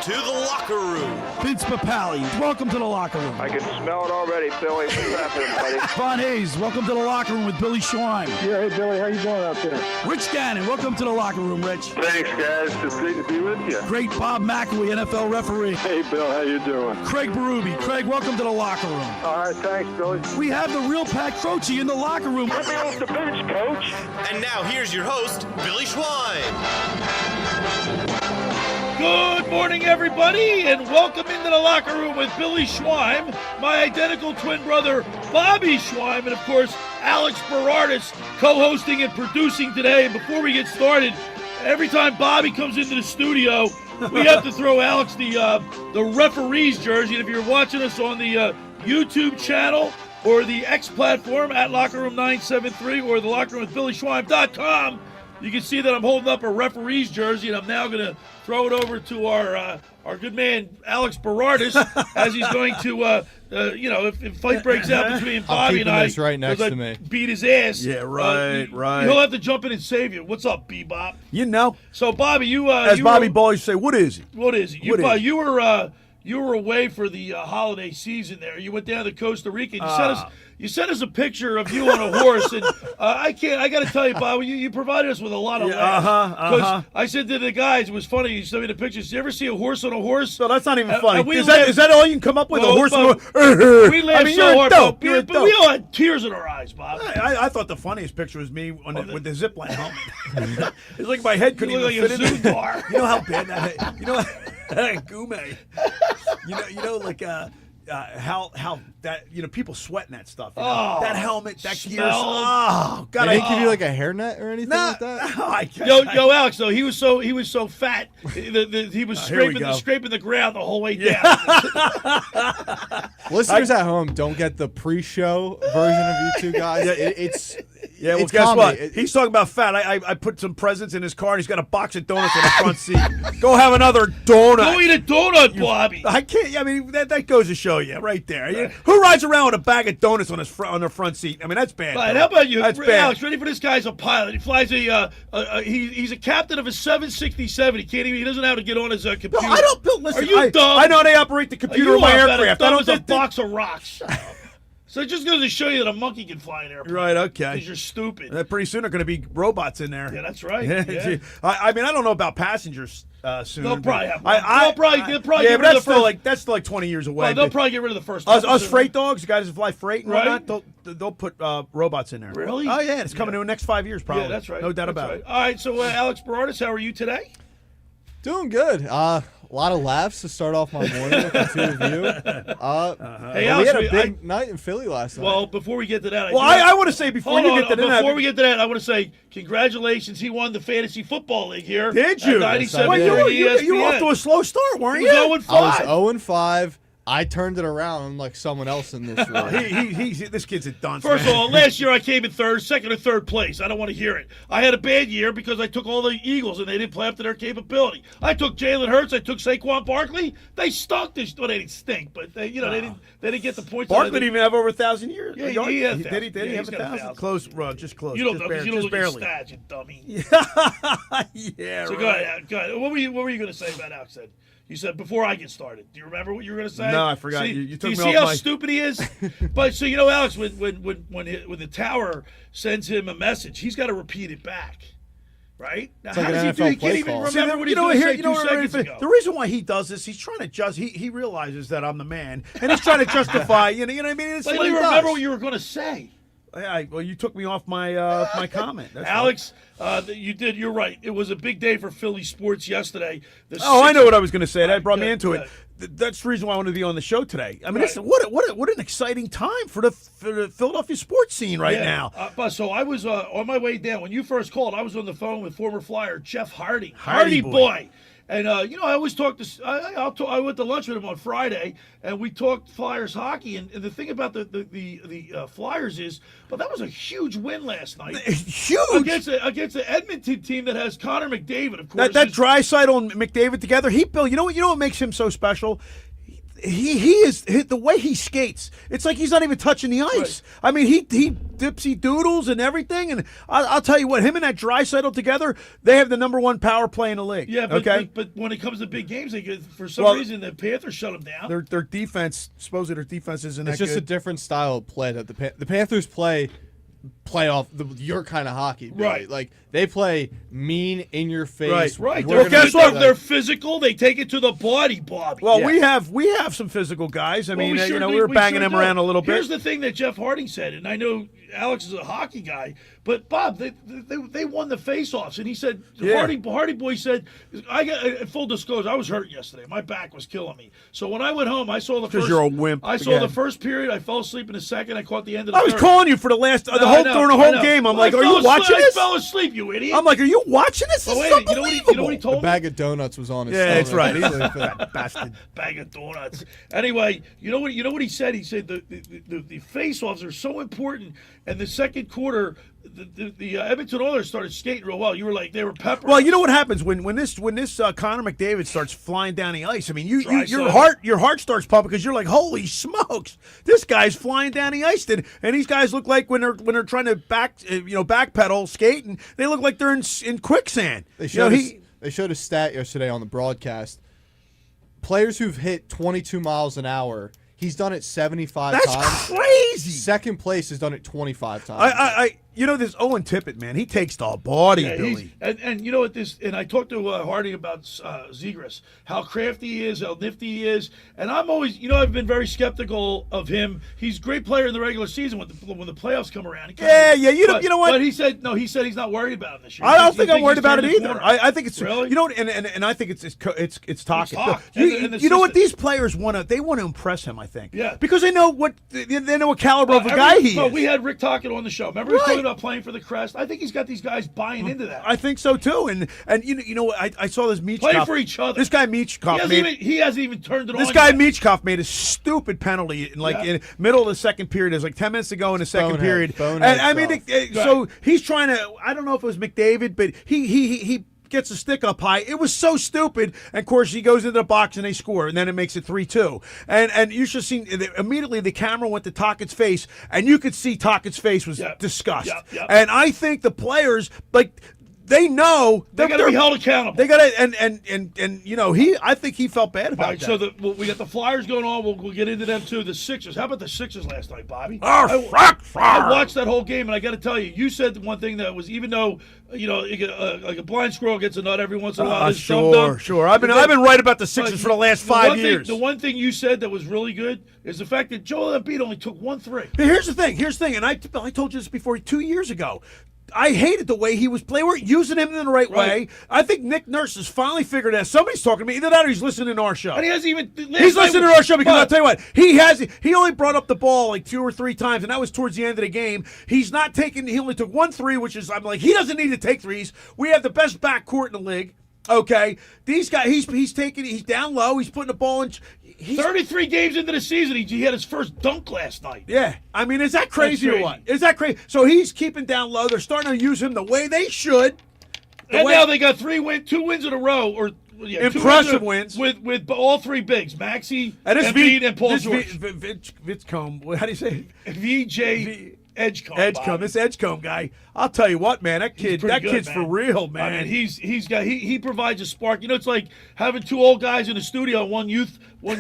to the locker room. Vince Papali, welcome to the locker room. I can smell it already, Billy. What's happening, buddy? Von Hayes, welcome to the locker room with Billy Schwein. Yeah, hey, Billy. How you doing out there? Rich Gannon, welcome to the locker room, Rich. Thanks, guys. It's great to be with you. Great Bob McElwee, NFL referee. Hey, Bill. How you doing? Craig Berube. Craig, welcome to the locker room. All right, thanks, Billy. We have the real Pat Croce in the locker room. Let me off the bench, Coach. And now here's your host, Billy Schwein. Good morning, everybody, and welcome into the locker room with Billy Schwein, my identical twin brother, Bobby Schwein, and, of course, Alex Berardis, co-hosting and producing today. And before we get started, every time Bobby comes into the studio, we have to throw Alex the referee's jersey. And if you're watching us on the YouTube channel or the X platform at Locker Room 973 or the Locker Room with BillySchwein.com, you can see that I'm holding up a referee's jersey, and I'm now going to throw it over to our good man, Alex Berardis, as he's going to, if fight breaks out between Bobby and I, this right next to me. Beat his ass. Yeah, right. He'll have to jump in and save you. What's up, Bebop? You know. So, Bobby, As Bobby Ball used to say, what is he? What is he? What is he? You were away for the holiday season there. You went down to Costa Rica. And you sent us a picture of you on a horse, and I got to tell you, Bob, you provided us with a lot of laughs. Because I said to the guys, it was funny. You sent me the pictures. Did you ever see a horse on a horse? No, that's not even funny. Is that all you can come up with? Well, a horse? We laughed so hard, dope. but we all had tears in our eyes, Bob. I thought the funniest picture was me with the zipline helmet. It's like my head couldn't even look like fit a in zoo bar. You know how bad that? You know, Gume. How that people sweating that stuff. That helmet, that gear. Oh God! Did they give you like a hairnet or anything like that? No, I can't. Yo, Alex, though he was so fat, he was scraping the ground the whole way down. Listeners at home don't get the pre-show version of you two guys. Well, guess what? He's talking about fat. I put some presents in his car, and he's got a box of donuts on the front seat. Go have another donut. Go eat a donut, Bobby. I can't. I mean, that goes to show you right there. Who rides around with a bag of donuts on their front seat? I mean, that's bad. Right, how about you, That's Alex? Ready for this guy's a pilot. He flies he's a captain of a 767. He doesn't know how to get on his computer. No, I don't build. Listen, Are you dumb? I know how they operate the computer of my aircraft. I don't a box of rocks. So it just goes to show you that a monkey can fly an airplane. Right, okay. Because you're stupid. Pretty soon there are going to be robots in there. Yeah, that's right. Yeah. I mean, I don't know about passengers soon. They'll probably have one. They'll probably yeah, get but rid of that's still like 20 years away. Well, they'll probably get rid of the first us freight dogs, the guys who fly freight and right? whatnot, they'll put robots in there. Really? Oh, yeah, it's coming in the next 5 years probably. Yeah, that's right. No doubt about it. All right, so Alex Berardis, how are you today? Doing good. A lot of laughs to start off my morning with the two of you. Hey, we Alex, had a big night in Philly last night. Well, before we get to that, I want to say before you get to that, before we get to that, I want to say congratulations. He won the Fantasy Football League here. Did you? 97 Yes, I did. You were off to a slow start, weren't He you? was 0-5. I was 0-5. I turned it around like someone else in this room. This kid's a dunce. First man. of all, last year I came in second or third place. I don't want to hear it. I had a bad year because I took all the Eagles and they didn't play up to their capability. I took Jalen Hurts. I took Saquon Barkley. They stunk this. Well, they didn't stink, but they didn't get the points. Barkley didn't even have over 1,000 years. Yeah, he has did he have 1,000? Close, just close. You don't know because you don't just look at barely. stats, you dummy. Yeah. So right. go ahead. What were you going to say about Alex? You said before I get started. Do you remember what you were going to say? No, I forgot. See, You took do you me see off how my... stupid he is? But so Alex, when the tower sends him a message, he's got to repeat it back, right? Now, like how does an he do? He NFL can't even play remember what he's going to say 2 seconds ago. The reason why he does this, he's trying to just. He realizes that I'm the man, and he's trying to justify. You know what I mean? It's But what you he remember does. what you were going to say. Well, you took me off my my comment. That's Alex, you did. You're right. It was a big day for Philly sports yesterday. I know what I was going to say. That brought me good, into good. it. That's the reason why I wanted to be on the show today. I mean, Right. what an exciting time for the Philadelphia sports scene right now. But so I was on my way down when you first called. I was on the phone with former Flyer Jeff Hartley. Hardy boy. And I always talk to. I went to lunch with him on Friday, and we talked Flyers hockey. And the thing about the Flyers is, but that was a huge win last night. Huge against the Edmonton team that has Connor McDavid, of course. that Draisaitl and McDavid together. You know what makes him so special? the way he skates. It's like he's not even touching the ice. Right. I mean, he dipsy doodles and everything. And I'll tell you what, him and that Draisaitl together, they have the #1 power play in the league. Yeah, but when it comes to big games, for some reason the Panthers shut them down. Their defense, supposedly their defense isn't that It's just good. a different style of play that the Panthers play off your kind of hockey, Billy. Right? Like they play mean, in your face. Right. They're, guess what? they're physical. They take it to the body, Bobby. Well, Yeah. we have some physical guys. I mean, Well, we were banging them do. around a little bit. Here's the thing that Jeff Harding said, and I know Alex is a hockey guy, but Bob, they won the face-offs, and he said, Yeah. Hardy boy said, I got full disclosure, I was hurt yesterday. My back was killing me. So when I went home, I saw the first. Because you're a wimp. I saw Again. the first period. I fell asleep in the second. I caught the end of the I was third. calling you for the last I during the whole know. game. I'm Well, like, I are fell you asleep- watching this? I fell asleep, you idiot. I'm like, are you watching this? This Oh, is wait, you unbelievable. know what he A told me? bag of donuts was on his Yeah, stomach. that's right. He's a bastard. Bag of donuts. Anyway, you know what he said? He said the face-offs are so important, and the second quarter, the Edmonton Oilers started skating real well. You were like, they were peppering. Well, you know what happens when this Connor McDavid starts flying down the ice. I mean, your Draisaitl. heart starts pumping because you're like, holy smokes, this guy's flying down the ice. And these guys look like when they're trying to backpedal skating, they look like they're in quicksand. They showed a stat yesterday on the broadcast. Players who've hit 22 miles an hour, he's done it 75 That's times. crazy. Second place has done it 25 times. This Owen Tippett, man, he takes the body, Yeah, Billy. and you know what this, and I talked to Harding about Zegras, how crafty he is, how nifty he is, and I'm always, I've been very skeptical of him. He's a great player in the regular season when the playoffs come around. You know what? But he said he's not worried about him this year. I don't He think I'm thinks worried he's about it turned the either. corner. I think it's Really? and I think it's talking. talk. You, And the you know what? system. These players want to impress him. I think. Yeah. Because they know what caliber of a guy he is. We had Rick Tocchet on the show. Remember he was talking about playing for the Crest. I think he's got these guys buying into that. I think so too. And you know what? I saw this Michkov. Playing for each other. This guy Michkov He hasn't even turned it on. This guy yet. Michkov made a stupid penalty in the middle of the second period. There's like 10 minutes to go in the second period. And I mean, so he's trying to. I don't know if it was McDavid, but he gets a stick up high. It was so stupid. And of course, he goes into the box and they score, and then it makes it 3-2. And you should see immediately the camera went to Tocchett's face, and you could see Tocchett's face was disgust. Yep. And I think the players they know they got to be held accountable. They got to, and I think he felt bad about All right, that. so we got the Flyers going on. We'll get into them too. The Sixers. How about the Sixers last night, Bobby? I watched that whole game, and I got to tell you, you said one thing that was, even though like a blind squirrel gets a nut every once in a while. Sure. I've been right about the Sixers for the last 5 years. The one thing you said that was really good is the fact that Joel Embiid only took 1-3. Here's the thing, and I told you this before 2 years ago. I hated the way he was playing. We're using him in the right way. I think Nick Nurse has finally figured it out. Somebody's talking to me. Either that or he's listening to our show. And he hasn't even. He's listening to our show because I'll tell you what, he only brought up the ball like 2 or 3 times, and that was towards the end of the game. He's not taking. He only took 1 3, which is, I'm like, he doesn't need to take threes. We have the best backcourt in the league. Okay, these guys. He's down low. He's putting the ball in. 33 games into the season, he had his first dunk last night. Yeah, I mean, is that crazy or what? Is that crazy? So he's keeping down low. They're starting to use him the way they should. Now they got 2 wins in a row, or impressive wins with all 3 bigs: Maxey, and Embiid, and Paul George. Vitzcombe. How do you say it? VJ Edgecombe. This Edgecombe guy. I'll tell you what, man. That kid's man. for real, man. I mean, he provides a spark. It's like having 2 old guys in the studio, one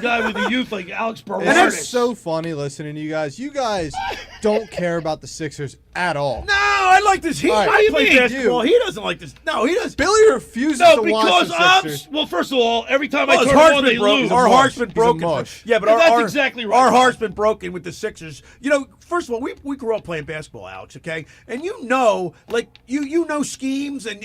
guy with the youth like Alex Berardis. And it's so funny listening to you guys. You guys don't care about the Sixers at all. No, I like this. I play basketball. He doesn't like this. No, he doesn't. Billy refuses to watch the Sixers. Well, first of all, every time I turn on, they lose. Our heart's been broken. Yeah, but that's exactly right. Our heart's been broken with the Sixers. First of all, we grew up playing basketball, Alex. Okay, and you know schemes, and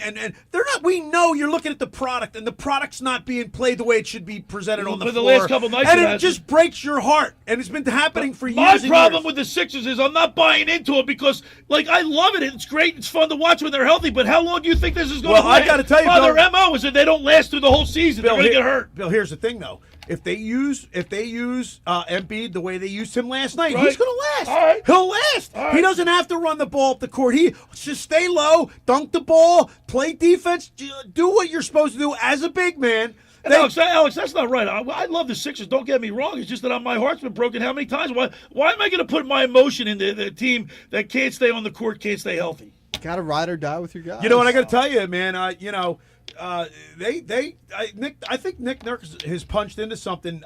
they're not. We know you're looking at the product, and the product's not being played the way it should be presented on the floor. The last couple nights, and it just breaks your heart, and it's been happening for years. My problem with the Sixers is I'm not buying into it because, I love it. It's great. It's fun to watch when they're healthy. But how long do you think this is going to last? I got to tell you, Bill, their MO is that they don't last through the whole season. They're going to get hurt. Bill, here's the thing, though. If they use Embiid the way they used him last night, he's going to last. All right. He'll last. All right. He doesn't have to run the ball up the court. He just stay low, dunk the ball, play defense, do what you're supposed to do as a big man. Alex, that's not right. I love the Sixers. Don't get me wrong. It's just that my heart's been broken how many times? Why am I going to put my emotion into the team that can't stay on the court, can't stay healthy? Got to ride or die with your guys. You know what I got to tell you, man? I think Nick Nurse has punched into something.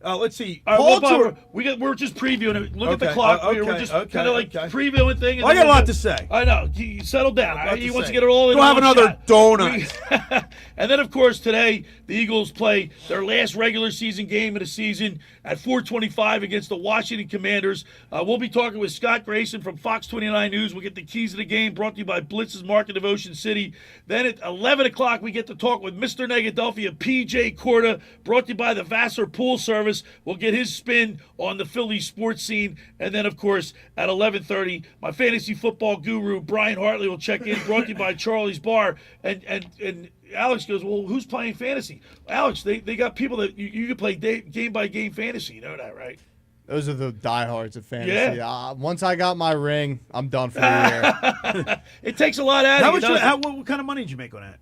Let's see. All right, Bob, we're just previewing it. Look at the clock. We're just kind of like previewing thing. I got a lot to say. I know. You settle down. He wants to get it all in. Go have another donut. And then, of course, today the Eagles play their last regular season game of the season at 4:25 against the Washington Commanders. We'll be talking with Scott Grayson from Fox 29 News. We'll get the keys of the game brought to you by Blitz's Market of Ocean City. Then at 11 o'clock, we get to talk with Mr. Negadelphia, PJ Corda, brought to you by the Vassar Pool Service. We'll get his spin on the Philly sports scene. And then, of course, at 11:30, my fantasy football guru, Brian Hartley, will check in, brought to you by Charlie's Bar. And Alex goes, well, who's playing fantasy? Alex, they got people that you can play game-by-game fantasy. You know that, right? Those are the diehards of fantasy. Yeah. Once I got my ring, I'm done for the year. It takes a lot out of you. What kind of money did you make on that?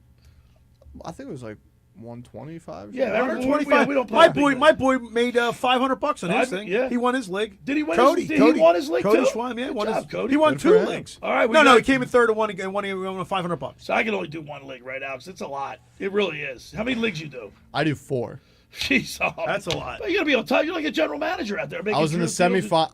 I think it was like 125. Yeah, 125. We don't play My boy made $500 on his thing. Yeah. He won his league. Did he win? Cody. He won his league Cody too. Schwam, yeah, Good job, Cody. He won Good 2 for him. leagues. All right. No, he came in third and won again. Won $500. So I can only do one league, right, Alex? It's a lot. It really is. How many leagues you do? I do 4. Jeez, That's a lot. You're gonna be on top. You're like a general manager out there. I was in the semifinal.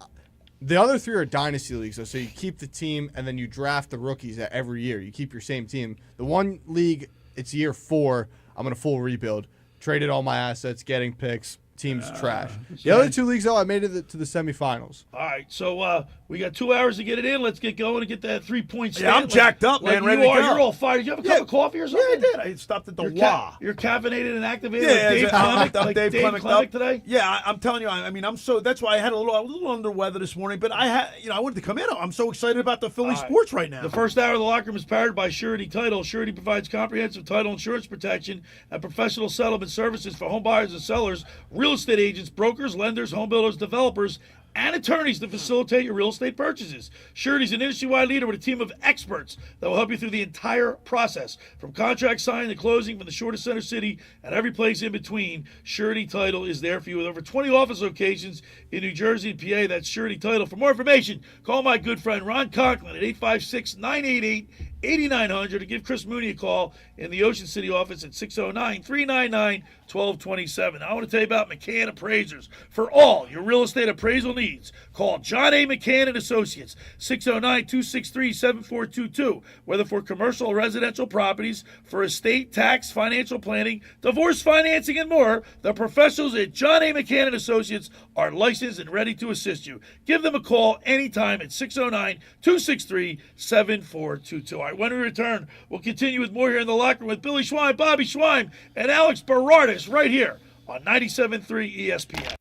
The other 3 are dynasty leagues, so you keep the team and then you draft the rookies every year. You keep your same team. The one league, it's year 4. I'm in a full rebuild. Traded all my assets, getting picks. Team's trash. The other 2 leagues, though, I made it to the semifinals. All right, so we got 2 hours to get it in. Let's get going and get that 3-point stand. Yeah, I'm jacked up, man. Ready to go. You're all fired. Did you have a cup of coffee or something? Yeah, I did. I stopped at the Wah. You're caffeinated and activated. Yeah, like Dave Clemick today. Yeah, I'm telling you. I mean, that's why I was a little under weather this morning. But I wanted to come in. I'm so excited about the Philly sports right now. The first hour of the locker room is powered by Surety Title. Surety provides comprehensive title insurance protection and professional settlement services for home buyers and sellers, real estate agents, brokers, lenders, home builders, developers, and attorneys to facilitate your real estate purchases. Surety's an industry-wide leader with a team of experts that will help you through the entire process, from contract signing to closing, from the shore to center city and every place in between. Surety Title is there for you with over 20 office locations in New Jersey and PA. That's Surety Title. For more information, call my good friend Ron Conklin at 856-988-8900 to give Chris Mooney a call in the Ocean City office at 609-399-1227. I want to tell you about McCann Appraisers. For all your real estate appraisal needs, call John A. McCann and Associates, 609-263-7422. Whether for commercial or residential properties, for estate, tax, financial planning, divorce financing, and more, the professionals at John A. McCann and Associates are licensed and ready to assist you. Give them a call anytime at 609-263-7422. All right, when we return, we'll continue with more here in the locker room with Billy Schweim, Bobby Schweim, and Alex Berardis right here on 97.3 ESPN.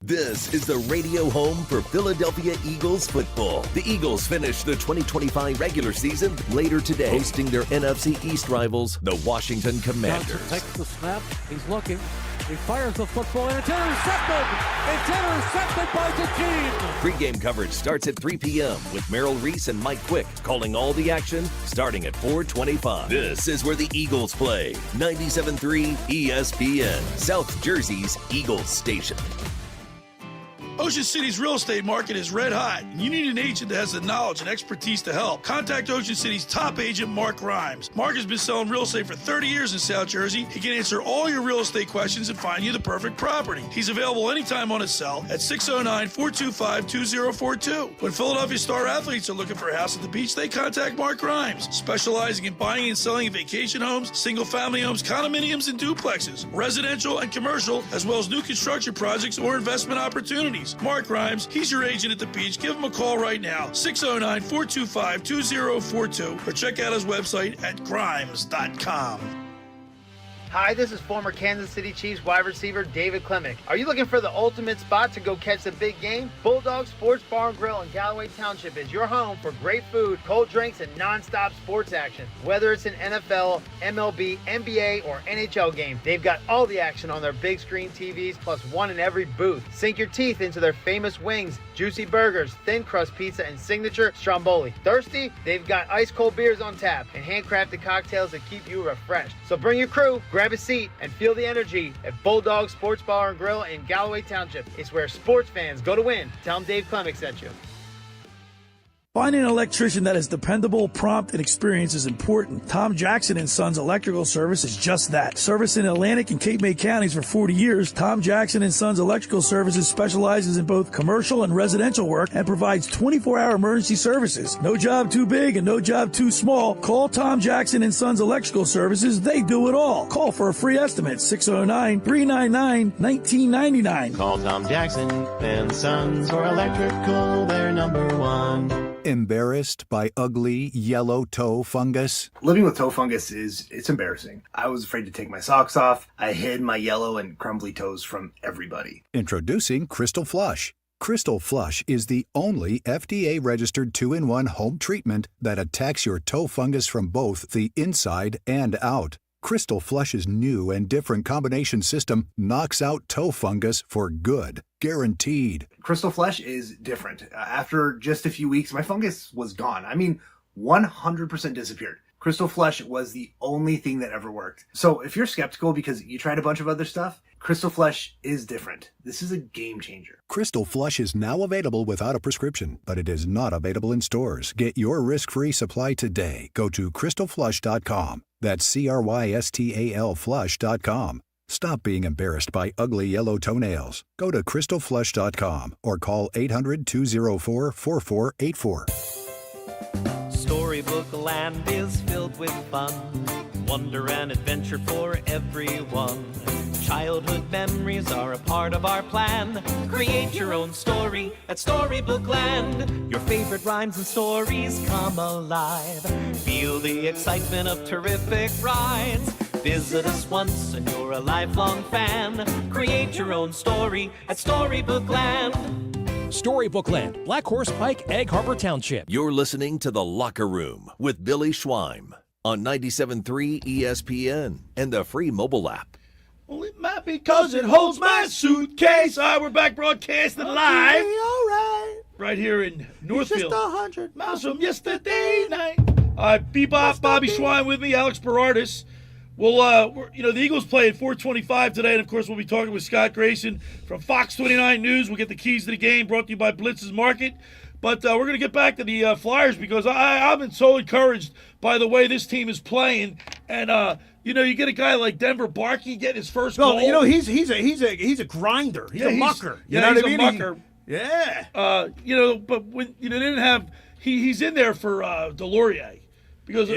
This is the radio home for Philadelphia Eagles football. The Eagles finish the 2025 regular season later today, hosting their NFC East rivals, the Washington Commanders. Johnson takes the snap. He's looking. He fires the football, and it's intercepted. It's intercepted by the team. Pre-game coverage starts at 3 p.m. with Merrill Reese and Mike Quick calling all the action starting at 4:25. This is where the Eagles play. 97.3 ESPN, South Jersey's Eagles station. Ocean City's real estate market is red hot, and you need an agent that has the knowledge and expertise to help. Contact Ocean City's top agent, Mark Grimes. Mark has been selling real estate for 30 years in South Jersey. He can answer all your real estate questions and find you the perfect property. He's available anytime on his cell at 609-425-2042. When Philadelphia star athletes are looking for a house at the beach, they contact Mark Grimes, specializing in buying and selling vacation homes, single-family homes, condominiums, and duplexes, residential and commercial, as well as new construction projects or investment opportunities. Mark Grimes, he's your agent at the beach. Give him a call right now, 609-425-2042, or check out his website at grimes.com. Hi, this is former Kansas City Chiefs wide receiver David Clemick. Are you looking for the ultimate spot to go catch the big game? Bulldog Sports Bar and Grill in Galloway Township is your home for great food, cold drinks, and non-stop sports action. Whether it's an NFL, MLB, NBA, or NHL game, they've got all the action on their big screen TVs, plus one in every booth. Sink your teeth into their famous wings, juicy burgers, thin crust pizza, and signature stromboli. Thirsty? They've got ice cold beers on tap and handcrafted cocktails that keep you refreshed. So bring your crew, grab grab a seat and feel the energy at Bulldog Sports Bar and Grill in Galloway Township. It's where sports fans go to win. Tell them Dave Clemick sent you. Finding an electrician that is dependable, prompt, and experienced is important. Tom Jackson & Sons Electrical Service is just that. Service in Atlantic and Cape May counties for 40 years, Tom Jackson & Sons Electrical Services specializes in both commercial and residential work and provides 24-hour emergency services. No job too big and no job too small. Call Tom Jackson & Sons Electrical Services. They do it all. Call for a free estimate, 609-399-1999. Call Tom Jackson and Sons for electrical, they're number one. Embarrassed by ugly yellow toe fungus? Living with toe fungus it's embarrassing. I was afraid to take my socks off. I hid my yellow and crumbly toes from everybody. Introducing Crystal Flush. Crystal Flush is the only FDA-registered 2-in-1 home treatment that attacks your toe fungus from both the inside and out. Crystal Flush's new and different combination system knocks out toe fungus for good. Guaranteed. Crystal Flush is different. After just a few weeks, my fungus was gone. 100% disappeared. Crystal Flush was the only thing that ever worked. So if you're skeptical because you tried a bunch of other stuff, Crystal Flush is different. This is a game changer. Crystal Flush is now available without a prescription, but it is not available in stores. Get your risk-free supply today. Go to crystalflush.com. That's CRYSTAL flush.com. Stop being embarrassed by ugly yellow toenails. Go to crystalflush.com or call 800-204-4484. Storybook land is filled with fun, wonder and adventure for everyone. Childhood memories are a part of our plan. Create your own story at Storybook Land. Your favorite rhymes and stories come alive. Feel the excitement of terrific rides. Visit us once and you're a lifelong fan. Create your own story at Storybook Land. Storybook Land, Black Horse Pike, Egg Harbor Township. You're listening to The Locker Room with Billy Schweim on 97.3 ESPN and the free mobile app. Well, it might be because it holds my suitcase. All right, we're back broadcasting live. All right. Right here in Northfield. It's just 100 miles from yesterday night. All right, Bebop, Bobby Schwein with me, Alex Berardis. Well, the Eagles play at 4:25 today, and of course we'll be talking with Scott Grayson from Fox 29 News. We'll get the keys to the game brought to you by Blitz's Market. But we're going to get back to the Flyers because I've been so encouraged by the way this team is playing. And you get a guy like Denver Barkey getting his first goal. He's a grinder. He's a mucker. You know what I mean? A mucker. Yeah. But when they didn't have, he's in there for Delorier. Because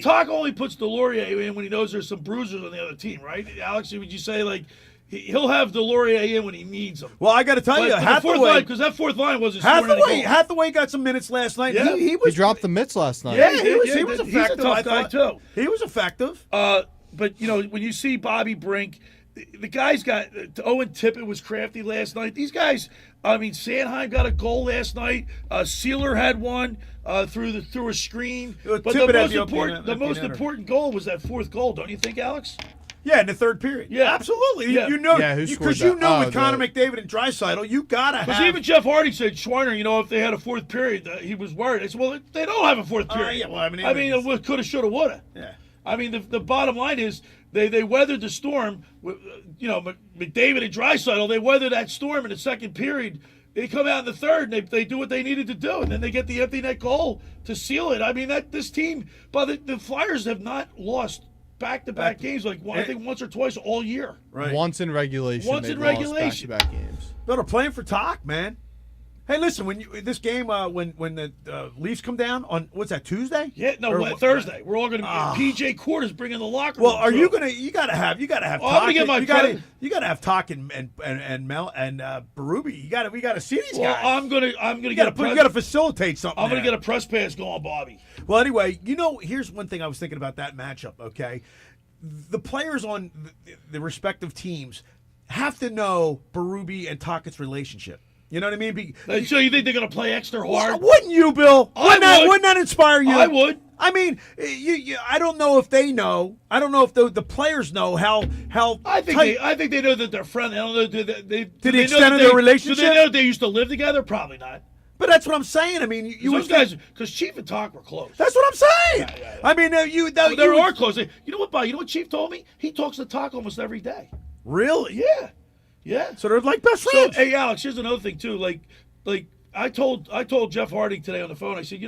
Talk only puts Delorier in when he knows there's some bruisers on the other team, right? Alex, would you say he'll have Delorier in when he needs them? Well, I got to tell you, Hathaway, because that fourth line wasn't Hathaway got some minutes last night. Yeah. He dropped the mitts last night. Yeah, he was effective. He's a tough guy too. He was effective. But when you see Bobby Brink, the guys got Owen Tippett was crafty last night. These guys, Sanheim got a goal last night. Sealer had one through a screen. But the most important goal was that fourth goal, don't you think, Alex? Yeah, in the third period. Yeah, absolutely. Yeah. Because with Connor McDavid and Draisaitl, you gotta have. Because even Jeff Hardy said, Schweiner, if they had a fourth period, he was worried. I said, well, they don't have a fourth period. It coulda, shoulda, woulda. Yeah. The bottom line is they weathered the storm. McDavid and Draisaitl, they weathered that storm in the second period. They come out in the third and they do what they needed to do, and then they get the empty net goal to seal it. This team, but the Flyers have not lost back-to-back games I think once or twice all year. Right. Once in regulation. Lost back-to-back games. But they're playing for talk, man. Hey, listen, when this game, when the Leafs come down on what's that, Tuesday? Yeah, Thursday. We're all going to be. PJ Quarters bringing the locker room. Well, are you going to? You got to have talk. I'm gonna get my you got to have talk and Mel and Berube. We got to see these guys. I'm gonna you got to facilitate something. I'm gonna get a press pass going, Bobby. Well, anyway, here's one thing I was thinking about that matchup. Okay, the players on the respective teams have to know Berube and Tockett's relationship. You know what I mean? So you think they're going to play extra hard? Wouldn't you, Bill? Wouldn't that inspire you? I would. I don't know if they know. I don't know if the players know how. I think they know that they're friendly. I don't know. To the extent of their relationship? Do they know they used to live together? Probably not. But that's what I'm saying. Those guys, because Chief and Talk were close. That's what I'm saying. I mean, there are close. You know what, Bob? You know what Chief told me? He talks to Talk almost every day. Really? Yeah. Yeah. So they're like best friends. So, hey, Alex, here's another thing too. Like I told Jeff Hartley today on the phone. I said,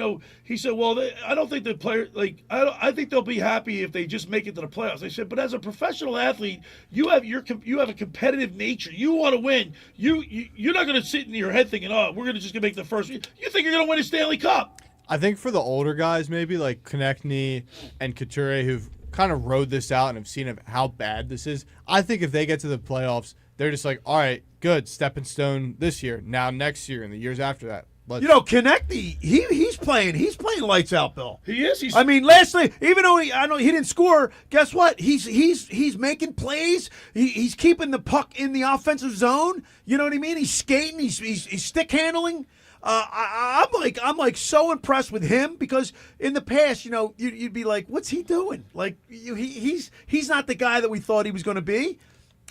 he said, well, I don't think the player I think they'll be happy if they just make it to the playoffs. I said, but as a professional athlete, you have a competitive nature. You want to win. You're not going to sit in your head thinking, oh, we're going to just gonna make the first. You think you're going to win a Stanley Cup? I think for the older guys, maybe like Konechny and Couture, who've kind of rode this out and have seen how bad this is. I think if they get to the playoffs, they're just like, all right, good, stepping stone this year. Now next year and the years after that. Konechny, he's playing lights out, Bill. He is. I mean, last night, even though he didn't score, guess what? He's making plays. He's keeping the puck in the offensive zone. You know what I mean? He's skating. He's stick handling. I'm like so impressed with him because in the past, you'd be like, what's he doing? Like he's not the guy that we thought he was going to be.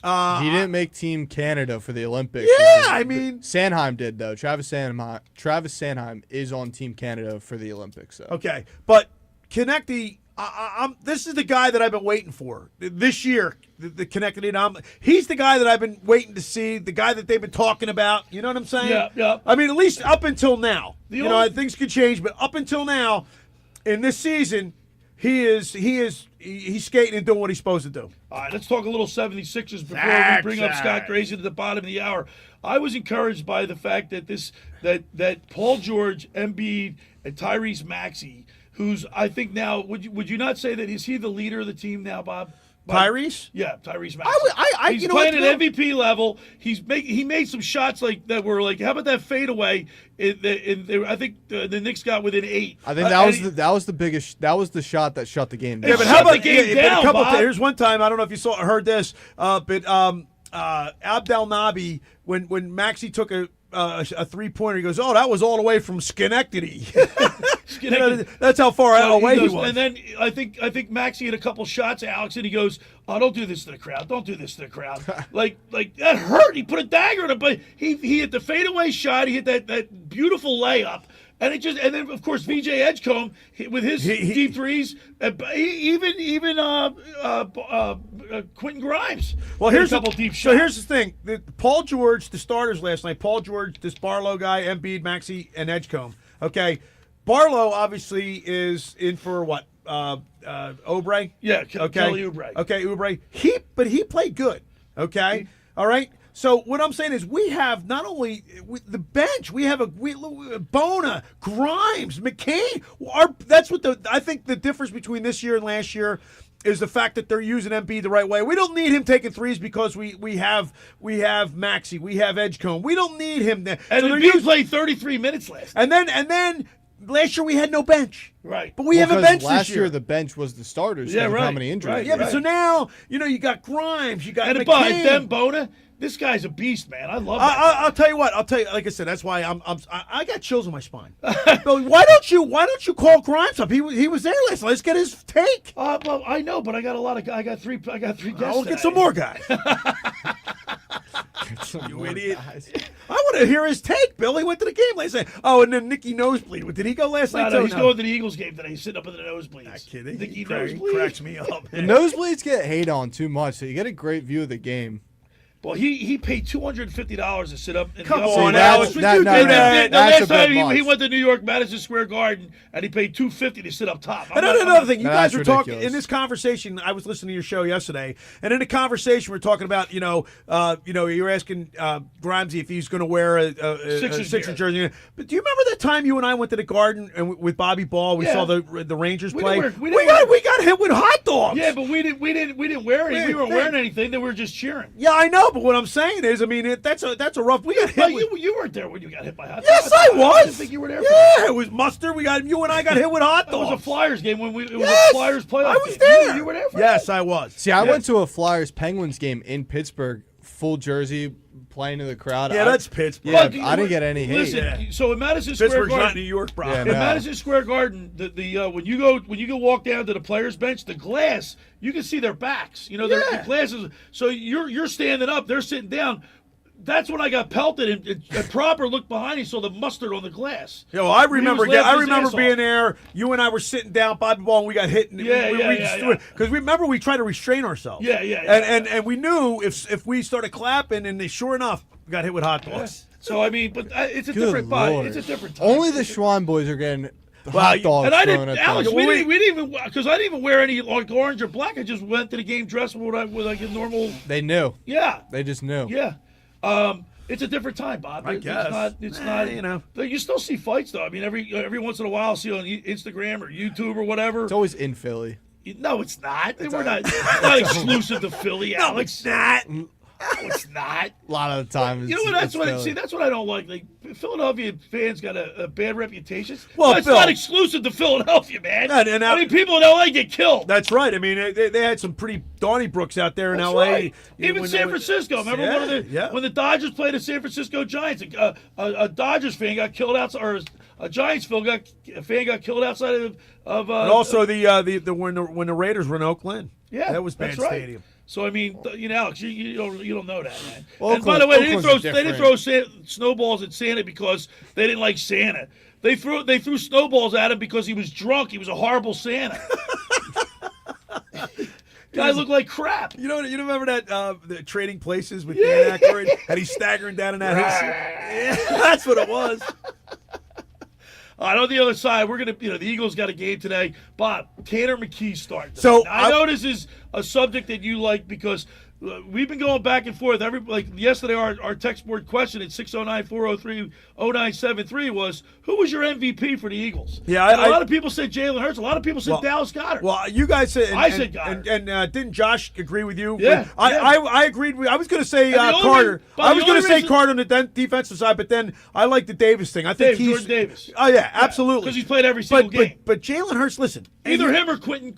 He didn't make Team Canada for the Olympics. Yeah, I mean, Sanheim did though. Travis Sanheim is on Team Canada for the Olympics. So. Okay, but Konechny, this is the guy that I've been waiting for this year. The Konechny, he's the guy that I've been waiting to see. The guy that they've been talking about. You know what I'm saying? Yeah. I mean, at least up until now. Things could change, but up until now, in this season, he's skating and doing what he's supposed to do. All right, let's talk a little 76ers before we bring up Scott Grayson at the bottom of the hour. I was encouraged by the fact that that Paul George, Embiid, and Tyrese Maxey, who's I think now would you not say that is he the leader of the team now, Bob? Tyrese? Yeah, Tyrese Maxey. He's playing at MVP level. He made some shots like that were like, how about that fadeaway? I think the Knicks got within 8. I think that was the biggest. That was the shot that shut the game down. Yeah, but how about the game down, Bob? Here's one time. I don't know if you heard this, but Abdel Nabi when Maxey took a 3-pointer, he goes, "Oh, that was all the way from Schenectady." That's how far away he was. And then I think Maxey had a couple shots, Alex, and he goes, "Oh, don't do this to the crowd! Don't do this to the crowd!" like that hurt. He put a dagger in it, but he hit the fadeaway shot. He hit that beautiful layup. And then of course VJ Edgecombe with his deep threes, even Quentin Grimes. Well, here's a couple deep shots. So here's the thing: Paul George, the starters last night. Paul George, this Barlow guy, Embiid, Maxey, and Edgecombe. Okay, Barlow obviously is in for what? Oubre. Yeah, okay. Kelly Oubre. Okay, Oubre. He played good. Okay, all right. So what I'm saying is we have not only the bench, we have Bona, Grimes, McCain. That's what I think the difference between this year and last year is the fact that they're using Embiid the right way. We don't need him taking threes because we have Maxey, we have Edgecombe. We don't need him there. And so Embiid played 33 minutes last. And then last year we had no bench. Right. But we have a bench this year. Last year the bench was the starters. Yeah, right. How many injuries? Right, yeah, but so now you got Grimes, you got and McCain. Then Bona. This guy's a beast, man. I love that. I'll tell you what. Like I said, that's why I got chills on my spine. Billy, why don't you call Grimes up? He was there last night. Let's get his take. Well, I know, but I got three guests. I'll get some more guys. You idiot! I want to hear his take. Bill, he went to the game last night. Oh, and then Nicky Nosebleed. Did he go last night? No, he's going to the Eagles game today. He's sitting up in the nosebleeds. Not kidding. Nicky Nosebleed cracks me up. The nosebleeds get hate on too much, so you get a great view of the game. Well, he paid $250 to sit up. Come on, Alex. The last time he went to New York, Madison Square Garden, and he paid $250 to sit up top. Another thing, you guys were talking in this conversation. I was listening to your show yesterday, and in the conversation we're talking about, you were asking Grimesy if he's going to wear a Sixers jersey. But do you remember that time you and I went to the Garden and with Bobby Ball? We saw the Rangers play. We got hit with hot dogs. Yeah, but we didn't wear anything. We weren't wearing anything. They were just cheering. Yeah, I know. But what I'm saying is, I mean, that's a rough. We got hit. You weren't there when you got hit by hot dogs. Yes, I was. I didn't think you were there. Yeah, it was mustard. You and I got hit with hot dogs. It was a Flyers game it was a Flyers playoff. I was there. You were there. Yes, I was. See, I went to a Flyers Penguins game in Pittsburgh, full jersey, playing to the crowd. Yeah, that's Pittsburgh. Yeah, I didn't get any hate. Listen, so in Madison Square Pittsburgh's Garden, not New York, bro. Yeah, in Madison Square Garden, when you go walk down to the players' bench, the glass, you can see their backs. The glass is so you're standing up, they're sitting down. That's when I got pelted, and Proper looked behind. He saw the mustard on the glass. Yeah, well, I remember being being there. You and I were sitting down by the ball, and we got hit. Because remember, we tried to restrain ourselves. And we knew if we started clapping, and sure enough, we got hit with hot dogs. So I mean, but it's a different body. It's a different time. Only the Schwein boys are getting hot dogs. And I thrown didn't, at Alex. them. We didn't even because I didn't even wear any like orange or black. I just went to the game dressed with like a normal. They knew. Yeah. They just knew. Yeah. It's a different time, Bob. I guess. It's not. You know. You still see fights though. I mean, every once in a while, I'll see on Instagram or YouTube or whatever. It's always in Philly. No, it's not. We're not exclusive to Philly, Alex. No, it's not. No, it's not. A lot of the time. You know what? That's what I don't like. Like Philadelphia fans got a bad reputation. Well, it's not exclusive to Philadelphia, man. And I mean, people in LA get killed. That's right. I mean, they had some pretty Donnybrooks out there in That's LA. Right. Even San Francisco. Remember when the Dodgers played the San Francisco Giants? A Dodgers fan got killed outside, or a Giants fan got killed outside of. And also when the Raiders were in Oakland. Yeah, that was bad stadium. So I mean, Alex, you don't know that, man. Well, and by the way, they didn't throw snowballs at Santa because they didn't like Santa. They threw snowballs at him because he was drunk. He was a horrible Santa. Guy looked like crap. You remember that the Trading Places with Dan Aykroyd, and he's staggering down in that house. That's what it was. On the other side, we're gonna, the Eagles got a game today. Bob, Tanner McKee starting. So I know this is a subject that you like because we've been going back and forth. Yesterday, our text board question at 609-403-0973 was, who was your MVP for the Eagles? Yeah, a lot of people said Jalen Hurts. A lot of people said Dallas Goedert. Well, you guys said I said Goddard. And didn't Josh agree with you? Yeah, I agreed with. I was going to say Carter. I was going to say Carter on the defensive side, but then I like the Davis thing. I think he's Jordan Davis. Oh yeah, absolutely. Because he's played every single game. But Jalen Hurts, listen, either him or Quinton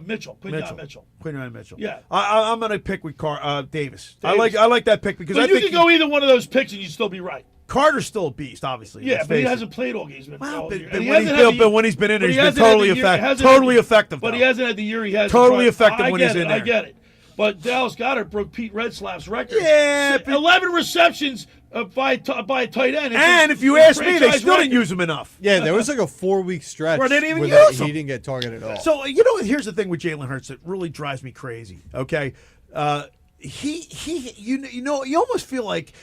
Mitchell. Quinton Mitchell. Yeah, I'm going to pick with Davis. I like that pick because I think you can go either one of those picks and you'd still be right. Carter's still a beast, obviously. Yeah, but he hasn't played all games. But when he's been in there, he's been totally effective. But he hasn't had the year he has. Totally effective when he's in there. I get it. But Dallas Goedert broke Pete Redslap's record. Yeah, 11 receptions by a tight end. And if you ask me, they still didn't use him enough. Yeah, there was like a 4-week stretch where they didn't even where use him. He didn't get targeted at all. So here's the thing with Jalen Hurts that really drives me crazy. Okay, you almost feel like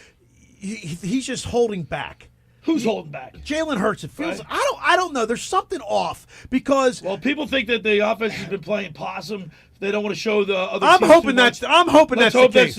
he's just holding back. Who's holding back? Jalen Hurts. It feels. Right. I don't know. There's something off because. Well, people think that the offense has been playing possum. They don't want to show the other. I'm hoping that's the case. I'm hoping that's the case.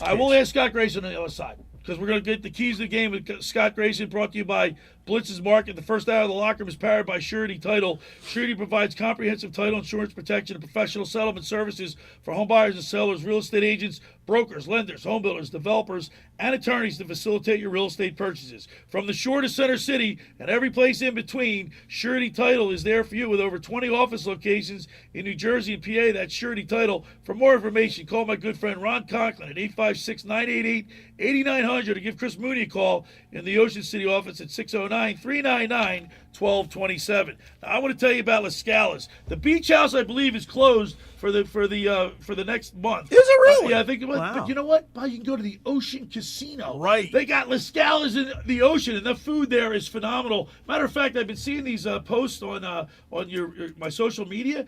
I will ask Scott Grayson on the other side because we're going to get the keys to the game with Scott Grayson, brought to you by Blitz's Market. The first hour of the locker room is powered by Surety Title. Surety provides comprehensive title insurance protection and professional settlement services for home buyers and sellers, real estate agents, brokers, lenders, home builders, developers, and attorneys to facilitate your real estate purchases. From the shore to Center City and every place in between, Surety Title is there for you with over 20 office locations in New Jersey and PA. That's Surety Title. For more information, call my good friend Ron Conklin at 856-988-8900 or give Chris Mooney a call in the Ocean City office at 609-399-1227. Now, I want to tell you about Las Scalas. The beach house, I believe, is closed for the next month. Is it really? Yeah, I think it was. Wow. But you know what? You can go to the Ocean Casino. Right. They got Las Scalas in the ocean, and the food there is phenomenal. Matter of fact, I've been seeing these posts on my social media.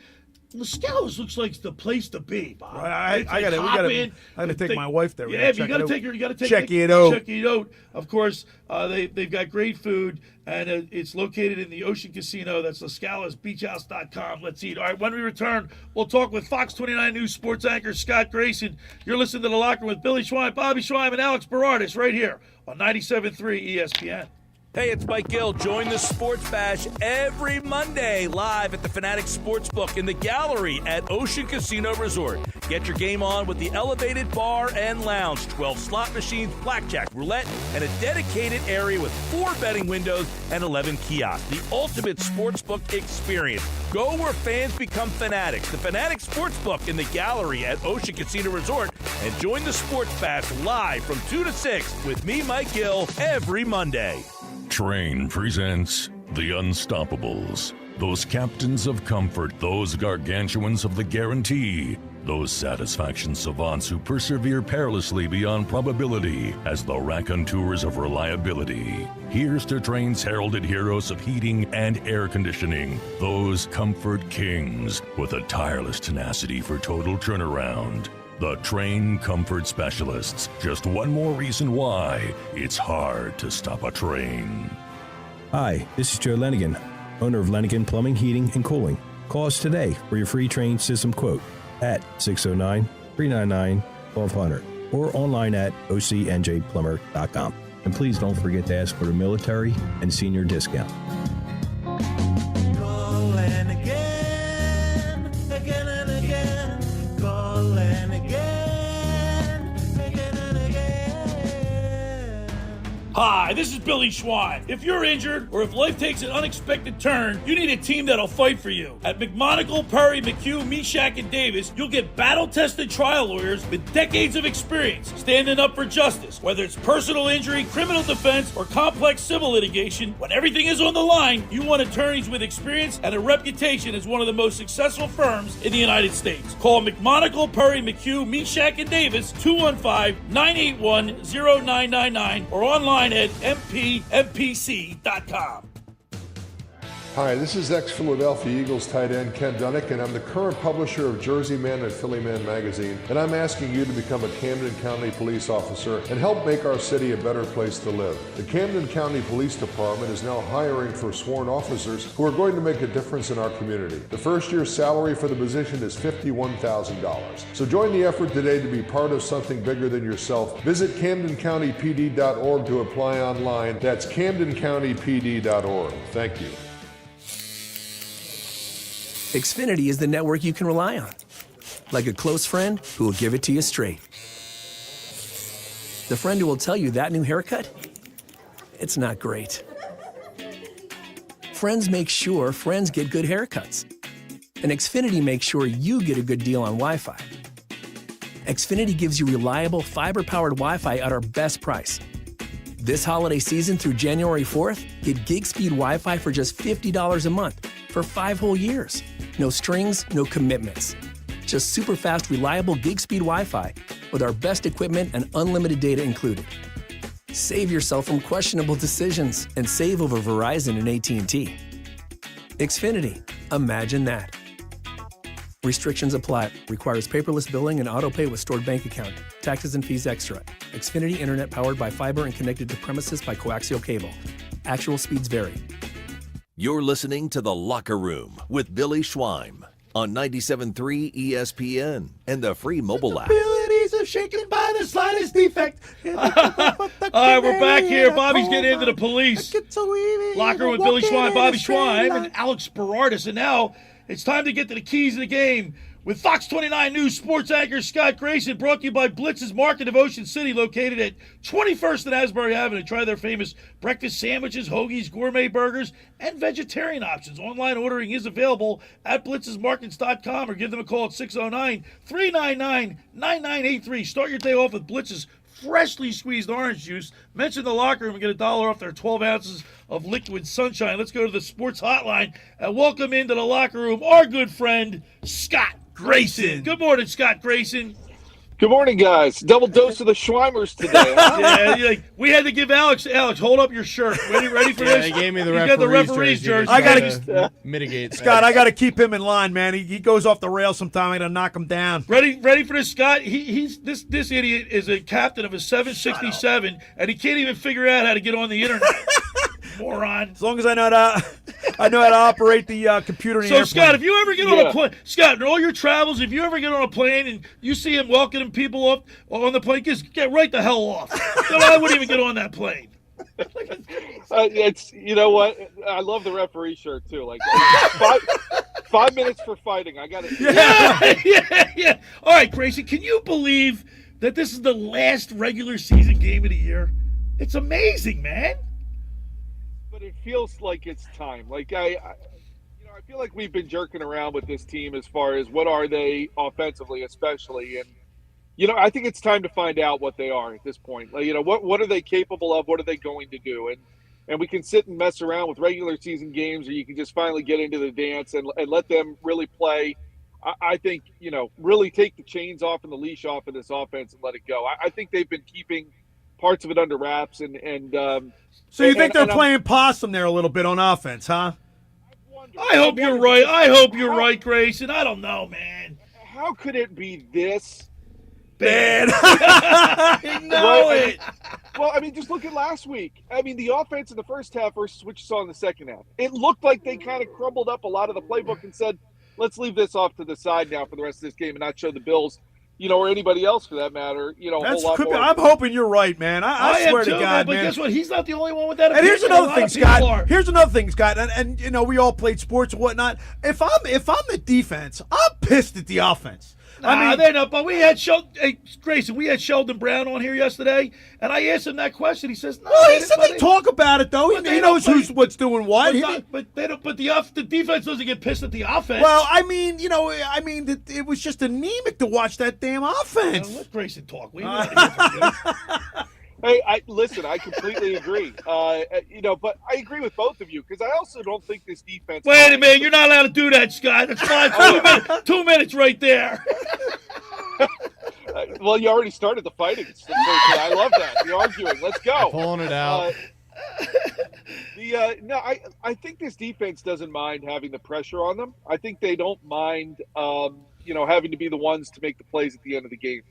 Las Scalas looks like the place to be, Bob. I gotta take my wife there. Yeah, you gotta take her. You gotta check it out. Check it out. Of course, they've got great food, and it's located in the Ocean Casino. That's LasCalasBeachHouse.com. Let's eat. All right, when we return, we'll talk with Fox 29 News sports anchor Scott Grayson. You're listening to The Locker Room with Billy Schwein, Bobby Schwein, and Alex Berardis right here on 97.3 ESPN. Hey, it's Mike Gill. Join the Sports Bash every Monday live at the Fanatic Sportsbook in the gallery at Ocean Casino Resort. Get your game on with the elevated bar and lounge, 12 slot machines, blackjack, roulette, and a dedicated area with 4 betting windows and 11 kiosks. The ultimate sportsbook experience. Go where fans become fanatics. The Fanatic Sportsbook in the gallery at Ocean Casino Resort. And join the Sports Bash live from 2 to 6 with me, Mike Gill, every Monday. Train presents The Unstoppables. Those captains of comfort, those gargantuans of the guarantee. Those satisfaction savants who persevere perilously beyond probability as the raconteurs of reliability. Here's to Train's heralded heroes of heating and air conditioning, those comfort kings with a tireless tenacity for total turnaround. The Train Comfort Specialists. Just one more reason why it's hard to stop a train. Hi, this is Joe Lenigan, owner of Lenigan Plumbing, Heating, and Cooling. Call us today for your free Train system quote at 609-399-1200 or online at ocnjplumber.com. And please don't forget to ask for the military and senior discount. Calling again, again and again. Calling again, again and again. Hi, this is Billy Schwein. If you're injured or if life takes an unexpected turn, you need a team that'll fight for you. At McMonagle, Perry, McHugh, Meshack, and Davis, you'll get battle-tested trial lawyers with decades of experience standing up for justice. Whether it's personal injury, criminal defense, or complex civil litigation, when everything is on the line, you want attorneys with experience and a reputation as one of the most successful firms in the United States. Call McMonagle, Perry, McHugh, Meshack, and Davis, 215-981-0999, or online at mpmpc.com. Hi, this is ex-Philadelphia Eagles tight end Ken Dunnick, and I'm the current publisher of Jersey Man and Philly Man magazine, and I'm asking you to become a Camden County police officer and help make our city a better place to live. The Camden County Police Department is now hiring for sworn officers who are going to make a difference in our community. The first year's salary for the position is $51,000. So join the effort today to be part of something bigger than yourself. Visit CamdenCountyPD.org to apply online. That's CamdenCountyPD.org. Thank you. Xfinity is the network you can rely on. Like a close friend who will give it to you straight. The friend who will tell you that new haircut, it's not great. Friends make sure friends get good haircuts. And Xfinity makes sure you get a good deal on Wi-Fi. Xfinity gives you reliable fiber-powered Wi-Fi at our best price. This holiday season through January 4th, get gig speed Wi-Fi for just $50 a month for 5 whole years. No strings, no commitments. Just super fast, reliable gig speed Wi-Fi with our best equipment and unlimited data included. Save yourself from questionable decisions and save over Verizon and AT&T. Xfinity. Imagine that. Restrictions apply. Requires paperless billing and auto pay with stored bank account. Taxes and fees extra. Xfinity Internet powered by fiber and connected to premises by coaxial cable. Actual speeds vary. You're listening to The Locker Room with Billy Schwein on 97.3 ESPN and the free mobile app. Abilities are shaken by the slightest defect. All right, we're back here. Bobby's getting into the police. Locker Room with Billy Schwein, Bobby Schwein, and Alex Berardis. And now it's time to get to the keys of the game with Fox 29 News sports anchor Scott Grayson, brought to you by Blitz's Market of Ocean City, located at 21st and Asbury Avenue. Try their famous breakfast sandwiches, hoagies, gourmet burgers, and vegetarian options. Online ordering is available at blitzesmarkets.com or give them a call at 609-399-9983. Start your day off with Blitz's freshly squeezed orange juice. Mention the Locker Room and get $1 off their 12 ounces of liquid sunshine. Let's go to the sports hotline and welcome into the Locker Room our good friend, Scott Grayson. Good morning, Scott Grayson. Good morning, guys. Double dose of the Schweimers today. Huh? Yeah, we had to give Alex, hold up your shirt. Ready for this? They gave me the referee's jersey. I gotta mitigate. Scott, I gotta keep him in line, man. He goes off the rails sometime. I gotta knock him down. Ready for this, Scott? He's this idiot is a captain of a 767, and he can't even figure out how to get on the internet. Moron. As long as I know how to operate the computer in the airplane. Scott, if you ever get on a plane, Scott, in all your travels, if you ever get on a plane and you see him welcoming people up on the plane, just get right the hell off. I wouldn't even get on that plane. It's you know what? I love the referee shirt too. Like 5 minutes for fighting. I got it. Yeah. All right, Grayson, can you believe that this is the last regular season game of the year? It's amazing, man. But it feels like it's time. Like I feel like we've been jerking around with this team as far as what are they offensively, especially, and I think it's time to find out what they are at this point. Like, what are they capable of? What are they going to do? And we can sit and mess around with regular season games, or you can just finally get into the dance and let them really play I think, really take the chains off and the leash off of this offense and let it go. I think they've been keeping parts of it under wraps. So you think they're playing possum there a little bit on offense, huh? I hope you're right. I hope you're right, Grayson. I don't know, man. How could it be this bad? I know it. Just look at last week. The offense in the first half versus what you saw in the second half. It looked like they kind of crumbled up a lot of the playbook and said, let's leave this off to the side now for the rest of this game and not show the Bills, or anybody else for that matter, a whole lot more. I'm hoping you're right, man. I swear to God, man. But guess what? He's not the only one with that And opinion. here's another thing, Scott. And we all played sports and whatnot. If I'm the defense, I'm pissed at the offense. They're not. But we had Grayson. We had Sheldon Brown on here yesterday, and I asked him that question. He says, "No." Well, he said they talk about it though. He knows what's doing what. But the defense doesn't get pissed at the offense. Well, it was just anemic to watch that damn offense. Let Grayson talk. Hey, listen, I completely agree. But I agree with both of you because I also don't think this defense. Wait a minute, you're not allowed to do that, Scott. That's fine. 2 minutes right there. Well, you already started the fighting. I love that. The arguing. Let's go. Pulling it out. I think this defense doesn't mind having the pressure on them. I think they don't mind, having to be the ones to make the plays at the end of the game.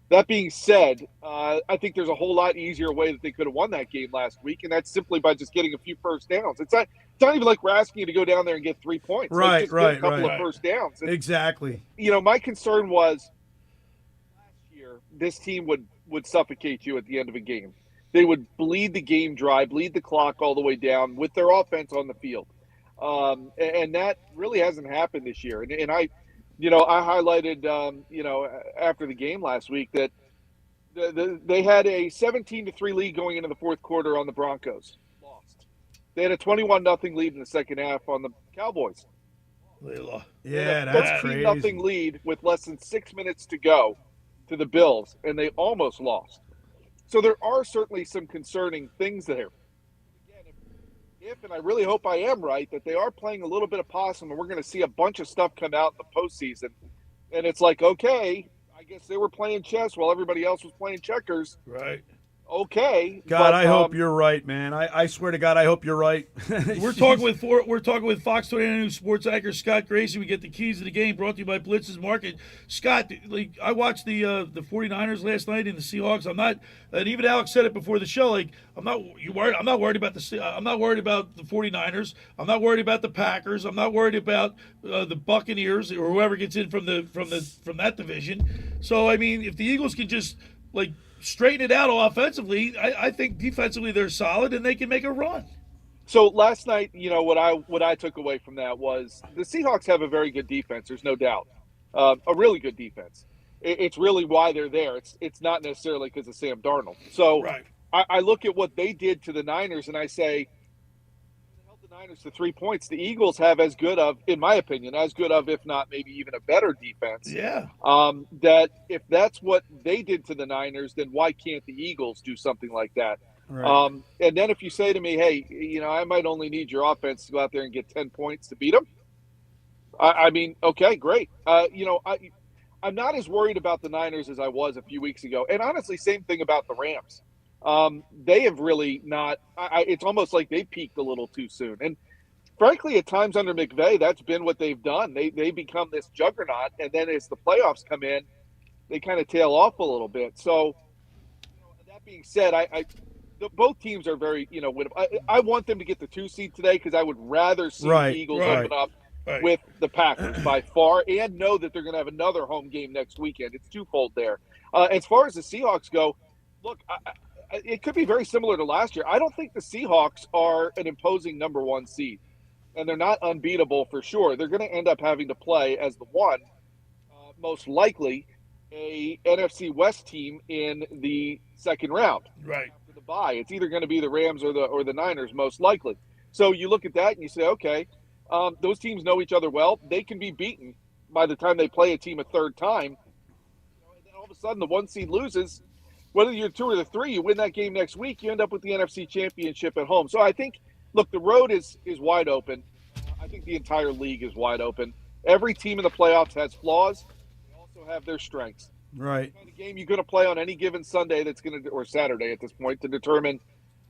That being said, I think there's a whole lot easier way that they could have won that game last week, and that's simply by just getting a few first downs. It's not even like we're asking you to go down there and get 3 points. Right, just get a couple of first downs. And, exactly. My concern was last year this team would suffocate you at the end of a game. They would bleed the game dry, bleed the clock all the way down with their offense on the field. And that really hasn't happened this year. And I highlighted, after the game last week that they had a 17-3 lead going into the fourth quarter on the Broncos. Lost. They had a 21-0 lead in the second half on the Cowboys. Yeah, that's crazy. 13-0 lead with less than 6 minutes to go to the Bills, and they almost lost. So there are certainly some concerning things there. If, and I really hope I am right, that they are playing a little bit of possum and we're going to see a bunch of stuff come out in the postseason. And it's like, okay, I guess they were playing chess while everybody else was playing checkers. Right. Okay. God, I hope you're right, man. I swear to God, I hope you're right. We're talking with Fox 29 News Sports Anchor Scott Grayson. We get the keys to the game brought to you by Blitz's Market. Scott, I watched the 49ers last night and the Seahawks. And even Alex said it before the show. I'm not worried about the 49ers. I'm not worried about the Packers. I'm not worried about the Buccaneers or whoever gets in from that division. So if the Eagles can just straighten it out offensively, I think defensively they're solid and they can make a run. So last night, what I took away from that was the Seahawks have a very good defense. There's no doubt, a really good defense. It's really why they're there. It's not necessarily because of Sam Darnold. So right. I look at what they did to the Niners and I say, they held the Niners to 3 points. The Eagles have as good of, in my opinion, if not maybe even a better defense. Yeah. That if that's what they did to the Niners, then why can't the Eagles do something like that? Right. And then if you say to me, hey, I might only need your offense to go out there and get 10 points to beat them. Okay, great. I'm not as worried about the Niners as I was a few weeks ago. And honestly, same thing about the Rams. They have really not it's almost like they peaked a little too soon. And frankly, at times under McVay, that's been what they've done. They become this juggernaut, and then as the playoffs come in, they kind of tail off a little bit. So that being said, both teams are very, I want them to get the 2 seed today because I would rather see the Eagles open up with the Packers by far and know that they're going to have another home game next weekend. It's twofold there. As far as the Seahawks go, look, it could be very similar to last year. I don't think the Seahawks are an imposing number 1 seed, and they're not unbeatable for sure. They're going to end up having to play as the one, most likely, a NFC West team in the second round. Right. After the bye. It's either going to be the Rams or the Niners, most likely. So you look at that and you say, okay, those teams know each other well. They can be beaten by the time they play a team a third time. And then all of a sudden the 1 seed loses. Whether you're 2 or the 3, you win that game next week, you end up with the NFC Championship at home. So I think, look, the road is wide open. I think the entire league is wide open. every team in the playoffs has flaws. They also have their strengths. Right. The game you're going to play on any given Sunday or Saturday at this point to determine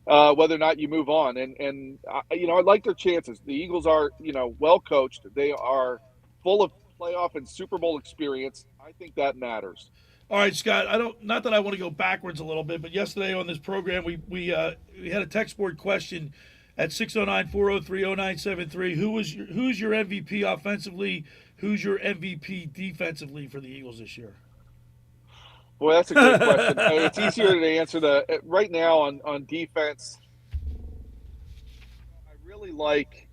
whether or not you move on. And I like their chances. The Eagles are, well coached. They are full of playoff and Super Bowl experience. I think that matters. All right, Scott. Not that I want to go backwards a little bit, but yesterday on this program, we had a text board question at 609-403-0973. Who's your MVP offensively? Who's your MVP defensively for the Eagles this year? Boy, that's a great question. It's easier to answer right now on defense. I really like.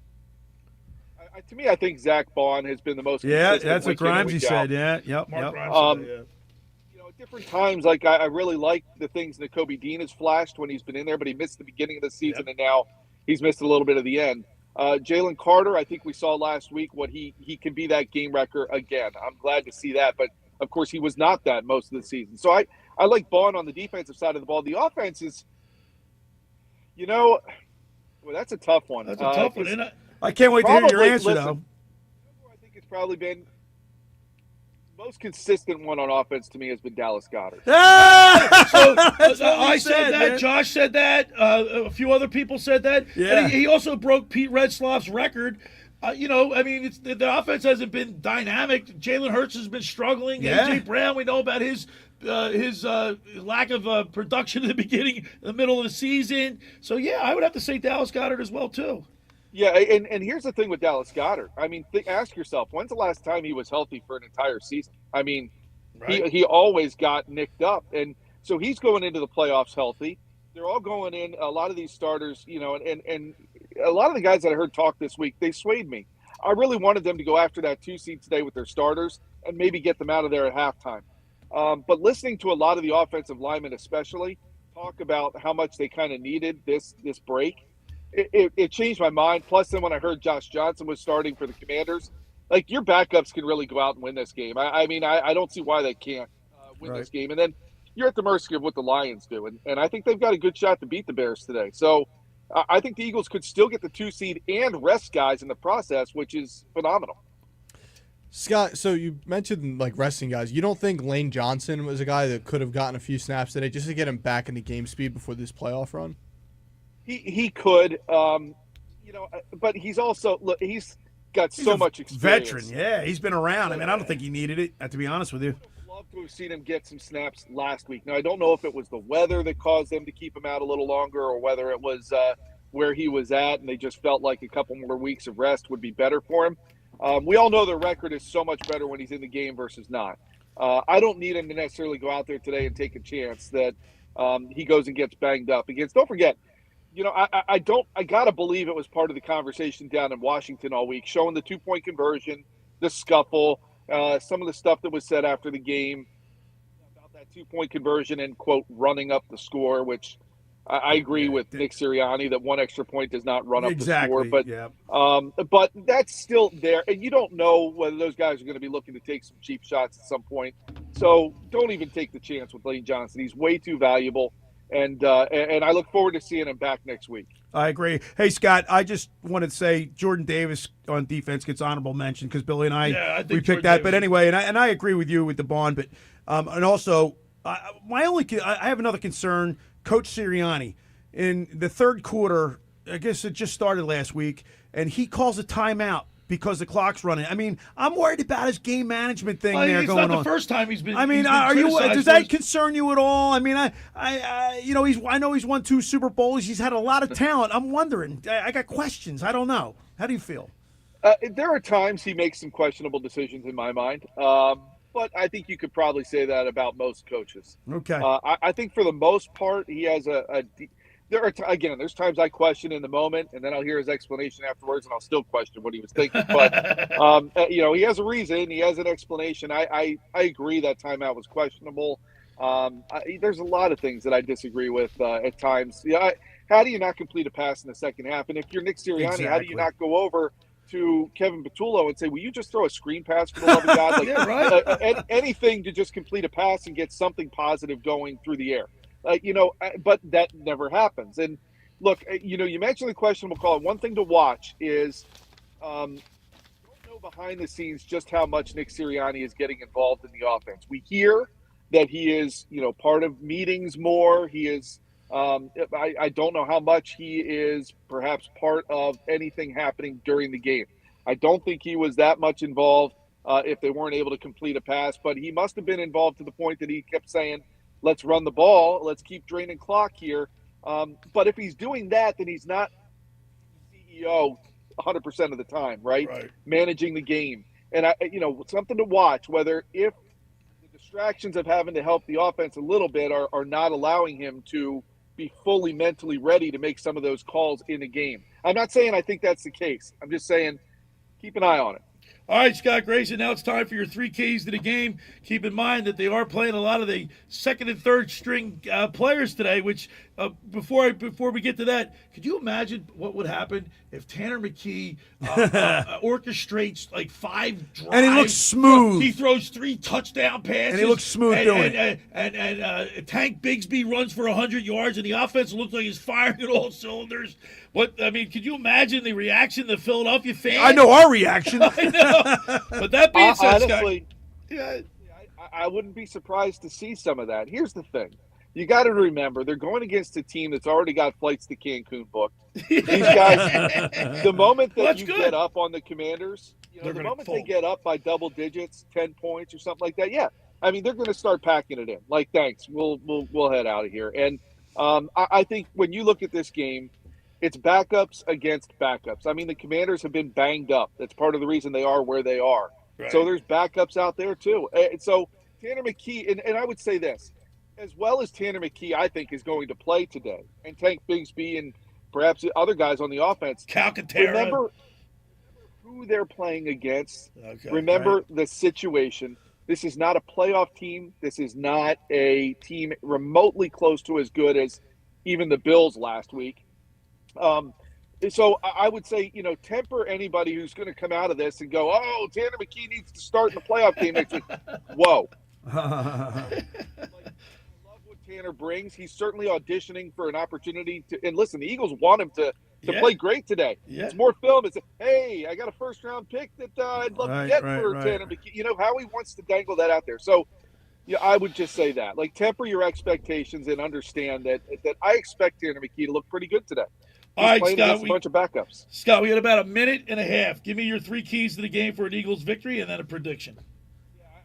To me, I think Zach Bond has been the most. Yeah, that's what Grimes said. Yeah, yep. Grimes said, at different times, like I really like the things that Kobe Dean has flashed when he's been in there, but he missed the beginning of the season, and now he's missed a little bit of the end. Jalen Carter, I think we saw last week what he can be that game wrecker again. I'm glad to see that, but of course he was not that most of the season. So I like Bond on the defensive side of the ball. The offense is, that's a tough one. That's a tough one, isn't it? I can't wait to hear your answer, though. I think it's probably been the most consistent one on offense to me has been Dallas Goedert. I said that. Man. Josh said that. A few other people said that. Yeah. And he also broke Pete Redsloff's record. The offense hasn't been dynamic. Jalen Hurts has been struggling. Yeah. A.J. Brown, we know about his lack of production in the beginning, the middle of the season. So, I would have to say Dallas Goedert as well, too. Yeah, and here's the thing with Dallas Goedert. I mean, ask yourself, when's the last time he was healthy for an entire season? I mean, right. he always got nicked up. And so he's going into the playoffs healthy. They're all going in, a lot of these starters, and a lot of the guys that I heard talk this week, they swayed me. I really wanted them to go after that 2 seed today with their starters and maybe get them out of there at halftime. But listening to a lot of the offensive linemen especially talk about how much they kind of needed this break, it changed my mind. Plus, then when I heard Josh Johnson was starting for the Commanders, like your backups can really go out and win this game. I don't see why they can't win this game. And then you're at the mercy of what the Lions do. And I think they've got a good shot to beat the Bears today. So I think the Eagles could still get the 2 seed and rest guys in the process, which is phenomenal. Scott, so you mentioned like resting guys. You don't think Lane Johnson was a guy that could have gotten a few snaps today just to get him back into game speed before this playoff run? He could, but he's also he's got so much experience. Veteran, yeah, he's been around. I don't think he needed it. To be honest with you, I'd love to have seen him get some snaps last week. Now I don't know if it was the weather that caused them to keep him out a little longer, or whether it was where he was at, and they just felt like a couple more weeks of rest would be better for him. We all know the record is so much better when he's in the game versus not. I don't need him to necessarily go out there today and take a chance that he goes and gets banged up against. Don't forget. I got to believe it was part of the conversation down in Washington all week, showing the 2-point conversion, the scuffle, some of the stuff that was said after the game about that 2-point conversion and, quote, running up the score, which I agree with Nick Sirianni that 1 extra point does not run up the score. But that's still there. And you don't know whether those guys are going to be looking to take some cheap shots at some point. So don't even take the chance with Lane Johnson. He's way too valuable. And I look forward to seeing him back next week. I agree. Hey, Scott, I just wanted to say Jordan Davis on defense gets honorable mention because Billy and I we picked Jordan that. Davis. But anyway, and I agree with you with the Bond. But and also, I have another concern. Coach Sirianni in the third quarter, I guess it just started last week, and he calls a timeout because the clock's running. I'm worried about his game management thing going on. It's not the first time he's been. Does that concern you at all? I know he's won 2 Super Bowls. He's had a lot of talent. I'm wondering. I got questions. I don't know. How do you feel? There are times he makes some questionable decisions in my mind. But I think you could probably say that about most coaches. Okay. I think for the most part, he has there's times I question in the moment, and then I'll hear his explanation afterwards, and I'll still question what he was thinking. But, he has a reason. He has an explanation. I agree that timeout was questionable. There's a lot of things that I disagree with at times. How do you not complete a pass in the second half? And if you're Nick Sirianni, how do you not go over to Kevin Patullo and say, will you just throw a screen pass for the love of God? Anything to just complete a pass and get something positive going through the air. But that never happens. And look, you mentioned the questionable call. One thing to watch is don't know behind the scenes just how much Nick Sirianni is getting involved in the offense. We hear that he is, part of meetings more. He is, I don't know how much he is perhaps part of anything happening during the game. I don't think he was that much involved if they weren't able to complete a pass, but he must have been involved to the point that he kept saying, let's run the ball, let's keep draining clock here. But if he's doing that, then he's not CEO 100% of the time, right? Managing the game. And, something to watch, whether if the distractions of having to help the offense a little bit are not allowing him to be fully mentally ready to make some of those calls in the game. I'm not saying I think that's the case. I'm just saying keep an eye on it. All right, Scott Grayson, now it's time for your 3 keys to the game. Keep in mind that they are playing a lot of the second and third string players today, which before we get to that, could you imagine what would happen if Tanner McKee orchestrates like 5 drives? And he looks smooth. He throws 3 touchdown passes. And he looks smooth doing it. And Tank Bigsby runs for 100 yards, and the offense looks like he's firing at all cylinders. Could you imagine the reaction of the Philadelphia fans? I know our reaction. I know. But that being said, honestly, I wouldn't be surprised to see some of that. Here's the thing. You got to remember, they're going against a team that's already got flights to Cancun booked. These guys, the moment that you get up on the Commanders, the moment they get up by double digits, 10 points or something like that, they're going to start packing it in. Like, thanks, we'll head out of here. And I think when you look at this game, it's backups against backups. The Commanders have been banged up. That's part of the reason they are where they are. Right. So there's backups out there too. And so Tanner McKee, and I would say this, as well as Tanner McKee, I think, is going to play today, and Tank Bigsby and perhaps the other guys on the offense. Remember who they're playing against. Okay, remember the situation. This is not a playoff team. This is not a team remotely close to as good as even the Bills last week. So I would say, temper anybody who's going to come out of this and go, oh, Tanner McKee needs to start in the playoff game next week. Whoa. Tanner brings. He's certainly auditioning for an opportunity to. And listen, the Eagles want him to play great today. Yeah. It's more film. It's hey, I got a first-round pick that I'd love to get for Tanner McKee. Howie wants to dangle that out there. So, I would just say that. Like, temper your expectations and understand that I expect Tanner McKee to look pretty good today. All right, Scott. A bunch of backups. Scott, we had about a minute and a half. Give me your 3 keys to the game for an Eagles victory and then a prediction.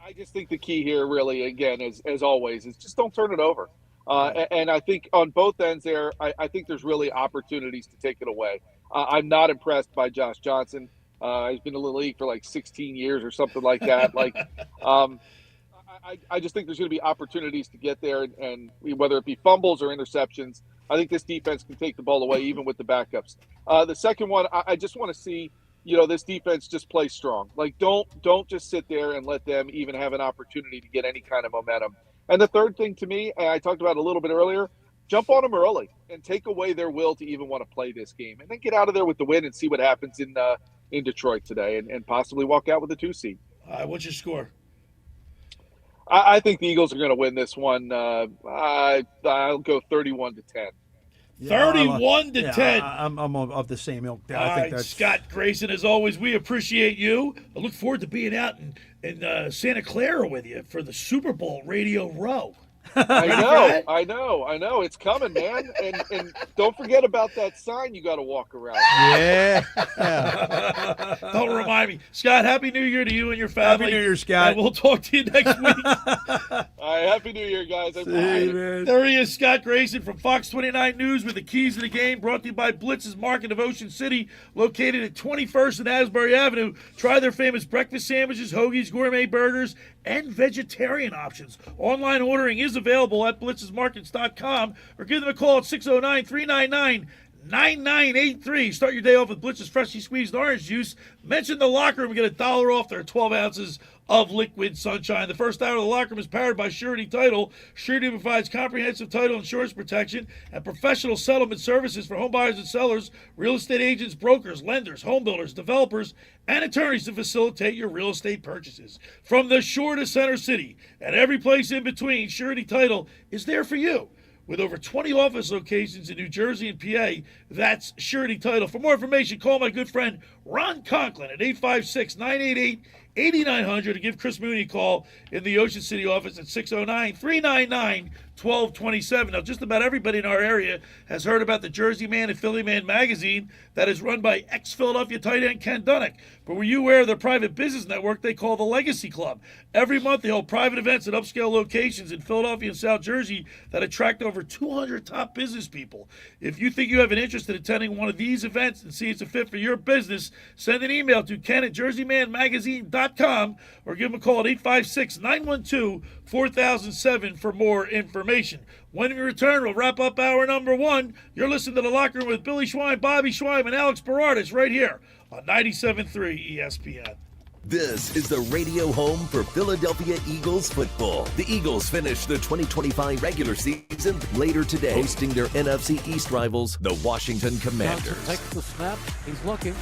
I just think the key here really, again, as always, is just don't turn it over. And I think on both ends there, I think there's really opportunities to take it away. I'm not impressed by Josh Johnson. He's been in the league for like 16 years or something like that. I just think there's going to be opportunities to get there, and whether it be fumbles or interceptions, I think this defense can take the ball away even with the backups. The second one, I just want to see this defense just play strong. Like, don't just sit there and let them even have an opportunity to get any kind of momentum. And the third thing to me, I talked about a little bit earlier, jump on them early and take away their will to even want to play this game, and then get out of there with the win and see what happens in Detroit today, and possibly walk out with a 2 seed. What's your score? I think the Eagles are going to win this one. I'll go 31-10. 31-10. I'm of the same ilk. All right, Scott Grayson, as always, we appreciate you. I look forward to being out in Santa Clara with you for the Super Bowl Radio Row. I know. It's coming, man. And don't forget about that sign you got to walk around. Yeah. Don't remind me. Scott, Happy New Year to you and your family. Happy New Year, Scott. And we'll talk to you next week. All right, Happy New Year, guys. There he is, Scott Grayson from Fox 29 News with the keys to the game, brought to you by Blitz's Market of Ocean City, located at 21st and Asbury Avenue. Try their famous breakfast sandwiches, hoagies, gourmet burgers, and vegetarian options. Online ordering is available at blitzesmarkets.com, or give them a call at 609-399-9983. Start your day off with Blitz's freshly squeezed orange juice. Mention the locker room and get $1 off their 12 ounces of liquid sunshine. The first hour of the locker room is powered by Surety Title. Surety provides comprehensive title insurance protection and professional settlement services for home buyers and sellers, real estate agents, brokers, lenders, home builders, developers, and attorneys to facilitate your real estate purchases. From the shore to Center City and every place in between, Surety Title is there for you. With over 20 office locations in New Jersey and PA, that's Surety Title. For more information, call my good friend Ron Conklin at 856-988-8900 and give Chris Mooney a call in the Ocean City office at 609-399-1227. Now, just about everybody in our area has heard about the Jersey Man and Philly Man magazine that is run by ex-Philadelphia tight end Ken Dunnick. But were you aware of their private business network they call the Legacy Club? Every month, they hold private events at upscale locations in Philadelphia and South Jersey that attract over 200 top business people. If you think you have an interest in attending one of these events and see it's a fit for your business, send an email to ken@jerseymanmagazine.com or give them a call at 856-912-4007 for more information. When we return, we'll wrap up hour number one. You're listening to The Locker Room with Billy Schwein, Bobby Schwein, and Alex Berardis right here on 97.3 ESPN. This is the radio home for Philadelphia Eagles football. The Eagles finish the 2025 regular season later today, hosting their NFC East rivals, the Washington Commanders. Johnson takes the snap. He's looking.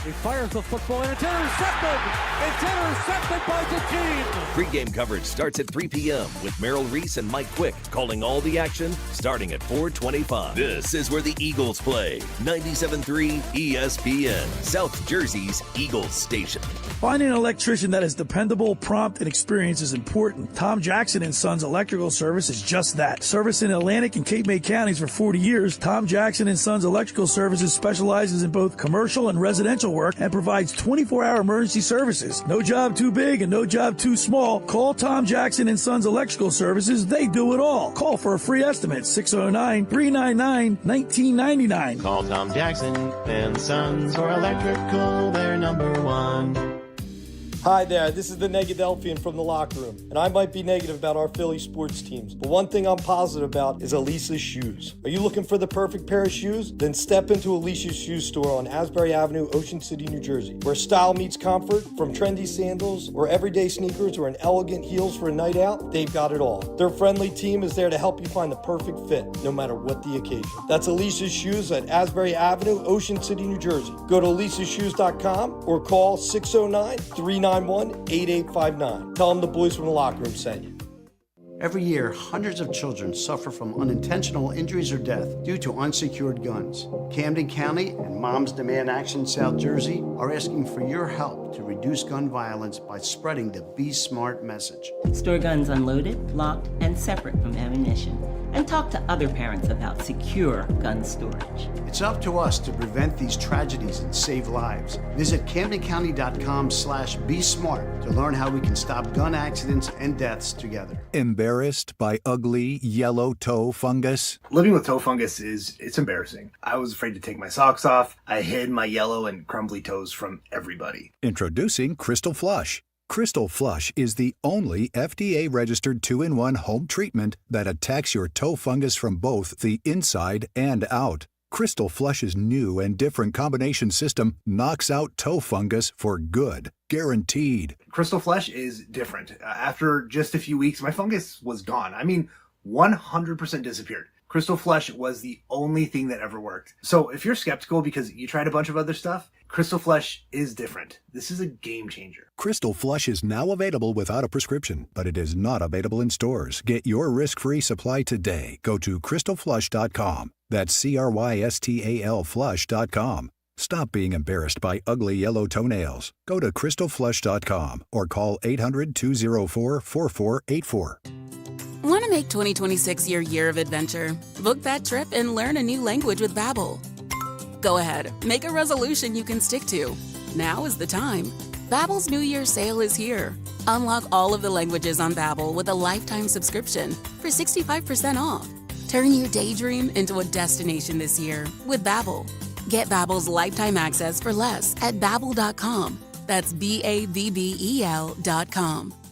He fires the football, and it's intercepted! It's intercepted by the team! Pre-game coverage starts at 3 p.m. with Merrill Reese and Mike Quick calling all the action starting at 4:25. This is where the Eagles play. 97.3 ESPN, South Jersey's Eagles station. Finding an electrician that is dependable, prompt, and experienced is important. Tom Jackson and Sons Electrical Service is just that. Service in Atlantic and Cape May counties for 40 years, Tom Jackson and Sons Electrical Services specializes in both commercial and residential work and provides 24-hour emergency services. No job too big and no job too small. Call Tom Jackson and Sons Electrical Services. They do it all. Call for a free estimate, 609-399-1999. Call Tom Jackson and Sons for electrical, they're number one. Hi there, this is the Negadelphian from the Locker Room, and I might be negative about our Philly sports teams, but one thing I'm positive about is Elisa's shoes. Are you looking for the perfect pair of shoes? Then step into Elisa's shoe store on Asbury Avenue, Ocean City, New Jersey, where style meets comfort. From trendy sandals or everyday sneakers or an elegant heels for a night out, they've got it all. Their friendly team is there to help you find the perfect fit, no matter what the occasion. That's Elisa's Shoes at Asbury Avenue, Ocean City, New Jersey. Go to elisashoes.com or call 609-391-8859. Tell them the boys from the Locker Room sent you. Every year, hundreds of children suffer from unintentional injuries or death due to unsecured guns. Camden County and Moms Demand Action South Jersey are asking for your help to reduce gun violence by spreading the Be Smart message. Store guns unloaded, locked, and separate from ammunition. And talk to other parents about secure gun storage. It's up to us to prevent these tragedies and save lives. Visit CamdenCounty.com/BeSmart to learn how we can stop gun accidents and deaths together. Embarrassed by ugly yellow toe fungus? Living with toe fungus it's embarrassing. I was afraid to take my socks off. I hid my yellow and crumbly toes from everybody. Introducing Crystal Flush. Crystal Flush is the only FDA-registered 2-in-1 home treatment that attacks your toe fungus from both the inside and out. Crystal Flush's new and different combination system knocks out toe fungus for good. Guaranteed. Crystal Flush is different. After just a few weeks, my fungus was gone. 100% disappeared. Crystal Flush was the only thing that ever worked. So if you're skeptical because you tried a bunch of other stuff, Crystal Flush is different. This is a game changer. Crystal Flush is now available without a prescription, but it is not available in stores. Get your risk-free supply today. Go to crystalflush.com. That's CRYSTAL flush.com. Stop being embarrassed by ugly yellow toenails. Go to crystalflush.com or call 800-204-4484. Want to make 2026 your year of adventure? Book that trip and learn a new language with Babbel. Go ahead, make a resolution you can stick to. Now is the time. Babbel's New Year sale is here. Unlock all of the languages on Babbel with a lifetime subscription for 65% off. Turn your daydream into a destination this year with Babbel. Get Babbel's lifetime access for less at Babbel.com. That's BABBEL.com.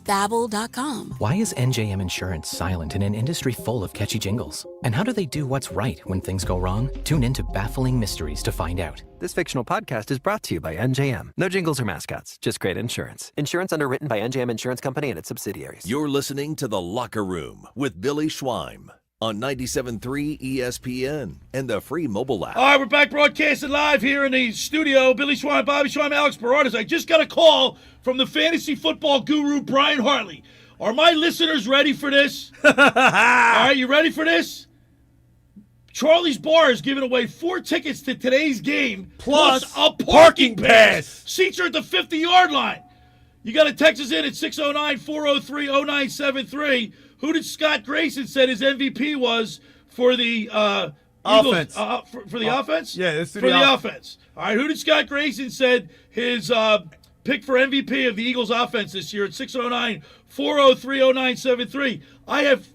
Babbel.com. Why is NJM Insurance silent in an industry full of catchy jingles? And how do they do what's right when things go wrong? Tune in to Baffling Mysteries to find out. This fictional podcast is brought to you by NJM. No jingles or mascots, just great insurance. Insurance underwritten by NJM Insurance Company and its subsidiaries. You're listening to The Locker Room with Billy Schwein on 97.3 ESPN and the free mobile app. All right, we're back broadcasting live here in the studio. Billy Schwein, Bobby Schwein, Alex Berardis. I just got a call from the fantasy football guru, Brian Hartley. Are my listeners ready for this? All right, you ready for this? Charlie's Bar is giving away 4 tickets to today's game Plus a parking pass. Seats are at the 50-yard line. You got to text us in at 609-403-0973. Who did Scott Grayson said his MVP was for the offense? Eagles, for the offense? Yeah, let's do for the offense. All right, who did Scott Grayson said his pick for MVP of the Eagles offense this year at 609-403-0973? I have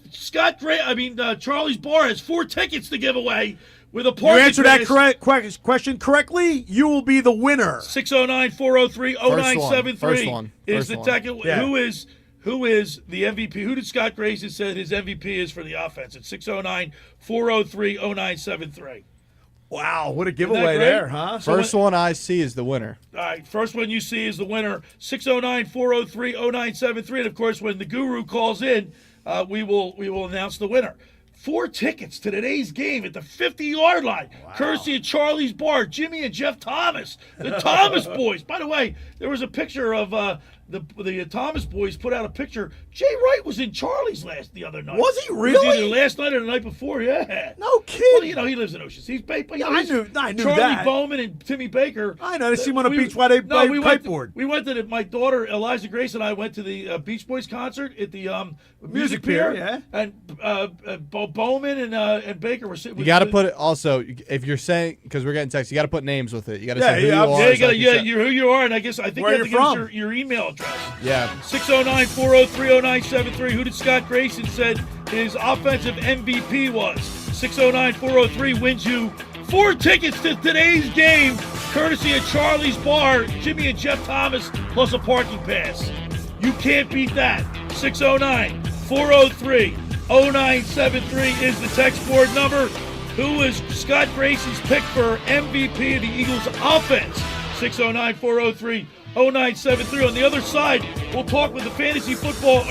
Charlie's Bar has 4 tickets to give away with a parking. You answer that question correctly, you will be the winner. 609-403-0973 First one. is the ticket. Yeah. Who is the MVP? Who did Scott Grayson said his MVP is for the offense at 609-403-0973? Wow, what a giveaway there, huh? First one I see is the winner. All right, first one you see is the winner, 609-403-0973. And, of course, when the guru calls in, we will announce the winner. 4 tickets to today's game at the 50-yard line, courtesy of Charlie's Bar, Jimmy and Jeff Thomas, the Thomas boys. By the way, there was a picture of the Thomas boys put out a picture. Jay Wright was in Charlie's the other night. Was he really? It was either last night or the night before, yeah. No kidding. Well, you know, he lives in Ocean. He's I knew Charlie that. Bowman and Timmy Baker. I know. They see him on the beach while they play kiteboard. We went to my daughter, Eliza Grace, and I went to the Beach Boys concert at the Music Pier, yeah. And Bowman and Baker were sitting. You got to put it also, if you're saying, because we're getting text, you got to put names with it. You got to say who you are. You're who you are, and I think you have to give us your email address. Yeah. 609-403-0973. Who did Scott Grayson said his offensive MVP was? 609-403 wins you 4 tickets to today's game, courtesy of Charlie's Bar, Jimmy and Jeff Thomas, plus a parking pass. You can't beat that. 609-403-0973 is the text board number. Who is Scott Grayson's pick for MVP of the Eagles offense? 609-403-0973. On the other side, we'll talk with the fantasy football,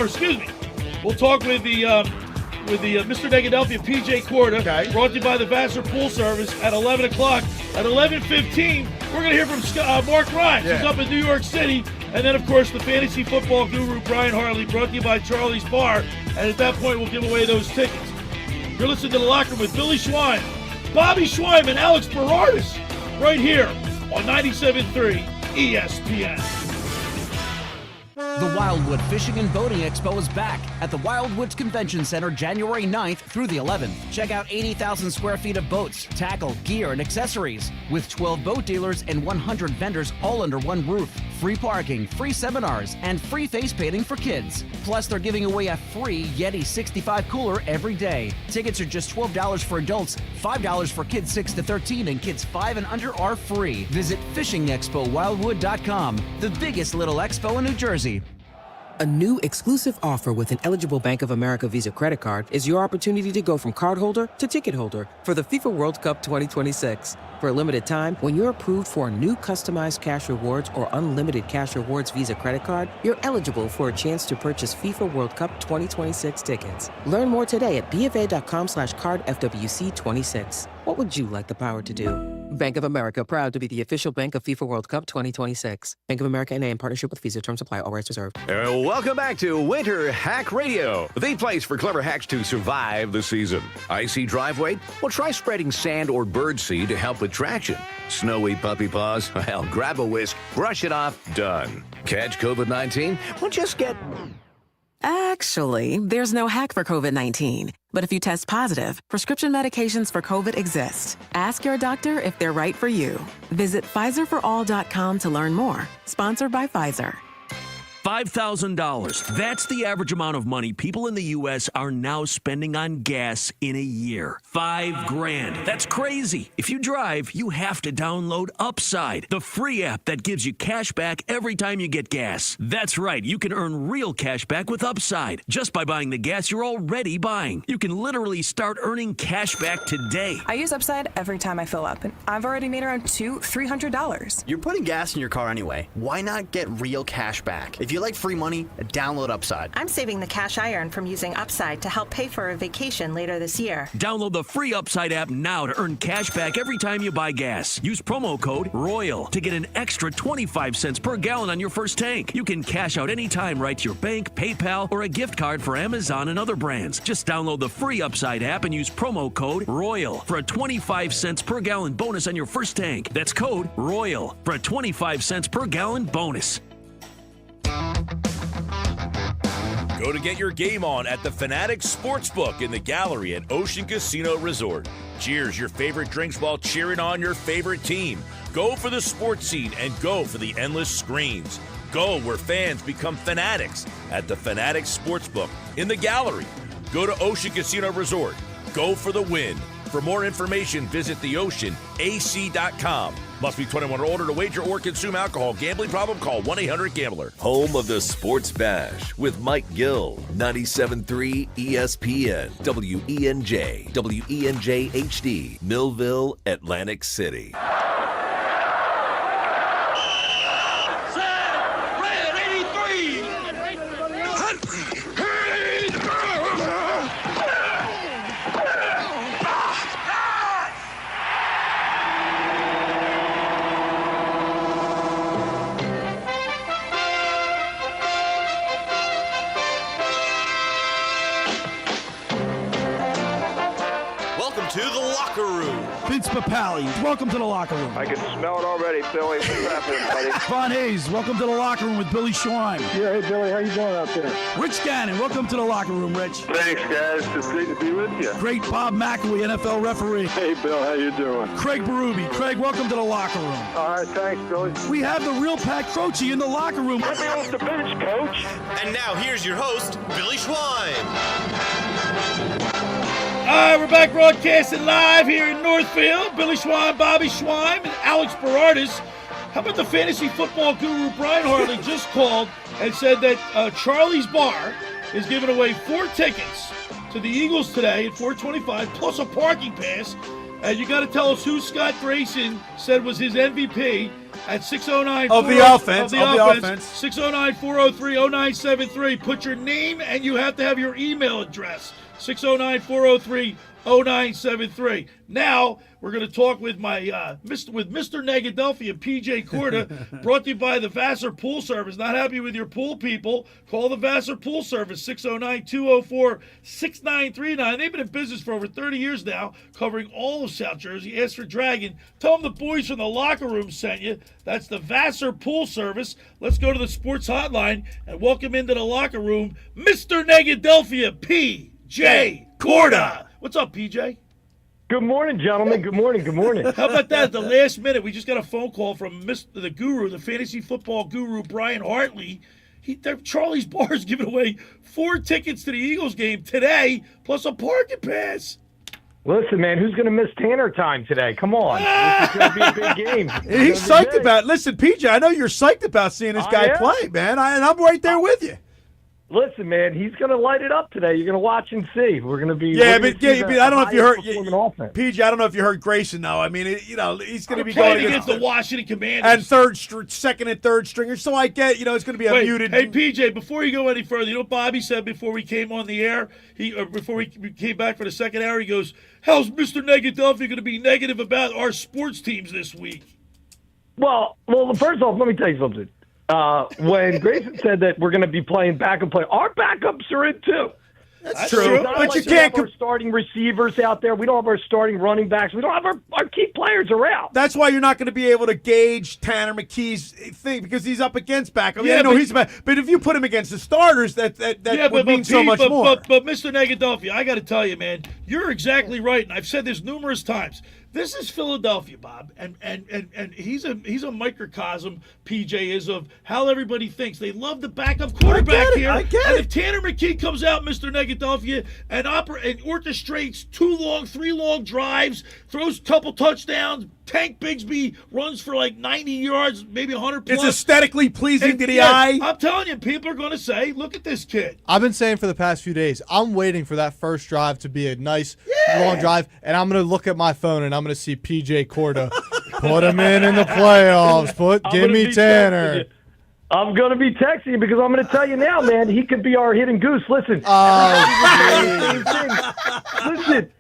we'll talk with the Mr. Negadelphia, PJ Corda, brought to you by the Vassar Pool Service at 11 o'clock. At 11:15, we're going to hear from Mark Rhymes. He's up in New York City. And then, of course, the fantasy football guru, Brian Hartley, brought to you by Charlie's Bar. And at that point, we'll give away those tickets. You're listening to The Locker Room with Billy Schwein, Bobby Schwein, and Alex Berardis right here on 97.3 ESPN. The Wildwood Fishing and Boating Expo is back at the Wildwoods Convention Center January 9th through the 11th. Check out 80,000 square feet of boats, tackle, gear, and accessories with 12 boat dealers and 100 vendors all under one roof. Free parking, free seminars, and free face painting for kids. Plus, they're giving away a free Yeti 65 cooler every day. Tickets are just $12 for adults, $5 for kids 6 to 13, and kids 5 and under are free. Visit fishingexpowildwood.com, the biggest little expo in New Jersey. A new exclusive offer with an eligible Bank of America Visa credit card is your opportunity to go from cardholder to ticket holder for the FIFA World Cup 2026. For a limited time, when you're approved for a new customized cash rewards or unlimited cash rewards Visa credit card, you're eligible for a chance to purchase FIFA World Cup 2026 tickets. Learn more today at BofA.com/cardFWC26. What would you like the power to do? Bank of America, proud to be the official bank of FIFA World Cup 2026. Bank of America N.A. in partnership with Visa. Terms apply. All rights reserved. Welcome back to Winter Hack Radio, the place for clever hacks to survive the season. Icy driveway? Well, try spreading sand or birdseed to help with traction. Snowy puppy paws? Well, grab a whisk, brush it off, done. Catch COVID-19? Well, just get... Actually, there's no hack for COVID-19. But if you test positive, prescription medications for COVID exist. Ask your doctor if they're right for you. Visit PfizerForAll.com to learn more. Sponsored by Pfizer. $5,000. That's the average amount of money people in the U.S. are now spending on gas in a year. $5,000. That's crazy. If you drive, you have to download Upside, the free app that gives you cash back every time you get gas. That's right. You can earn real cash back with Upside just by buying the gas you're already buying. You can literally start earning cash back today. I use Upside every time I fill up, and I've already made around $300. You're putting gas in your car anyway. Why not get real cash back? If you you like free money, download Upside. I'm saving the cash I earn from using Upside to help pay for a vacation later this year. Download the free Upside app now to earn cash back every time you buy gas. Use promo code ROYAL to get an extra 25 cents per gallon on your first tank. You can cash out anytime right to your bank, PayPal, or a gift card for Amazon and other brands. Just download the free Upside app and use promo code ROYAL for a 25 cents per gallon bonus on your first tank. That's code ROYAL for a 25 cents per gallon bonus. Go to get your game on at the Fanatics Sportsbook in the Gallery at Ocean Casino Resort. Cheers your favorite drinks while cheering on your favorite team. Go for the sports scene and go for the endless screens. Go where fans become fanatics at the Fanatics Sportsbook in the Gallery. Go to Ocean Casino Resort. Go for the win. For more information, visit theoceanac.com. Must be 21 or older to wager or consume alcohol. Gambling problem? Call 1-800-GAMBLER. Home of the Sports Bash with Mike Gill, 97.3 ESPN, WENJ, WENJ HD, Millville, Atlantic City. Vince Papali, welcome to the locker room. I can smell it already, Billy. What's happening, buddy? Von Hayes, welcome to the locker room with Billy Schwein. Yeah, hey, Billy, how you doing out there? Rich Gannon, welcome to the locker room, Rich. Thanks, guys. It's great to be with you. Great Bob McElwee, NFL referee. Hey, Bill, how you doing? Craig Berube. Craig, welcome to the locker room. All right, thanks, Billy. We have the real Pat Croce in the locker room. Let me off the bench, Coach. And now here's your host, Billy Schwein. All right, we're back broadcasting live here in Northfield. Billy Schwein, Bobby Schwein, and Alex Berardis. How about the fantasy football guru Brian Hartley just called and said that Charlie's Bar is giving away 4 tickets to the Eagles today at 4:25 plus a parking pass. And you got to tell us who Scott Grayson said was his MVP at 609 of the offense. 609-403-0973. Put your name and you have to have your email address. 609-403-0973. Now we're going to talk with my Mr. Negadelphia, PJ Corda, brought to you by the Vassar Pool Service. Not happy with your pool, people? Call the Vassar Pool Service, 609-204-6939. They've been in business for over 30 years now, covering all of South Jersey. Ask for Dragon. Tell them the boys from the locker room sent you. That's the Vassar Pool Service. Let's go to the sports hotline and welcome into the locker room, Mr. Negadelphia, PJ Corda. What's up, PJ? Good morning, gentlemen. Good morning. Good morning. How about that? At the last minute, we just got a phone call from the guru, the fantasy football guru, Brian Hartley. Charlie's Bar is giving away 4 tickets to the Eagles game today, plus a parking pass. Listen, man, who's going to miss Tanner time today? Come on. This is going to be a big game. He's psyched about it. Listen, PJ, I know you're psyched about seeing this guy play, man, and I'm right there with you. Listen, man, he's going to light it up today. You're going to watch and see. We're going to be. I don't know if you heard. PJ, I don't know if you heard Grayson though. I mean, he's going to be going against the Washington Commanders and second and third stringers. So I get, it's going to be a muted. Hey, PJ, before you go any further, you know what Bobby said before we came on the air? Before we came back for the second hour, he goes, "How's Mr. Negadelphia going to be negative about our sports teams this week?" Well, first off, let me tell you something. When Grayson said that we're going to be playing backup play, our backups are in too. That's true. But you can't have our starting receivers out there. We don't have our starting running backs. We don't have our key players are out. That's why you're not going to be able to gauge Tanner McKee's thing because he's up against backup. I know he's bad, but if you put him against the starters, that would mean so much more. But Mr. Negadelphia, I got to tell you, man, you're exactly right, and I've said this numerous times. This is Philadelphia, Bob, and he's a microcosm, PJ is, of how everybody thinks. They love the backup quarterback here. I get and it. if Tanner McKee comes out, Mr. Negadelphia, and orchestrates 3 long drives, throws a couple touchdowns, Tank Bigsby runs for like 90 yards, maybe 100 plus. It's aesthetically pleasing to the eye. I'm telling you, people are going to say, look at this kid. I've been saying for the past few days, I'm waiting for that first drive to be a nice long drive, and I'm going to look at my phone and I'm going to see PJ Corda. Put him in the playoffs. Give me Tanner. I'm going to be texting you because I'm going to tell you now, man, he could be our hidden goose. Listen. Listen.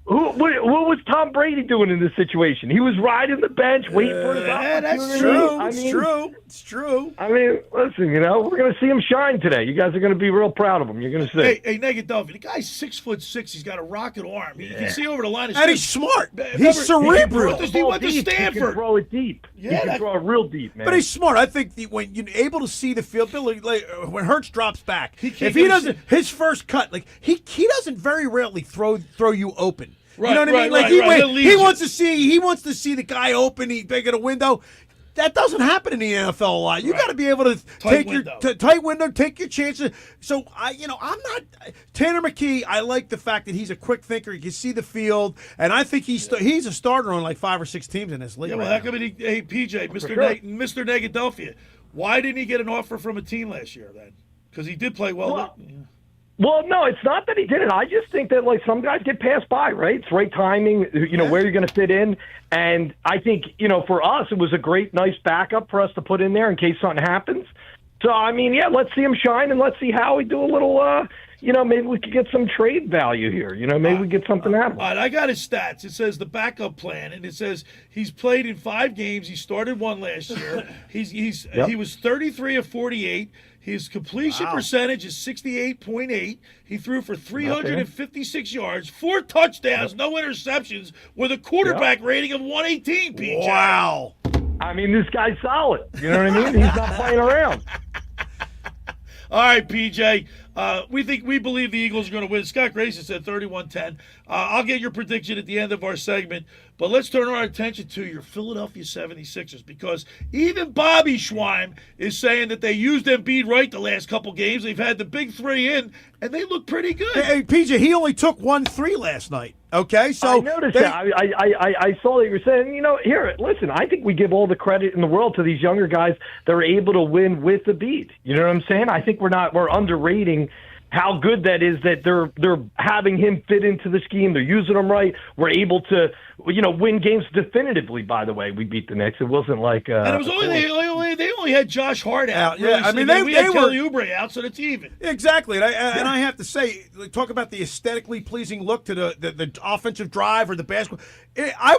What was Tom Brady doing in this situation? He was riding the bench, waiting for his opportunity. That's true. It's true. I mean, listen, we're going to see him shine today. You guys are going to be real proud of him. You're going to see. Hey, Negadovi, the guy's 6'6". He's got a rocket arm. You can see over the line. And he's smart. He's cerebral. He went to Stanford. He can throw it deep. Yeah, he can throw it real deep, man. But he's smart. I think when you're able to see the field, Billy, when Hurts drops back, if he doesn't, his first cut, he doesn't very rarely throw you open. Right, you know what I mean? He wants to see the guy open. He get a window. That doesn't happen in the NFL a lot. You got to be able to take your tight window, take your chances. So I'm not Tanner McKee. I like the fact that he's a quick thinker. He can see the field, and I think he's a starter on like 5 or 6 teams in this league. Yeah, well, that could be PJ, Mr. Negadophia. Why didn't he get an offer from a team last year then? Because he did play well. Well, no, it's not that he didn't. I just think that some guys get passed by, right? It's right timing, where you're going to fit in. And I think, for us, it was a nice backup for us to put in there in case something happens. So, I mean, let's see him shine and let's see how we do a little, maybe we could get some trade value here. Maybe we get something out of him. All right, I got his stats. It says the backup plan, and it says he's played in 5 games. He started 1 last year. He was 33 of 48. His completion percentage is 68.8. He threw for 356 yards, 4 touchdowns, no interceptions, with a quarterback rating of 118, PJ. Wow. I mean, this guy's solid. You know what I mean? He's not playing around. All right, PJ. We believe the Eagles are going to win. Scott Grayson said 31-10. I'll get your prediction at the end of our segment, but let's turn our attention to your Philadelphia 76ers because even Bobby Schweim is saying that they used Embiid right the last couple games. They've had the big 3 in, and they look pretty good. Hey, PJ, he only took 1 3 last night. Okay, so I noticed that. I saw that you were saying, listen, I think we give all the credit in the world to these younger guys that are able to win with the beat. You know what I'm saying? I think we're underrating how good that is that they're having him fit into the scheme. They're using him right. We're able to, win games definitively. By the way, we beat the Knicks. It wasn't like and it was they only had Josh Hart out. Yeah, I mean we had were Kelly Oubre out, so that's even. Exactly, and I have to say, talk about the aesthetically pleasing look to the offensive drive or the basketball. I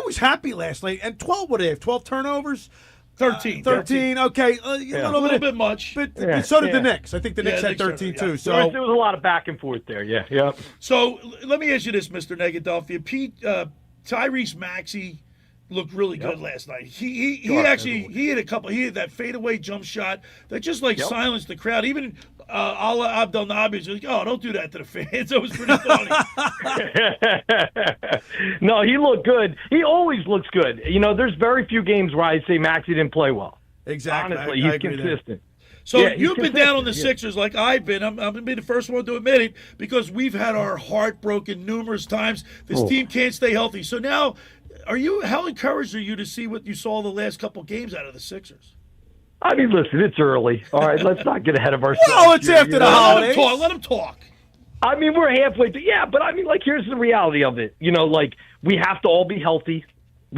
was happy last night. And 12, what do they have? 12 turnovers. 13. Okay, a little bit much. But so did the Knicks. I think the Knicks had 13 too. So there was a lot of back and forth there. Yeah. So let me ask you this, Mr. Negadophia. Tyrese Maxey looked really good last night. He hit a couple. He had that fadeaway jump shot that just silenced the crowd. Even Ala Abdelnaby was like, "Oh, don't do that to the fans." That was pretty funny. No, he looked good. He always looks good. There's very few games where I say Maxey didn't play well. Exactly. Honestly, he's consistent. So you've been down on the Sixers like I've been. I'm going to be the first one to admit it because we've had our heart broken numerous times. This team can't stay healthy. So now, how encouraged are you to see what you saw the last couple games out of the Sixers? I mean, listen, it's early. All right, let's not get ahead of ourselves. Well, it's after the holidays. Let him talk. I mean, we're halfway through. Yeah, but I mean, here's the reality of it. We have to all be healthy.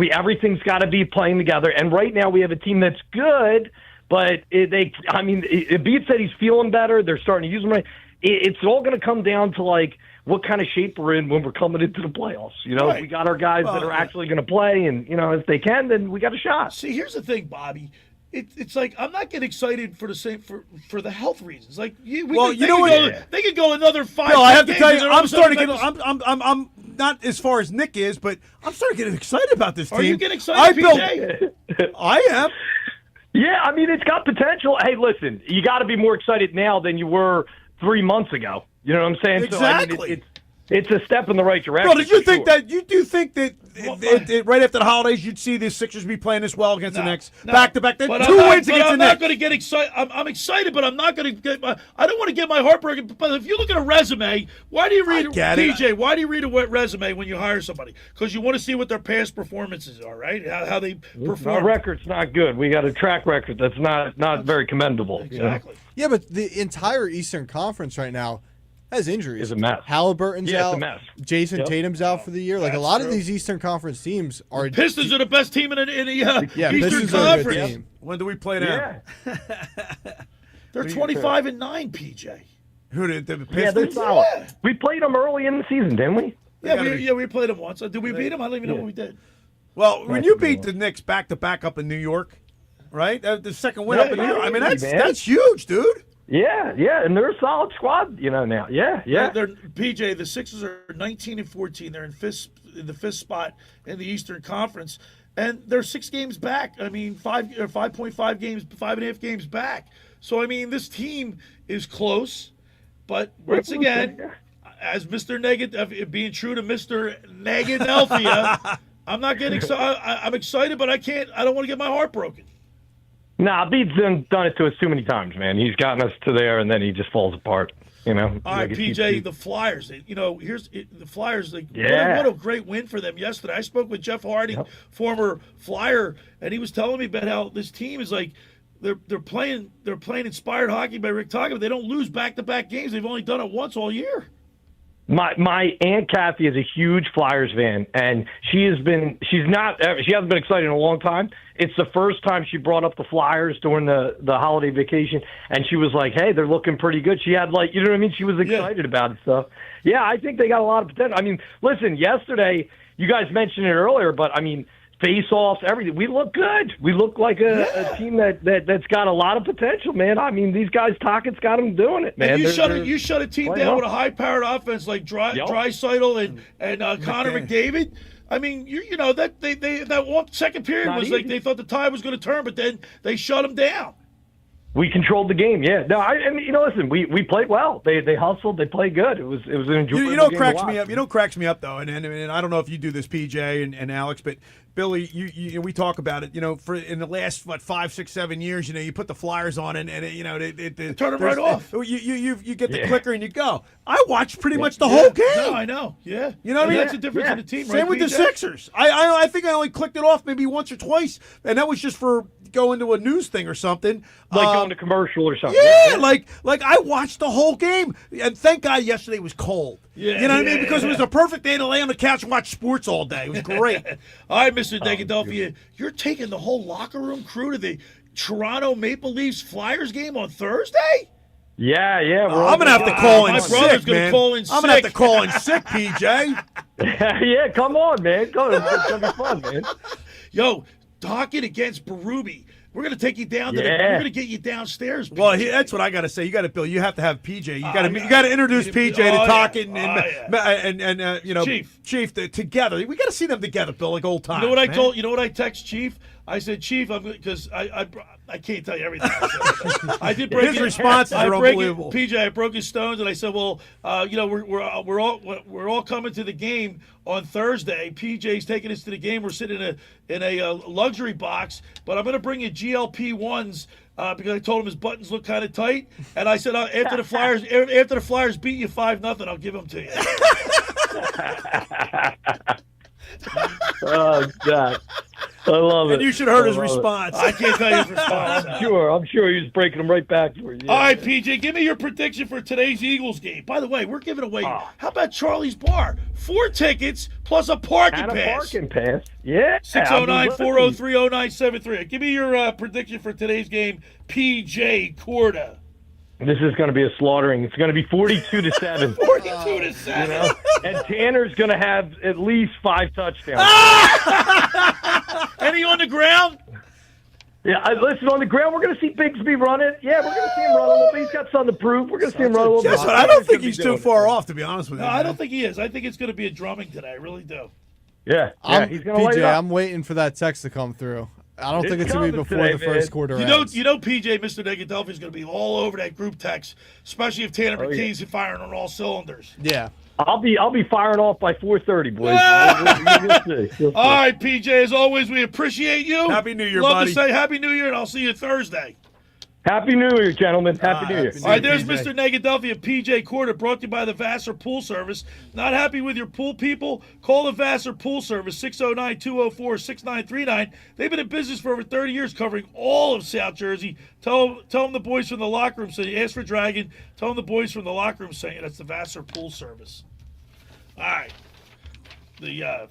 Everything's got to be playing together. And right now we have a team that's good, but Embiid said he's feeling better. They're starting to use him right. It's all going to come down to, what kind of shape we're in when we're coming into the playoffs. If we got our guys that are actually going to play and, if they can, then we got a shot. See, here's the thing, Bobby. It's like I'm not getting excited for the same for the health reasons. They could go another 5. No, I have to tell you, I'm starting to get. I'm not as far as Nick is, but I'm starting to get excited about this team. Are you getting excited, PJ? I am. Yeah, I mean it's got potential. Hey, listen, you got to be more excited now than you were 3 months ago. You know what I'm saying? Exactly. So, I mean, it's a step in the right direction. Bro, did you think that? You do think that right after the holidays you'd see the Sixers be playing this well against the Knicks back to back? 2 wins against the Knicks. I'm not going to get excited. I'm excited, but I'm not going to get I don't want to get my heart broken. But if you look at a resume, why do you read PJ? Why do you read a resume when you hire somebody? Because you want to see what their past performances are, right? How they perform. Our record's not good. We got a track record that's not very commendable. Exactly. Yeah, but the entire Eastern Conference right now has injuries. It's a mess. Halliburton's out. It's a mess. Jason Tatum's out for the year. A lot of these Eastern Conference teams are. Pistons are the best team in the Eastern Pistons Conference. Are a good team. When do we play them? Yeah. They're 25-9, PJ. Who did the Pistons? Yeah, they're solid. Yeah. We played them early in the season, didn't we? We played them once. Did we beat them? I don't even know what we did. Well, when you beat the Knicks back-to-back up in New York, right? The second win up in New York. I mean, that's huge, dude. Yeah, and they're a solid squad, now. Yeah. They're PJ. The Sixers are 19-14. They're in the fifth spot in the Eastern Conference, and they're 6 games back. I mean, 5.5 games, 5.5 games back. So I mean, this team is close, but once again, as Mr. being true to Mr. Negadelphia, I'm not getting excited. I'm excited, but I don't want to get my heart broken. Nah, Bede's done it to us too many times, man. He's gotten us to there, and then he just falls apart. All right, PJ, the Flyers. Here's the Flyers. What a great win for them yesterday. I spoke with Jeff Harding, former Flyer, and he was telling me about how this team is like they're playing inspired hockey by Rick Tocchet, but they don't lose back-to-back games. They've only done it once all year. My Aunt Kathy is a huge Flyers fan, and she hasn't been excited in a long time. It's the first time she brought up the Flyers during the holiday vacation, and she was like, hey, they're looking pretty good. She had you know what I mean? She was excited about it. So, yeah, I think they got a lot of potential. I mean, listen, yesterday, you guys mentioned it earlier, but I mean, face-offs, everything. We look good. We look like a team that's got a lot of potential, man. I mean, these guys, Tocchett's got them doing it, man. And you shut a team down with a high-powered offense like Draisaitl and Connor McDavid. I mean, that one second period was like they thought the tide was going to turn, but then they shut them down. We controlled the game, yeah. No, I mean, listen, we played well. They hustled, they played good. It was an enjoyable game to cracks watch. me up. You know, cracks me up though, and I don't know if you do this, PJ and Alex, but Billy, you we talk about it. For in the last 5, 6, 7 years, you put the Flyers on, and they turn them right off. You get the clicker and you go. I watched pretty much the whole game. No, I know. Yeah, you know what I mean. That's the difference in the team. Same right, with PJ? the Sixers. I think I only clicked it off maybe once or twice, and that was just for going to a news thing or something. Like going to commercial or something. Yeah, like I watched the whole game, and thank God yesterday was cold. Yeah, you know what I mean? Because it was a perfect day to lay on the couch and watch sports all day. It was great. All right, Mr. Negadelphia, you're taking the whole locker room crew to the Toronto Maple Leafs Flyers game on Thursday? Yeah. I'm going to have to call in sick, man. Call in I'm going to have to call in sick, PJ. Yeah, come on, man. It's going to be fun, man. Yo, Tocchet against Berube. We're going to take you down. We're going to get you downstairs. PJ. Well, that's what I got to say. You got to, Bill. You have to have PJ. You got to introduce PJ to Tocchet and Chief together. We got to see them together, Bill, like old times. You know what I told? You know what I text Chief? I said, Chief, because I can't tell you everything. I did break his responses are unbelievable. PJ, I broke his stones, and I said, well, we're all coming to the game on Thursday. PJ's taking us to the game. We're sitting in a luxury box, but I'm going to bring you GLP-1s because I told him his buttons look kind of tight, and I said after the Flyers beat you 5-0, I'll give them to you. Oh God. I love it. And you should have heard his response. I can't tell you his response. I'm sure he was breaking them right back for you. All right, PJ, give me your prediction for today's Eagles game. By the way, we're giving away, how about Charlie's Bar? 4 tickets plus a parking pass. And a parking pass. Yeah. 609-403-0973. Give me your prediction for today's game, PJ Corda. This is going to be a slaughtering. It's going to be 42-7. 42-7. And Tanner's going to have at least 5 touchdowns. Any on the ground? Yeah, listen, on the ground, we're going to see Bigsby running. Yeah, we're going to see him run a little bit. He's got something to prove. We're going to see him run a little bit. I don't think he's too far off, to be honest with you. No, I don't think he is. I think it's going to be a drumming today. I really do. Yeah, he's going to light it up. I'm waiting for that text to come through. I don't think it's going to be before the first quarter ends. You know, PJ, Mr. Negadelphia is going to be all over that group text, especially if Tanner McKee's firing on all cylinders. Yeah. I'll be firing off by 4:30, boys. All right, PJ. As always, we appreciate you. Happy New Year, buddy. Love to say Happy New Year, and I'll see you Thursday. Happy New Year, gentlemen. Happy New Year. All right, there's Mr. Negadelphia, PJ Corda, brought to you by the Vassar Pool Service. Not happy with your pool people? Call the Vassar Pool Service, 609-204-6939. They've been in business for over 30 years, covering all of South Jersey. Tell them the boys from the locker room sent you. Ask for Dragon. Tell them the boys from the locker room sent you. That's the Vassar Pool Service. All right.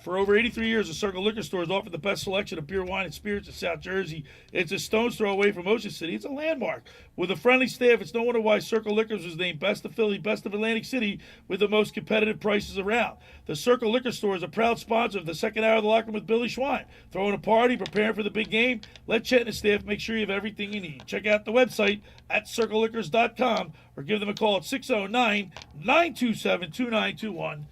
For over 83 years, the Circle Liquor Store has offered the best selection of beer, wine, and spirits in South Jersey. It's a stone's throw away from Ocean City. It's a landmark. With a friendly staff, it's no wonder why Circle Liquors was named Best of Philly, Best of Atlantic City, with the most competitive prices around. The Circle Liquor Store is a proud sponsor of the second hour of the Locker Room with Billy Schwein. Throwing a party, preparing for the big game? Let Chet and his staff make sure you have everything you need. Check out the website at circleliquors.com or give them a call at 609-927-2921.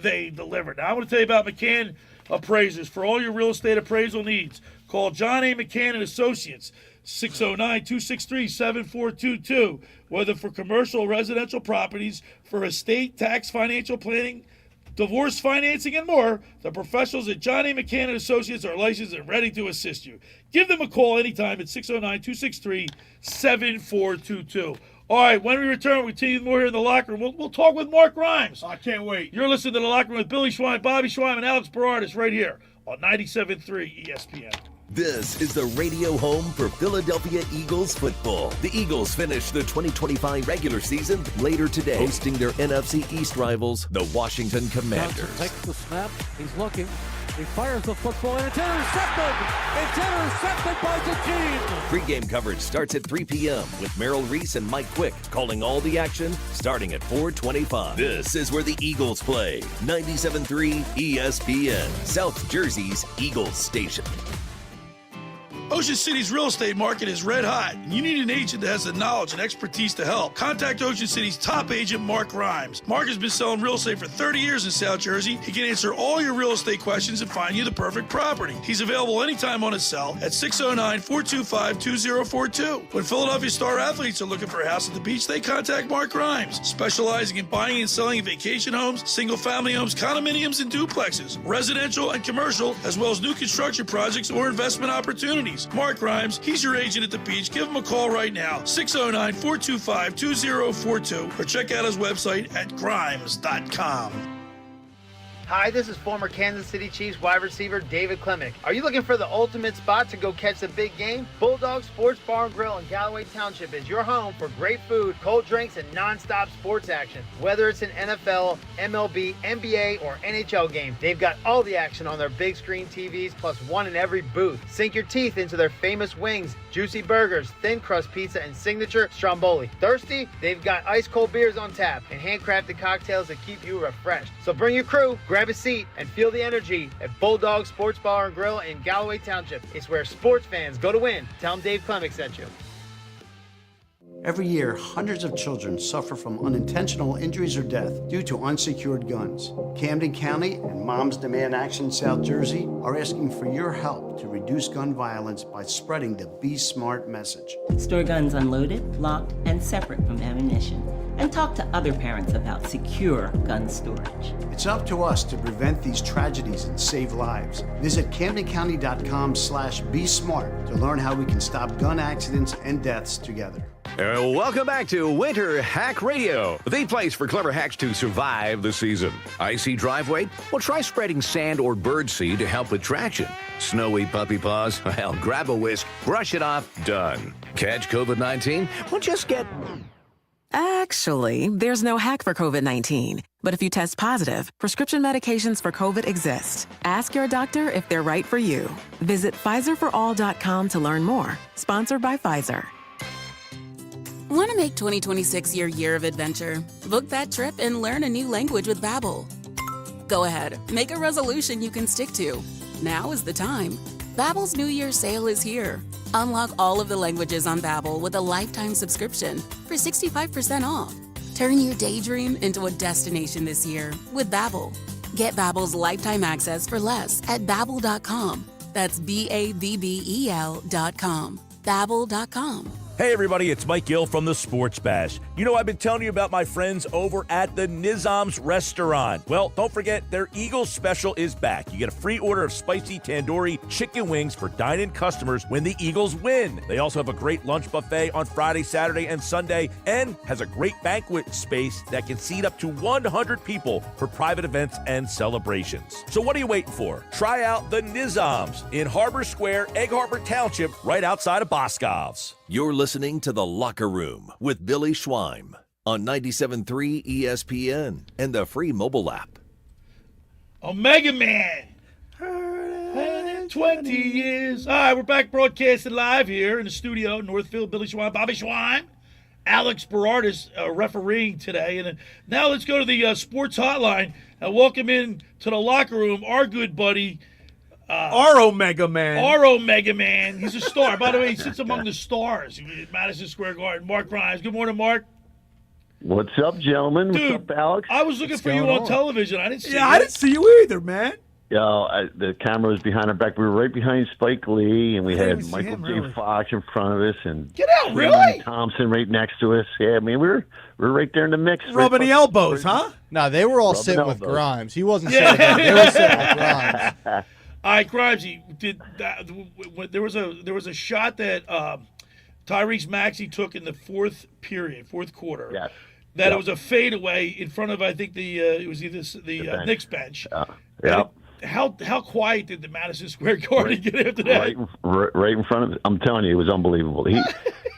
They delivered. Now, I want to tell you about McCann Appraisers. For all your real estate appraisal needs, call John A. McCann and Associates, 609-263-7422. Whether for commercial or residential properties, for estate, tax, financial planning, divorce financing, and more, the professionals at John A. McCann and Associates are licensed and ready to assist you. Give them a call anytime at 609-263-7422. All right, when we return, we'll continue more here in the locker room. We'll talk with Mark Grimes. I can't wait. You're listening to the locker room with Billy Schwein, Bobby Schwein, and Alex Berardis right here on 97.3 ESPN. This is the radio home for Philadelphia Eagles football. The Eagles finish the 2025 regular season later today, hosting their NFC East rivals, the Washington Commanders. Johnson takes the snap. He's looking. He fires the football, and it's intercepted! It's intercepted by Eugene! Pre-game coverage starts at 3 p.m. with Merrill Reese and Mike Quick calling all the action starting at 4:25. This is where the Eagles play. 97.3 ESPN, South Jersey's Eagles station. Ocean City's real estate market is red hot, and you need an agent that has the knowledge and expertise to help. Contact Ocean City's top agent, Mark Grimes. Mark has been selling real estate for 30 years in South Jersey. He can answer all your real estate questions and find you the perfect property. He's available anytime on his cell at 609-425-2042. When Philadelphia star athletes are looking for a house at the beach, they contact Mark Grimes, specializing in buying and selling vacation homes, single-family homes, condominiums, and duplexes, residential and commercial, as well as new construction projects or investment opportunities. Mark Grimes, he's your agent at the beach. Give him a call right now, 609-425-2042, or check out his website at grimes.com. Hi, this is former Kansas City Chiefs wide receiver David Klemick. Are you looking for the ultimate spot to go catch the big game? Bulldog Sports Bar and Grill in Galloway Township is your home for great food, cold drinks, and non-stop sports action. Whether it's an NFL, MLB, NBA, or NHL game, they've got all the action on their big screen TVs, plus one in every booth. Sink your teeth into their famous wings, juicy burgers, thin crust pizza, and signature stromboli. Thirsty? They've got ice cold beers on tap and handcrafted cocktails that keep you refreshed. So bring your crew, grab a seat, and feel the energy at Bulldog Sports Bar and Grill in Galloway Township. It's where sports fans go to win. Tell them Dave Klemick sent you. Every year, hundreds of children suffer from unintentional injuries or death due to unsecured guns. Camden County and Moms Demand Action South Jersey are asking for your help to reduce gun violence by spreading the Be Smart message. Store guns unloaded, locked, and separate from ammunition. And talk to other parents about secure gun storage. It's up to us to prevent these tragedies and save lives. Visit CamdenCounty.com/BeSmart to learn how we can stop gun accidents and deaths together. Welcome back to Winter Hack Radio, the place for clever hacks to survive the season. Icy driveway? Well, try spreading sand or birdseed to help with traction. Snowy puppy paws? Well, grab a whisk, brush it off, done. Catch COVID-19? Well, just get... Actually, there's no hack for COVID-19. But if you test positive, prescription medications for COVID exist. Ask your doctor if they're right for you. Visit PfizerForAll.com to learn more. Sponsored by Pfizer. Want to make 2026 your year of adventure? Book that trip and learn a new language with Babbel. Go ahead, make a resolution you can stick to. Now is the time. Babbel's New Year sale is here. Unlock all of the languages on Babbel with a lifetime subscription for 65% off. Turn your daydream into a destination this year with Babbel. Get Babbel's lifetime access for less at Babbel.com. That's Babbel.com. Babbel.com. Hey everybody, it's Mike Gill from the Sports Bash. You know, I've been telling you about my friends over at the Nizam's Restaurant. Well, don't forget, their Eagles special is back. You get a free order of spicy tandoori chicken wings for dine-in customers when the Eagles win. They also have a great lunch buffet on Friday, Saturday, and Sunday, and has a great banquet space that can seat up to 100 people for private events and celebrations. So what are you waiting for? Try out the Nizam's in Harbor Square, Egg Harbor Township, right outside of Boscov's. You're listening to The Locker Room with Billy Schwein on 97.3 ESPN and the free mobile app. Omega Man. 20 years. All right, we're back broadcasting live here in the studio in Northfield. Billy Schwein, Bobby Schwein, Alex Berardis refereeing today. And now let's go to the sports hotline and welcome in to the locker room our good buddy, our Omega Man. Our Omega Man. He's a star. By the way, he sits among the stars at Madison Square Garden. Mark Grimes. Good morning, Mark. What's up, gentlemen? Dude, what's up, Alex? I was looking for you on television. I didn't see you. I didn't see you either, man. The camera was behind our back. We were right behind Spike Lee, and we had Michael J. Fox in front of us, and get out, really? Thompson right next to us. Yeah, I mean, we're right there in the mix. Rubbing the elbows, huh? No, they were all sitting with Grimes. He wasn't sitting with him. They were sitting with Grimes. All right, Grimesy, there was a shot that Tyrese Maxey took in the fourth quarter. Yes. That it was a fadeaway in front of, I think, it was either the Knicks bench. Yeah. How quiet did the Madison Square Garden get after that? Right in front of it. I'm telling you, it was unbelievable.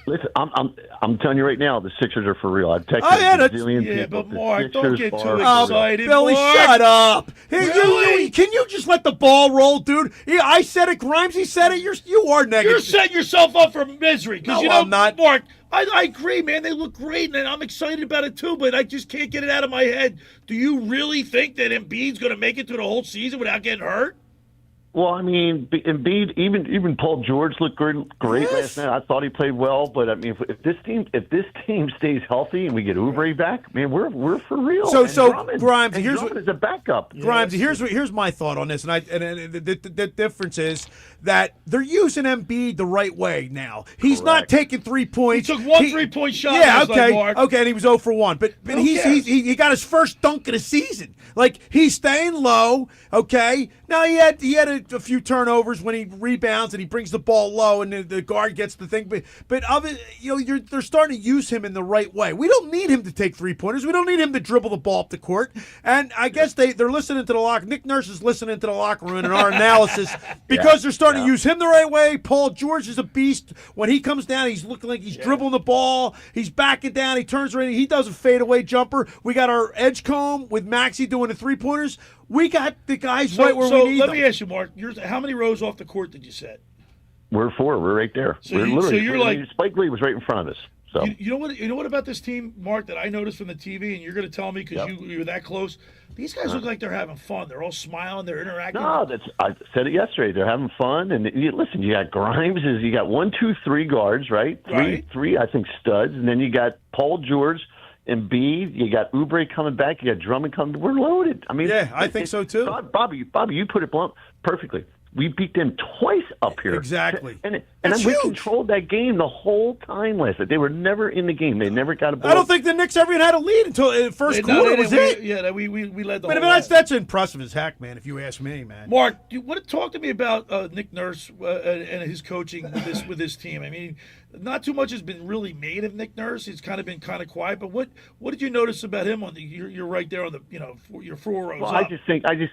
Listen, I'm telling you right now, the Sixers are for real. I've texted a zillion people. But Mark, don't get too excited. Billy, Mark. shut up. Hey, really? Can you just let the ball roll, dude? Yeah, I said it. Grimes, he said it. You are negative. You're setting yourself up for misery. No, I'm not. Mark, I agree, man. They look great, and I'm excited about it too, but I just can't get it out of my head. Do you really think that Embiid's going to make it through the whole season without getting hurt? Well, I mean, Embiid, even Paul George looked great last night. I thought he played well, but I mean, if this team stays healthy and we get Oubre back, man, we're for real. So Drummond, Grimes, and here's Drummond is a backup. Grimes, here's my thought on this, and the difference is that they're using Embiid the right way now. He's not taking 3 points. He took one 3-point shot. Yeah, Mark. Okay, and he was 0 for 1. But he got his first dunk of the season. Like, he's staying low. Okay, now he had a few turnovers when he rebounds and he brings the ball low and the guard gets the thing. But they're starting to use him in the right way. We don't need him to take 3-pointers. We don't need him to dribble the ball up the court. And I guess they're listening to the locker. Nick Nurse is listening to the locker room and our analysis because they're starting to use him the right way. Paul George is a beast. When he comes down, he's looking like he's dribbling the ball. He's backing down. He turns around. He does a fadeaway jumper. We got our Edgecombe with Maxey doing the 3-pointers. We got the guys right where we need them. Let me ask you, Mark. How many rows off the court did you set? We're 4. We're right there. Spike Lee was right in front of us. So you know what about this team, Mark, that I noticed from the TV, and you're going to tell me because you're that close. These guys look like they're having fun. They're all smiling. They're interacting. No, I said it yesterday. They're having fun. And listen, you got Grimes. You got 1, 2, 3 guards, right? Three, I think, studs. And then you got Paul George, Embiid. You got Oubre coming back. You got Drummond coming. We're loaded. I mean, I think so too. Bobby, you put it perfectly. We beat them twice up here. Exactly. And we controlled that game the whole time last night. They were never in the game. They never got a ball. I don't think the Knicks ever even had a lead until the first quarter. Was it? We led the whole way. That's impressive as heck, man, if you ask me, man. Mark, talk to me about Nick Nurse and his coaching with this team. I mean, not too much has been really made of Nick Nurse. He's kind of been kind of quiet. But what did you notice about him on you're right there on the your 4 rows up? I just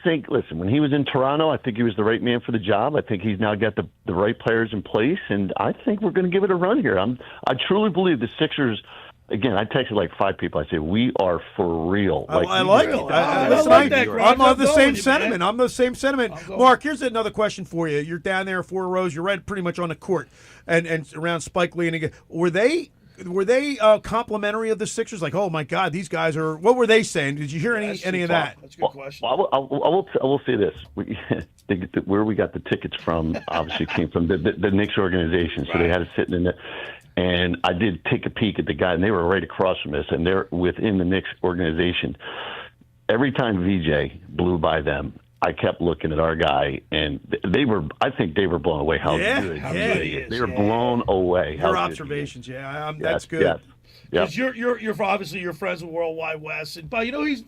think. Listen, when he was in Toronto, I think he was the right man for the job. I think he's now got the right players in place, and I think we're going to give it a run here. I truly believe the Sixers. Again, I texted like 5 people. I say we are for real. I like it. I'm of the same sentiment. I'm the same sentiment. Mark, here's another question for you. You're down there 4 rows. You're right, pretty much on the court, and around Spike Lee. And were they complimentary of the Sixers? Like, oh my God, these guys are. What were they saying? Did you hear any of that? That's a good question. I will say this. Where we got the tickets from obviously came from the Knicks organization, so they had it sitting in there. And I did take a peek at the guy, and they were right across from us, and they're within the Knicks organization. Every time VJ blew by them, I kept looking at our guy, and I think they were blown away how good he is. They were blown away. Your observations, that's good. Yeah. Because you're obviously you're friends with Worldwide West, but that's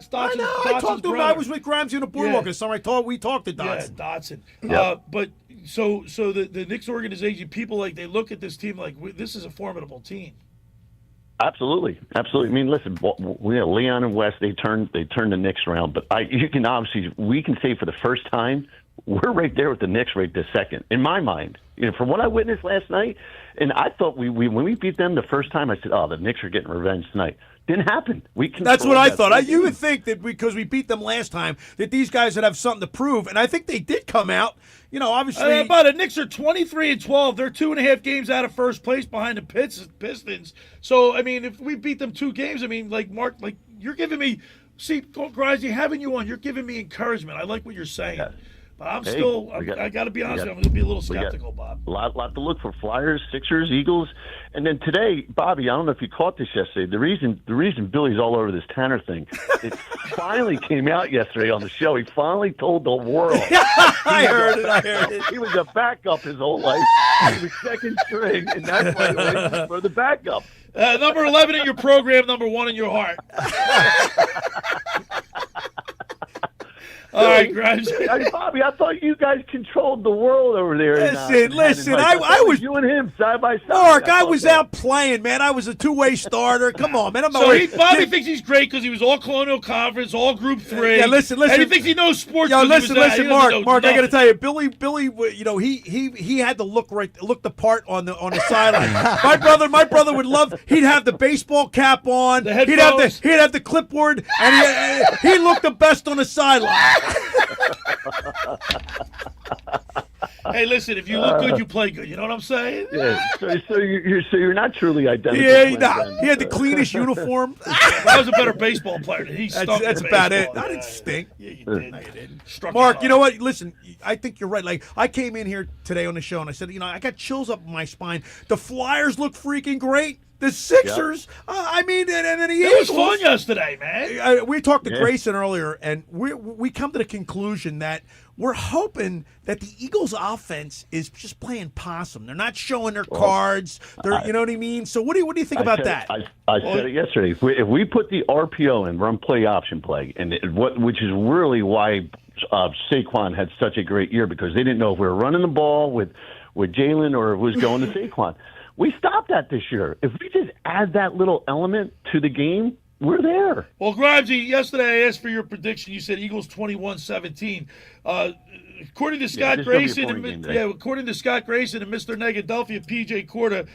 Dotson. I know. I talked to him. I was with Grimes on the boardwalk this summer. We talked to Dotson. Yeah, Dotson. But so the Knicks organization, people they look at this team like this is a formidable team. Absolutely. I mean, listen, Leon and West they turned the Knicks around, but we can say for the first time we're right there with the Knicks right this second, in my mind. From what I witnessed last night, and I thought we when we beat them the first time, I said, "Oh, the Knicks are getting revenge tonight." Didn't happen. That's what I thought. You would think that because we beat them last time, that these guys would have something to prove, and I think they did come out. Obviously, but the Knicks are 23-12. They're 2.5 games out of first place behind the Pistons. So if we beat them 2 games, Mark, you're giving me. See, Grisey, having you on, you're giving me encouragement. I like what you're saying. Yeah. But I got to be honest with you, I'm going to be a little skeptical, Bob. A lot to look for. Flyers, Sixers, Eagles. And then today, Bobby, I don't know if you caught this yesterday. The reason Billy's all over this Tanner thing, it finally came out yesterday on the show. He finally told the world. I heard it. He was a backup his whole life. He was second string, and that's why he waited for the backup. Number 11 in your program, number 1 in your heart. All right, Grimes. Bobby, I thought you guys controlled the world over there. Listen. I was you and him side by side. Mark, I was out playing, man. I was a two-way starter. Come on, man. Bobby thinks he's great because he was all Colonial Conference, all Group 3. Yeah, listen. And he thinks he knows sports. Listen, Mark. I got to tell you, Billy. He had to look the part on the sideline. My brother would love. He'd have the baseball cap on. He'd have the clipboard, and he looked the best on the sideline. Hey, listen, if you look good, you play good. You know what I'm saying? Yeah. So you're not truly identical. Yeah, he had the cleanest uniform. I was a better baseball player than he. That's about it. I didn't stink. Yeah, you did. Mark, you know what? Listen, I think you're right. Like, I came in here today on the show and I said, I got chills up my spine. The Flyers look freaking great. The Sixers, and then the Eagles. It was fun yesterday, man. We talked to Grayson earlier, and we come to the conclusion that we're hoping that the Eagles' offense is just playing possum. They're not showing their cards. You know what I mean? So what do you think about that? I said it yesterday. If we put the RPO and run play option play, which is really why Saquon had such a great year, because they didn't know if we were running the ball with Jalen or if it was going to Saquon. We stopped that this year. If we just add that little element to the game, we're there. Well, Grimesy, yesterday I asked for your prediction. You said Eagles 21-17. According to Scott Grayson, according to Scott Grayson and Mr. Negadelphia, PJ Corda,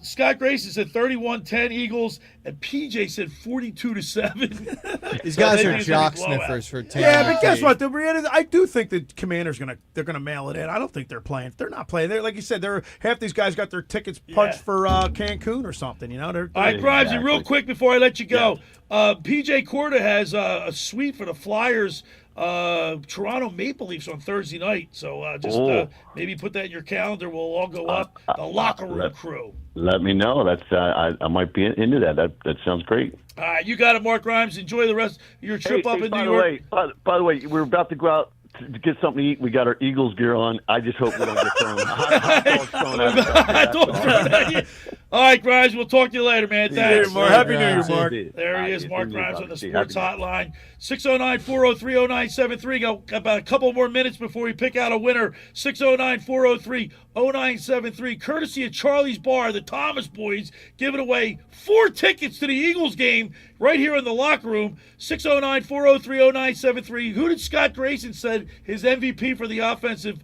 Scott Grayson said 31-10 Eagles, and PJ said 42-7. These guys are jock sniffers for taking. Yeah, but guess what? The reality, I do think the Commanders they're gonna mail it in. I don't think they're playing. They're not playing. They're like you said. Half these guys got their tickets punched for Cancun or something. All right, Grimesy, real quick before I let you go, PJ Corda has a suite for the Flyers. Toronto Maple Leafs on Thursday night, so maybe put that in your calendar. We'll all go up. The locker room crew. Let me know. That's I might be into that. That sounds great. All right, you got it, Mark Grimes. Enjoy the rest of your trip up in New York. By the way, we're about to go out to get something to eat. We got our Eagles gear on. I just hope we don't get thrown. Hot dogs thrown out. All right, Grimes, we'll talk to you later, man. Thanks. Happy New Year, Mark. There he is, Mark Grimes on the Sports Hotline. 609-403-0973. Got about a couple more minutes before we pick out a winner. 609-403-0973. Courtesy of Charlie's Bar, the Thomas boys giving away 4 tickets to the Eagles game right here in the locker room. 609-403-0973. Who did Scott Grayson said his MVP for the offensive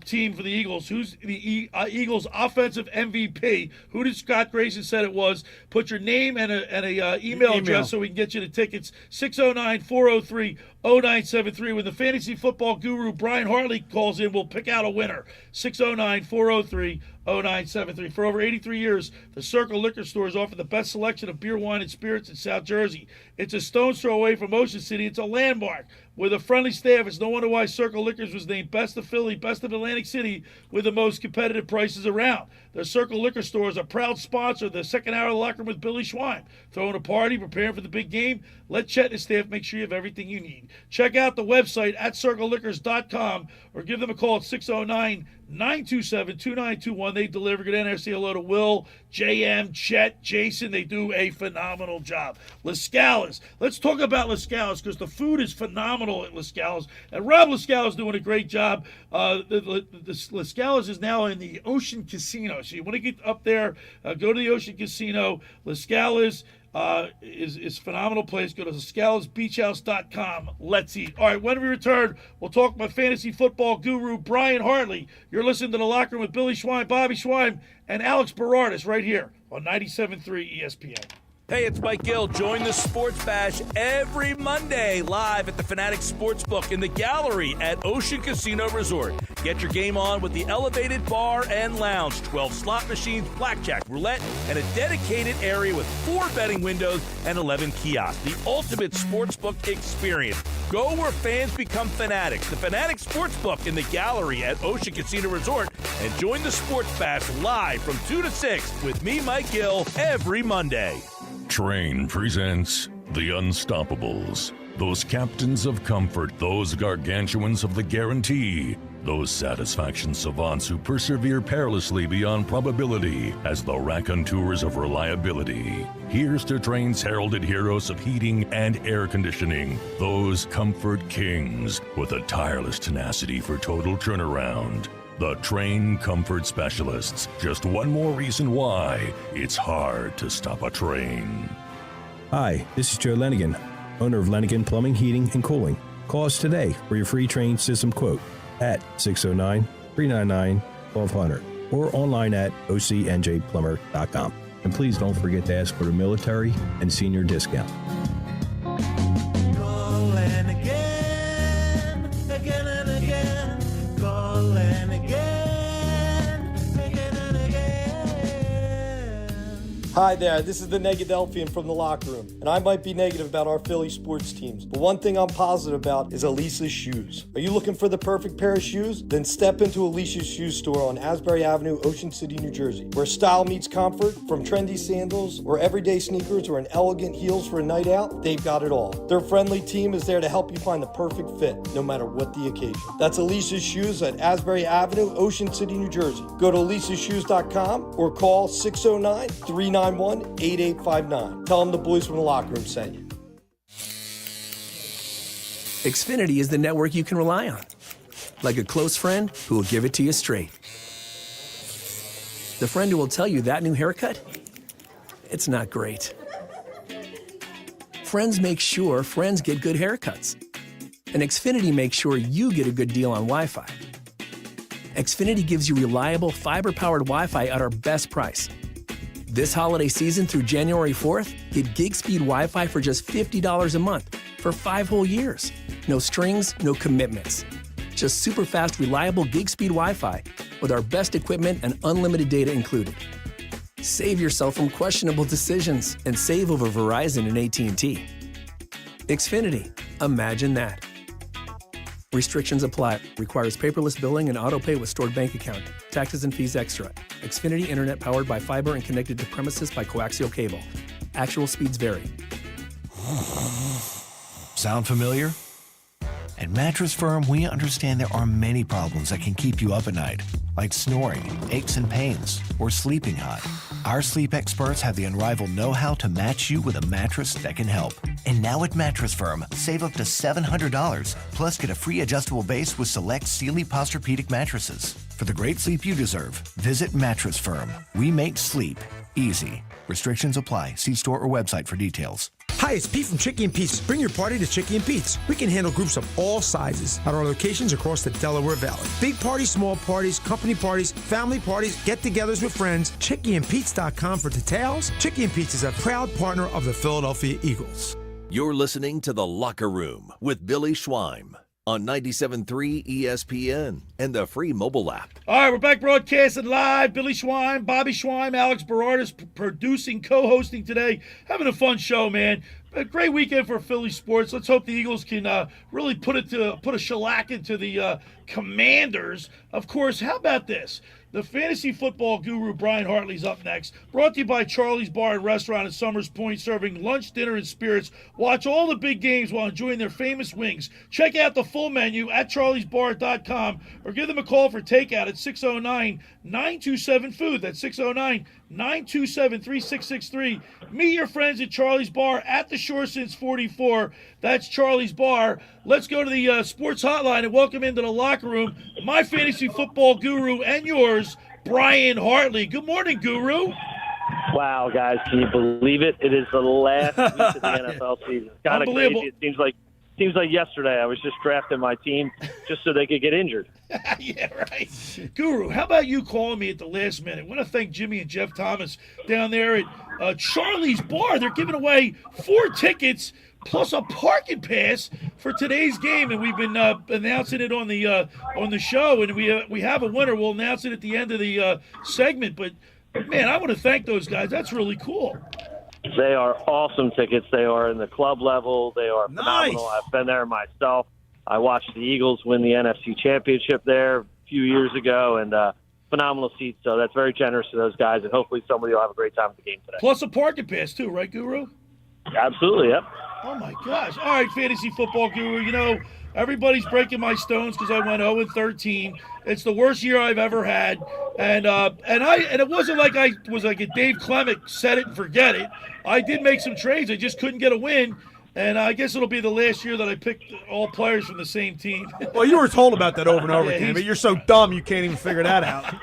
team for the Eagles? Who's the Eagles offensive MVP? Who did Scott Grayson said it was? Put your name and a email address so we can get you the tickets. 609-403-0973. When the fantasy football guru Brian Hartley calls in, we'll pick out a winner. 609-403-0973. For over 83 years, the Circle Liquor Store has offered the best selection of beer, wine, and spirits in South Jersey. It's a stone's throw away from Ocean City. It's a landmark. With a friendly staff, it's no wonder why Circle Liquors was named Best of Philly, Best of Atlantic City, with the most competitive prices around. The Circle Liquor Store is a proud sponsor of the second hour of the locker room with Billy Schwein. Throwing a party, preparing for the big game? Let Chet and his staff make sure you have everything you need. Check out the website at circleliquors.com or give them a call at 609-927-2921. They deliver. Good NRC. Hello to Will, JM, Chet, Jason. They do a phenomenal job. Lascala's. Let's talk about Lascala's because the food is phenomenal at Lascala's. And Rob Lascala's doing a great job. The Lascala's is now in the Ocean Casino. So you want to get up there, go to the Ocean Casino. Lascala's. is a phenomenal place. Go to ScalesBeachHouse.com. Let's eat. All right, when we return, we'll talk about fantasy football guru Brian Hartley. You're listening to The Locker Room with Billy Schwein, Bobby Schwein, and Alex Berardis right here on 97.3 ESPN. Hey, it's Mike Gill. Join the Sports Bash every Monday live at the Fanatic Sportsbook in the Gallery at Ocean Casino Resort. Get your game on with the elevated bar and lounge, 12 slot machines, blackjack, roulette, and a dedicated area with 4 betting windows and 11 kiosks. The ultimate sportsbook experience. Go where fans become fanatics. The Fanatic Sportsbook in the Gallery at Ocean Casino Resort. And join the Sports Bash live from 2 to 6 with me, Mike Gill, every Monday. Train presents The Unstoppables. Those captains of comfort, those gargantuans of the guarantee, those satisfaction savants who persevere perilously beyond probability as the raconteurs of reliability. Here's to Train's heralded heroes of heating and air conditioning, those comfort kings with a tireless tenacity for total turnaround. The Train Comfort Specialists. Just one more reason why it's hard to stop a train. Hi, this is Joe Lenigan, owner of Lenigan Plumbing, Heating, and Cooling. Call us today for your free train system quote at 609-399-1200 or online at ocnjplumber.com. And please don't forget to ask for the military and senior discount. Call and again and again. Call and again and again. Hi there, this is the Negadelphian from the Locker Room, and I might be negative about our Philly sports teams, but one thing I'm positive about is Elisa's shoes. Are you looking for the perfect pair of shoes? Then step into Elisa's shoe store on Asbury Avenue, Ocean City, New Jersey, where style meets comfort. From trendy sandals or everyday sneakers or an elegant heels for a night out, they've got it all. Their friendly team is there to help you find the perfect fit, no matter what the occasion. That's Elisa's Shoes at Asbury Avenue, Ocean City, New Jersey. Go to elisashoes.com or call 609-391-8859. Tell them the boys from the Locker Room sent you. Xfinity is the network you can rely on. Like a close friend who will give it to you straight. The friend who will tell you that new haircut, it's not great. Friends make sure friends get good haircuts. And Xfinity makes sure you get a good deal on Wi-Fi. Xfinity gives you reliable fiber-powered Wi-Fi at our best price. This holiday season through January 4th, get gig speed Wi-Fi for just $50 a month for 5 whole years. No strings, no commitments. Just super fast, reliable gig speed Wi-Fi with our best equipment and unlimited data included. Save yourself from questionable decisions and save over Verizon and AT&T. Xfinity. Imagine that. Restrictions apply. Requires paperless billing and auto-pay with stored bank account. Taxes and fees extra. Xfinity Internet powered by fiber and connected to premises by coaxial cable. Actual speeds vary. Sound familiar? At Mattress Firm, we understand there are many problems that can keep you up at night, like snoring, aches and pains, or sleeping hot. Our sleep experts have the unrivaled know-how to match you with a mattress that can help. And now at Mattress Firm, save up to $700, plus get a free adjustable base with select Sealy Posturepedic mattresses. For the great sleep you deserve, visit Mattress Firm. We make sleep easy. Restrictions apply. See store or website for details. Hi, it's Pete from Chicky and Pete's. Bring your party to Chicky and Pete's. We can handle groups of all sizes at our locations across the Delaware Valley. Big parties, small parties, company parties, family parties, get-togethers with friends. ChickyandPete's.com for details. Chicky and Pete's is a proud partner of the Philadelphia Eagles. You're listening to The Locker Room with Billy Schwein on 97.3 ESPN and the free mobile app. All right, we're back broadcasting live. Billy Schwein, Bobby Schwein, Alex Berardis producing, co-hosting today. Having a fun show, man. A great weekend for Philly sports. Let's hope the Eagles can really put a shellac into the Commanders. Of course, how about this? The fantasy football guru Brian Hartley's up next. Brought to you by Charlie's Bar and Restaurant at Summers Point, serving lunch, dinner, and spirits. Watch all the big games while enjoying their famous wings. Check out the full menu at charliesbar.com or give them a call for takeout at 609-927-FOOD. That's 609-927-3663. Meet your friends at Charlie's Bar at the shore since 44. That's Charlie's Bar. Let's go to the sports hotline and welcome into the locker room my fantasy football guru and yours, Brian Hartley. Good morning, Guru. Wow, guys, can you believe it? It is the last week of the NFL season. It's kind of crazy. It seems like yesterday I was just drafting my team just so they could get injured. Yeah, right. Guru, how about you calling me at the last minute? I want to thank Jimmy and Jeff Thomas down there at Charlie's Bar. They're giving away 4 tickets plus a parking pass for today's game, and we've been announcing it on the show, and we have a winner. We'll announce it at the end of the segment, but man, I want to thank those guys. That's really cool. They are awesome tickets. They are in the club level. They are phenomenal. I've been there myself. I watched the Eagles win the NFC Championship there a few years ago, and phenomenal seats. So that's very generous to those guys, and hopefully somebody will have a great time at the game today. Plus a parking pass too, right, Guru? Absolutely, yep. Oh, my gosh. All right, Fantasy Football Guru, you know, everybody's breaking my stones because I went 0-13. It's the worst year I've ever had, and it wasn't like I was like a Dave Clement set it and forget it. I did make some trades. I just couldn't get a win, and I guess it'll be the last year that I picked all players from the same team. Well, you were told about that over and over again, but you're so dumb you can't even figure that out.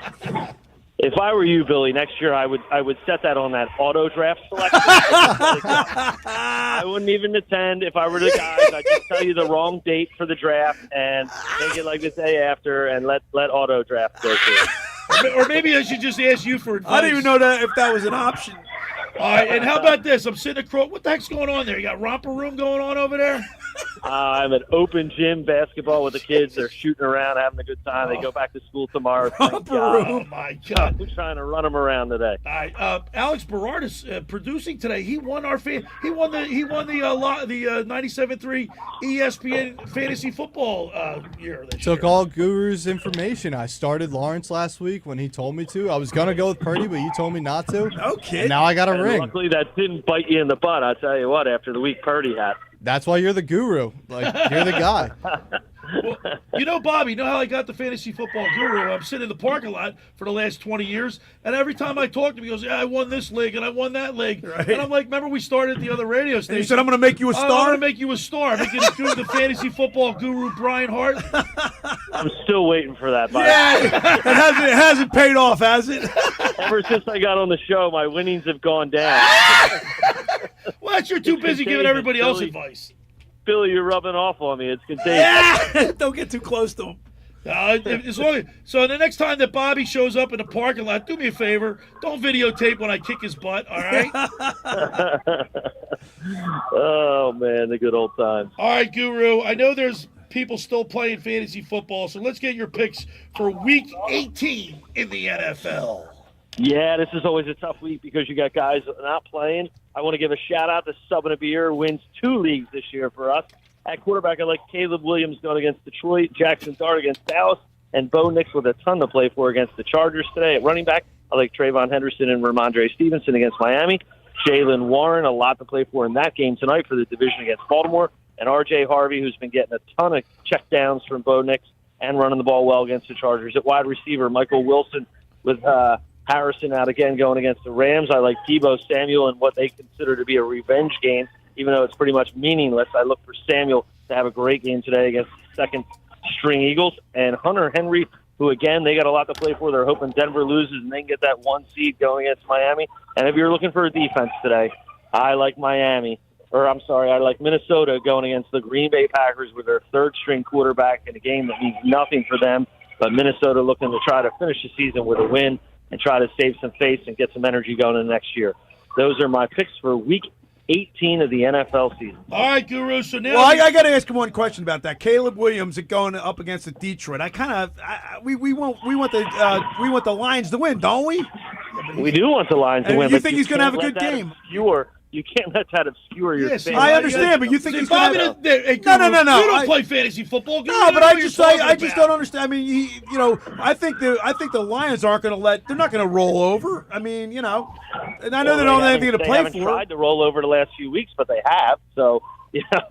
If I were you, Billy, next year I would set that on that auto draft selection. I wouldn't even attend if I were the guys. I'd just tell you the wrong date for the draft and make it like the day after and let auto draft go through. Or maybe I should just ask you for advice. I didn't even know that if that was an option. All right, and how about this? I'm sitting across. What the heck's going on there? You got romper room going on over there? I'm at open gym basketball with the kids. They're shooting around, having a good time. They go back to school tomorrow. Romper room. Oh my God! We're trying to run them around today. All right, Alex Berardis producing today. He won the 97.3 ESPN fantasy football year. Took all Guru's information. I started Lawrence last week when he told me to. I was gonna go with Purdy, but you told me not to. Okay. And now I got a ring. Luckily, that didn't bite you in the butt. I'll tell you what. After the week Purdy had. That's why you're the guru. Like, you're the guy. Well, you know, Bobby, you know how I got the fantasy football guru? I'm sitting in the parking lot for the last 20 years, and every time I talk to him, he goes, yeah, I won this league, and I won that league. Right. And I'm like, remember we started the other radio station? And you said, I'm going to make you a star? I'm going to make you a star. I'm making the fantasy football guru, Brian Hartley. I'm still waiting for that. Yeah, it hasn't paid off, has it? Ever since I got on the show, my winnings have gone down. Well, that's you're too busy giving everybody else advice. Billy, you're rubbing off on me. It's contagious. Yeah! Don't get too close to him. So the next time that Bobby shows up in the parking lot, do me a favor. Don't videotape when I kick his butt, all right? Oh, man, the good old times. All right, Guru. I know there's people still playing fantasy football, so let's get your picks for Week 18 in the NFL. Yeah, this is always a tough week because you got guys not playing. I want to give a shout-out to Subbing a Beer, wins 2 leagues this year for us. At quarterback, I like Caleb Williams going against Detroit, Jackson Dart against Dallas, and Bo Nix with a ton to play for against the Chargers today. At running back, I like Trayvon Henderson and Ramondre Stevenson against Miami. Jalen Warren, a lot to play for in that game tonight for the division against Baltimore. And R.J. Harvey, who's been getting a ton of checkdowns from Bo Nix and running the ball well against the Chargers. At wide receiver, Michael Wilson with Harrison out again going against the Rams. I like Deebo Samuel in what they consider to be a revenge game, even though it's pretty much meaningless. I look for Samuel to have a great game today against the second-string Eagles. And Hunter Henry, who, again, they got a lot to play for. They're hoping Denver loses and they can get that 1 seed going against Miami. And if you're looking for a defense today, I like I like Minnesota going against the Green Bay Packers with their third-string quarterback in a game that means nothing for them. But Minnesota looking to try to finish the season with a win and try to save some face and get some energy going in the next year. Those are my picks for Week 18 of the NFL season. All right, Guru. So now, I got to ask him one question about that. Caleb Williams going up against the Detroit. We want the Lions to win, don't we? We do want the Lions to win. You think he's going to have a good game? You can't let that obscure your fans. I understand, but you think he's going to have... No. You don't play fantasy football. No, but I just don't understand. I mean, I think the Lions aren't going to they're not going to roll over. I mean, and I know they don't have anything to play for. They haven't tried to roll over the last few weeks, but they have. So,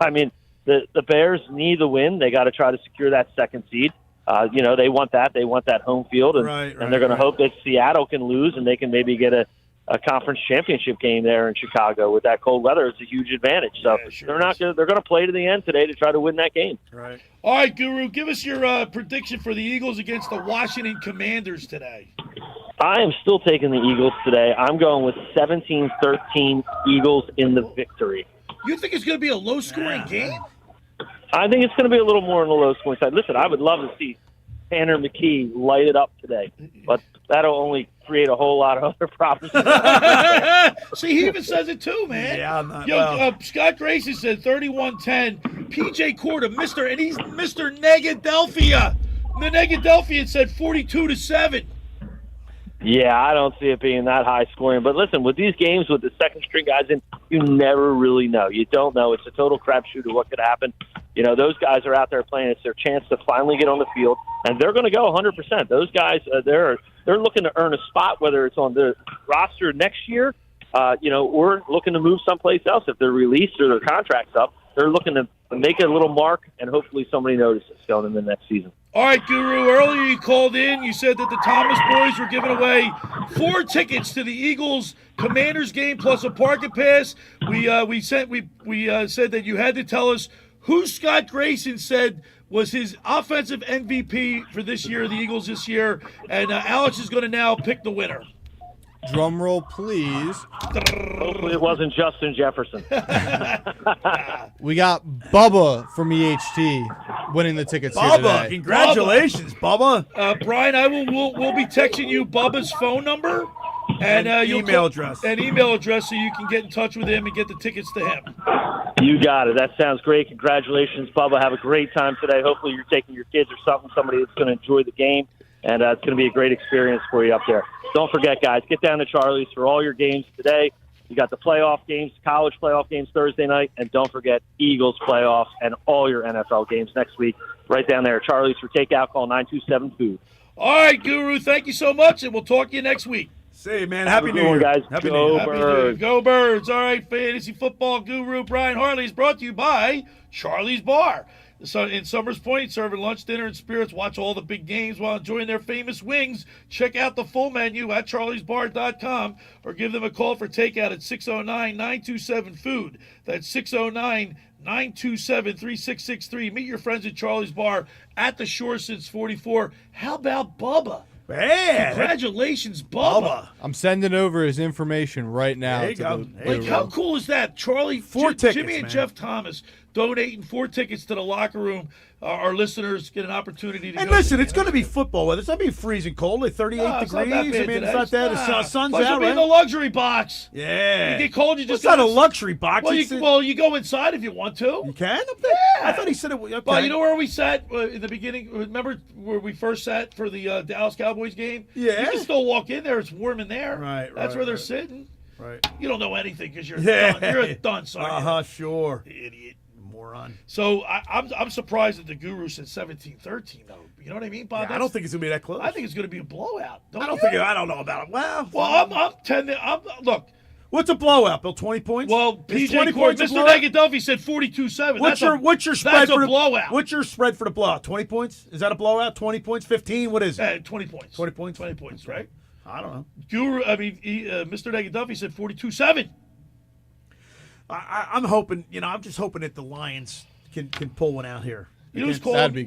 I mean, the Bears need the win. They got to try to secure that second seed. They want that. They want that home field, and they're going to hope that Seattle can lose and they can maybe get a conference championship game there in Chicago with that cold weather. It's a huge advantage. So they're going to play to the end today to try to win that game. Right. All right, Guru, give us your prediction for the Eagles against the Washington Commanders today. I am still taking the Eagles today. I'm going with 17-13 Eagles in the victory. You think it's going to be a low-scoring game? I think it's going to be a little more on the low-scoring side. Listen, I would love to see Tanner McKee light it up today, but that'll only create a whole lot of other problems. See, he even says it too, man. Yeah, I'm not, Scott Grayson said 31-10. PJ Corda, and he's Mr. Negadelphia. The Negadelphian said 42-7. Yeah, I don't see it being that high scoring. But listen, with these games with the second string guys in, you never really know. You don't know. It's a total crapshoot of what could happen. You know, those guys are out there playing. It's their chance to finally get on the field, and they're going to go 100%. Those guys, they're looking to earn a spot, whether it's on the roster next year, or looking to move someplace else. If they're released or their contract's up, they're looking to make a little mark, and hopefully somebody notices going into the next season. All right, Guru, earlier you called in. You said that the Thomas boys were giving away 4 tickets to the Eagles Commanders game plus a parking pass. We said that you had to tell us who Scott Grayson said was his offensive MVP for this year, the Eagles this year, and Alex is going to now pick the winner. Drum roll, please. Hopefully it wasn't Justin Jefferson. We got Bubba from EHT winning the tickets here Bubba, today. congratulations, Bubba. Brian, we'll be texting you Bubba's phone number and email address. And email address so you can get in touch with him and get the tickets to him. You got it. That sounds great. Congratulations, Bubba. Have a great time today. Hopefully you're taking your kids or somebody that's going to enjoy the game. And it's going to be a great experience for you up there. Don't forget, guys, get down to Charlie's for all your games today. You got the playoff games, college playoff games Thursday night, and don't forget Eagles playoffs and all your NFL games next week. Right down there, Charlie's for takeout. Call 927-FOOD. All right, Guru, thank you so much, and we'll talk to you next week. See you, man. Happy New Year, guys. Happy Go New Year. Birds. Go Birds. All right, fantasy football guru Brian Hartley is brought to you by Charlie's Bar. So in Summers Point, serving lunch, dinner, and spirits. Watch all the big games while enjoying their famous wings. Check out the full menu at charliesbar.com or give them a call for takeout at 609-927-FOOD. That's 609-927-3663. Meet your friends at Charlie's Bar at the shore since 44. How about Bubba? Man, congratulations, Bubba. I'm sending over his information right now. There you go. How cool is that? Charlie, 4 tickets, Jimmy and man. Jeff Thomas donating 4 tickets to the locker room. Our listeners get an opportunity to And go listen, to it's going to be football weather. It's not be freezing cold. Like 38 it's not degrees. that I bad mean, today. it's not that. The sun's Plus, out, you'll be in right? the luxury box. Yeah. You get cold, you just It's not a luxury box. Well, It's you go inside if you want to. You can up there? Yeah. I thought he said it. Okay. Well, you know where we sat in the beginning? Remember where we first sat for the Dallas Cowboys game? Yeah. You can still walk in there. It's warm in there. Right, That's right, where they're right. sitting. Right. You don't know anything because you're Yeah. done. You're a dunce, aren't you? Sure. Idiot. Moron. So I'm surprised that the Guru said 17-13 though. You know what I mean, Bob? Yeah, I don't think it's going to be that close. I think it's going to be a blowout. I don't know about it. Well, Look. What's a blowout, Bill? 20 points? Well, Is PJ 20 Corey, points a Mr. blowout? Negadelphi said 42-7. What's your spread that's for a the blowout? What's your spread for the blowout? 20 points? Is that a blowout? 20 points? 15? What is it? 20 points. 20 points? 20 points, right? I don't know. Mr. Negadelphi said 42-7. I'm hoping, I'm just hoping that the Lions can pull one out here. You know who's calling me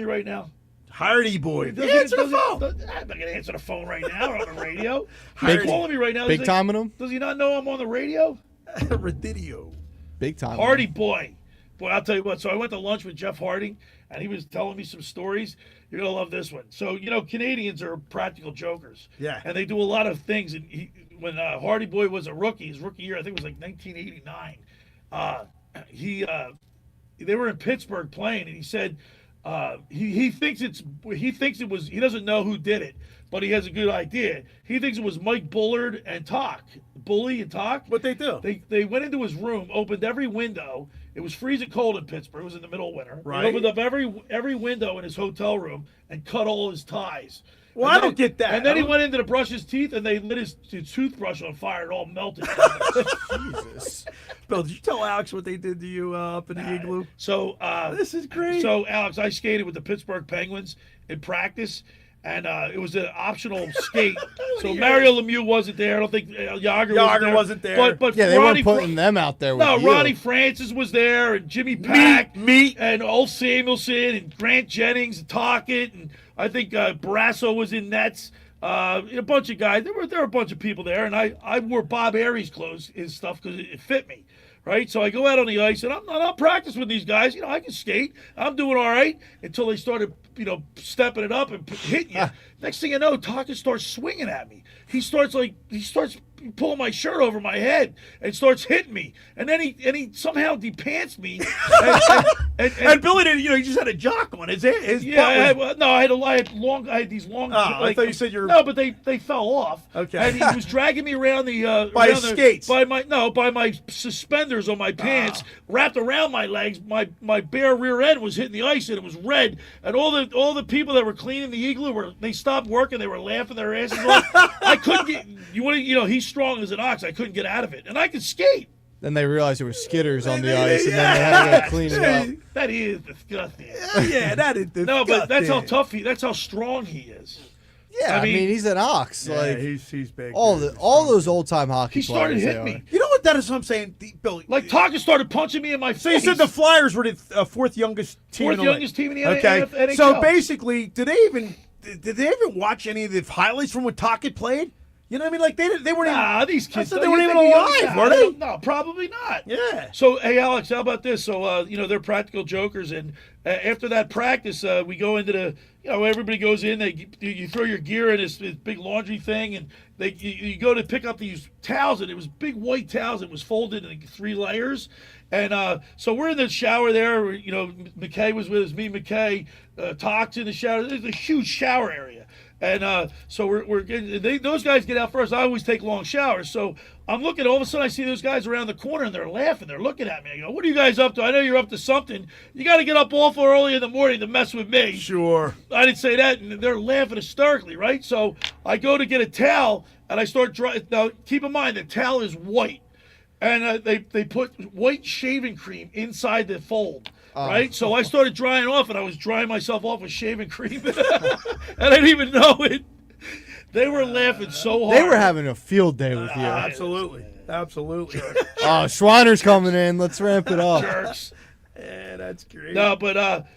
right now? Hardy boy. Answer the phone. I'm not going to answer the phone right now or on the radio. He's calling me right now. Big time in him? Does he not know I'm on the radio? Radidio. Big time. Hardy boy. Boy, I'll tell you what. So I went to lunch with Jeff Harding, and he was telling me some stories. You're going to love this one. So, Canadians are practical jokers. Yeah. And they do a lot of things. And when Hardy boy was a rookie, his rookie year, I think it was like 1989, they were in Pittsburgh playing, and he said he thinks he doesn't know who did it, but he has a good idea. He thinks it was Mike Bullard and Bully and Talk. What they do? They went into his room, opened every window. It was freezing cold in Pittsburgh. It was in the middle of winter. Right. They opened up every window in his hotel room and cut all his ties. Well, I don't get that. And then he went into to brush his teeth, and they lit his toothbrush on fire. It all melted. Jesus. Bill, did you tell Alex what they did to you up in the igloo? So this is great. So, Alex, I skated with the Pittsburgh Penguins in practice, and it was an optional skate. So Mario Lemieux wasn't there. I don't think Yager wasn't there. But Yeah, they Ronnie weren't putting them out there with you. Ronnie Francis was there, and Jimmy Pack, and Old Samuelson, and Grant Jennings, and Tockett, and I think Barrasso was in nets. a bunch of guys. There were a bunch of people there, and I wore Bob Aries clothes and stuff because it fit me. Right, so I go out on the ice, and I'm not practicing with these guys. I can skate. I'm doing all right until they started, stepping it up and hitting you. Next thing you know, Taka starts swinging at me. He starts pulling my shirt over my head and starts hitting me, and then he somehow depants me. And Billy didn't, he just had a jock on his Yeah, I had these long. I thought you said you're. No, but they fell off. Okay. And he was dragging me around the by his skates. by my suspenders on my pants, wrapped around my legs. My bare rear end was hitting the ice, and it was red. And all the people that were cleaning the igloo they stopped working. They were laughing their asses off. I couldn't get. He's strong as an ox. I couldn't get out of it, and I could skate. Then they realized there were skitters on the ice, and then they had to go clean it up. That is disgusting. Yeah, that is disgusting. No, but that's how tough that's how strong he is. Yeah, I mean he's an ox. Yeah, he's big. All those old time hockey He started players. hitting me. You know what that is? What I'm saying, Billy. Like Taka started punching me in my face. So you said the Flyers were the fourth youngest team. Fourth youngest team in the okay. NHL. So basically, did they ever watch any of the highlights from when Taka played? You know what I mean? Like they weren't even. These kids. They weren't even alive, were they? No, probably not. Yeah. So hey, Alex, how about this? So they're practical jokers, and after that practice, we go into the. Everybody goes in. You throw your gear in this big laundry thing, and you go to pick up these towels, and it was big white towels. It was folded in 3 layers. And so we're in the shower there. McKay was with us. Me, McKay, Tox in the shower. There's a huge shower area. And so we're getting, those guys get out first. I always take long showers. So I'm looking, all of a sudden I see those guys around the corner, and they're laughing. They're looking at me. I go, what are you guys up to? I know you're up to something. You got to get up awful early in the morning to mess with me. Sure. I didn't say that, and they're laughing hysterically, right? So I go to get a towel, and I start drying. Now, keep in mind, the towel is white. And they put white shaving cream inside the fold, right? So I started drying off, and I was drying myself off with shaving cream. And I didn't even know it. They were laughing so hard. They were having a field day with you. Absolutely. Schreiner's coming in. Let's ramp it up. Jerks. Yeah, that's great. No, but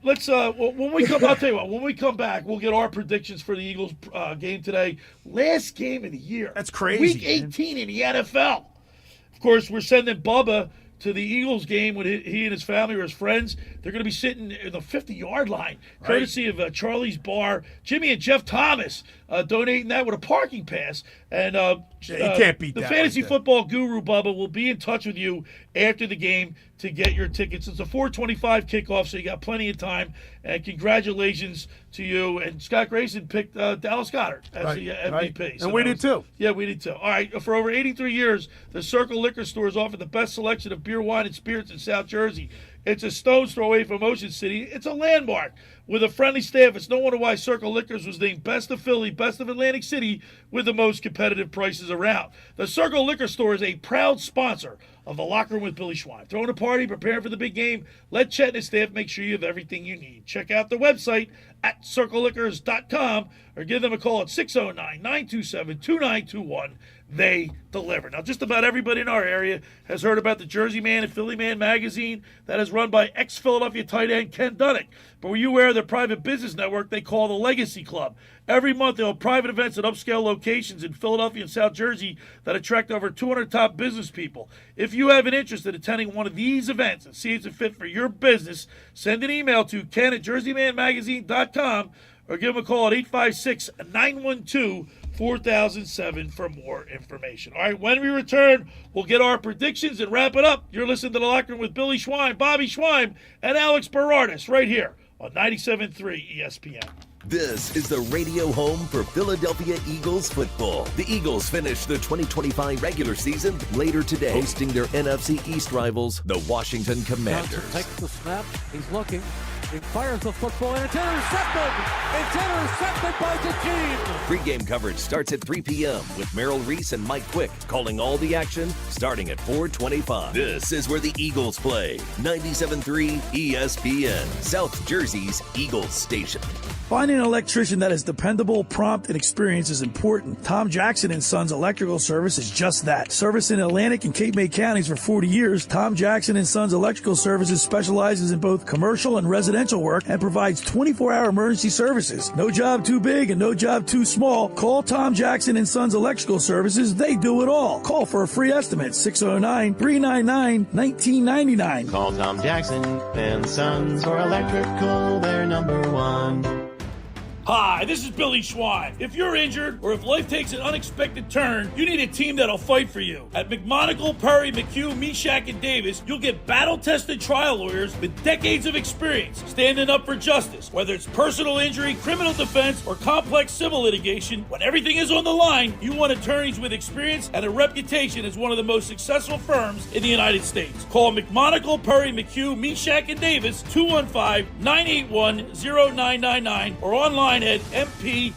let's when we come. I'll tell you what. When we come back, we'll get our predictions for the Eagles game today. Last game of the year. That's crazy. Week 18 in the NFL. Of course, we're sending Bubba to the Eagles game with he and his family or his friends. They're going to be sitting in the 50-yard line, courtesy of Charlie's Bar. Jimmy and Jeff Thomas donating that with a parking pass. And you can't beat the that fantasy like that. football guru, Bubba, will be in touch with you after the game to get your tickets. It's a 4:25 kickoff, so you got plenty of time. And congratulations to you. And Scott Grayson picked Dallas Goedert as the MVP. Right. So And we did too. Yeah, we did too. All right, for over 83 years, the Circle Liquor Store has offered the best selection of beer, wine, and spirits in South Jersey. It's a stone's throw away from Ocean City. It's a landmark with a friendly staff. It's no wonder why Circle Liquors was named Best of Philly, Best of Atlantic City, with the most competitive prices around. The Circle Liquor Store is a proud sponsor of the Locker Room with Billy Schwein. Throwing a party, preparing for the big game. Let Chet and his staff make sure you have everything you need. Check out the website at circleliquors.com or give them a call at 609-927-2921. They deliver. Now, just about everybody in our area has heard about the Jersey Man and Philly Man magazine that is run by ex-Philadelphia tight end Ken Dunnick. But were you aware of their private business network they call the Legacy Club? Every month, they'll have private events at upscale locations in Philadelphia and South Jersey that attract over 200 top business people. If you have an interest in attending one of these events and see it's a fit for your business, send an email to ken@jerseymanmagazine.com or give them a call at 856-912-4007 for more information. All right, when we return, we'll get our predictions and wrap it up. You're listening to The Locker Room with Billy Schwein, Bobby Schwein, and Alex Berardis right here on 97.3 ESPN. This is the radio home for Philadelphia Eagles football. The Eagles finish the 2025 regular season later today, hosting their NFC East rivals, the Washington Commanders. Johnson takes the snap. He's looking. He fires the football, and it's intercepted. It's intercepted by the team. Pre-game coverage starts at 3 p.m. with Merrill Reese and Mike Quick calling all the action starting at 4:25. This is where the Eagles play. 97.3 ESPN, South Jersey's Eagles station. Finding an electrician that is dependable, prompt, and experienced is important. Tom Jackson & Sons Electrical Service is just that. Service in Atlantic and Cape May counties for 40 years, Tom Jackson & Sons Electrical Services specializes in both commercial and residential residential work and provides 24-hour emergency services. No job too big and no job too small. Call Tom Jackson and Sons Electrical Services. They do it all. Call for a free estimate, 609-399-1999. Call Tom Jackson and Sons for electrical. They're number one. Hi, this is Billy Schwein. If you're injured or if life takes an unexpected turn, you need a team that'll fight for you. At McMonagle, Perry, McHugh, Meshack, and Davis, you'll get battle-tested trial lawyers with decades of experience standing up for justice. Whether it's personal injury, criminal defense, or complex civil litigation, when everything is on the line, you want attorneys with experience and a reputation as one of the most successful firms in the United States. Call McMonagle, Perry, McHugh, Meshack, and Davis, 215-981-0999, or online at mpmpc.com.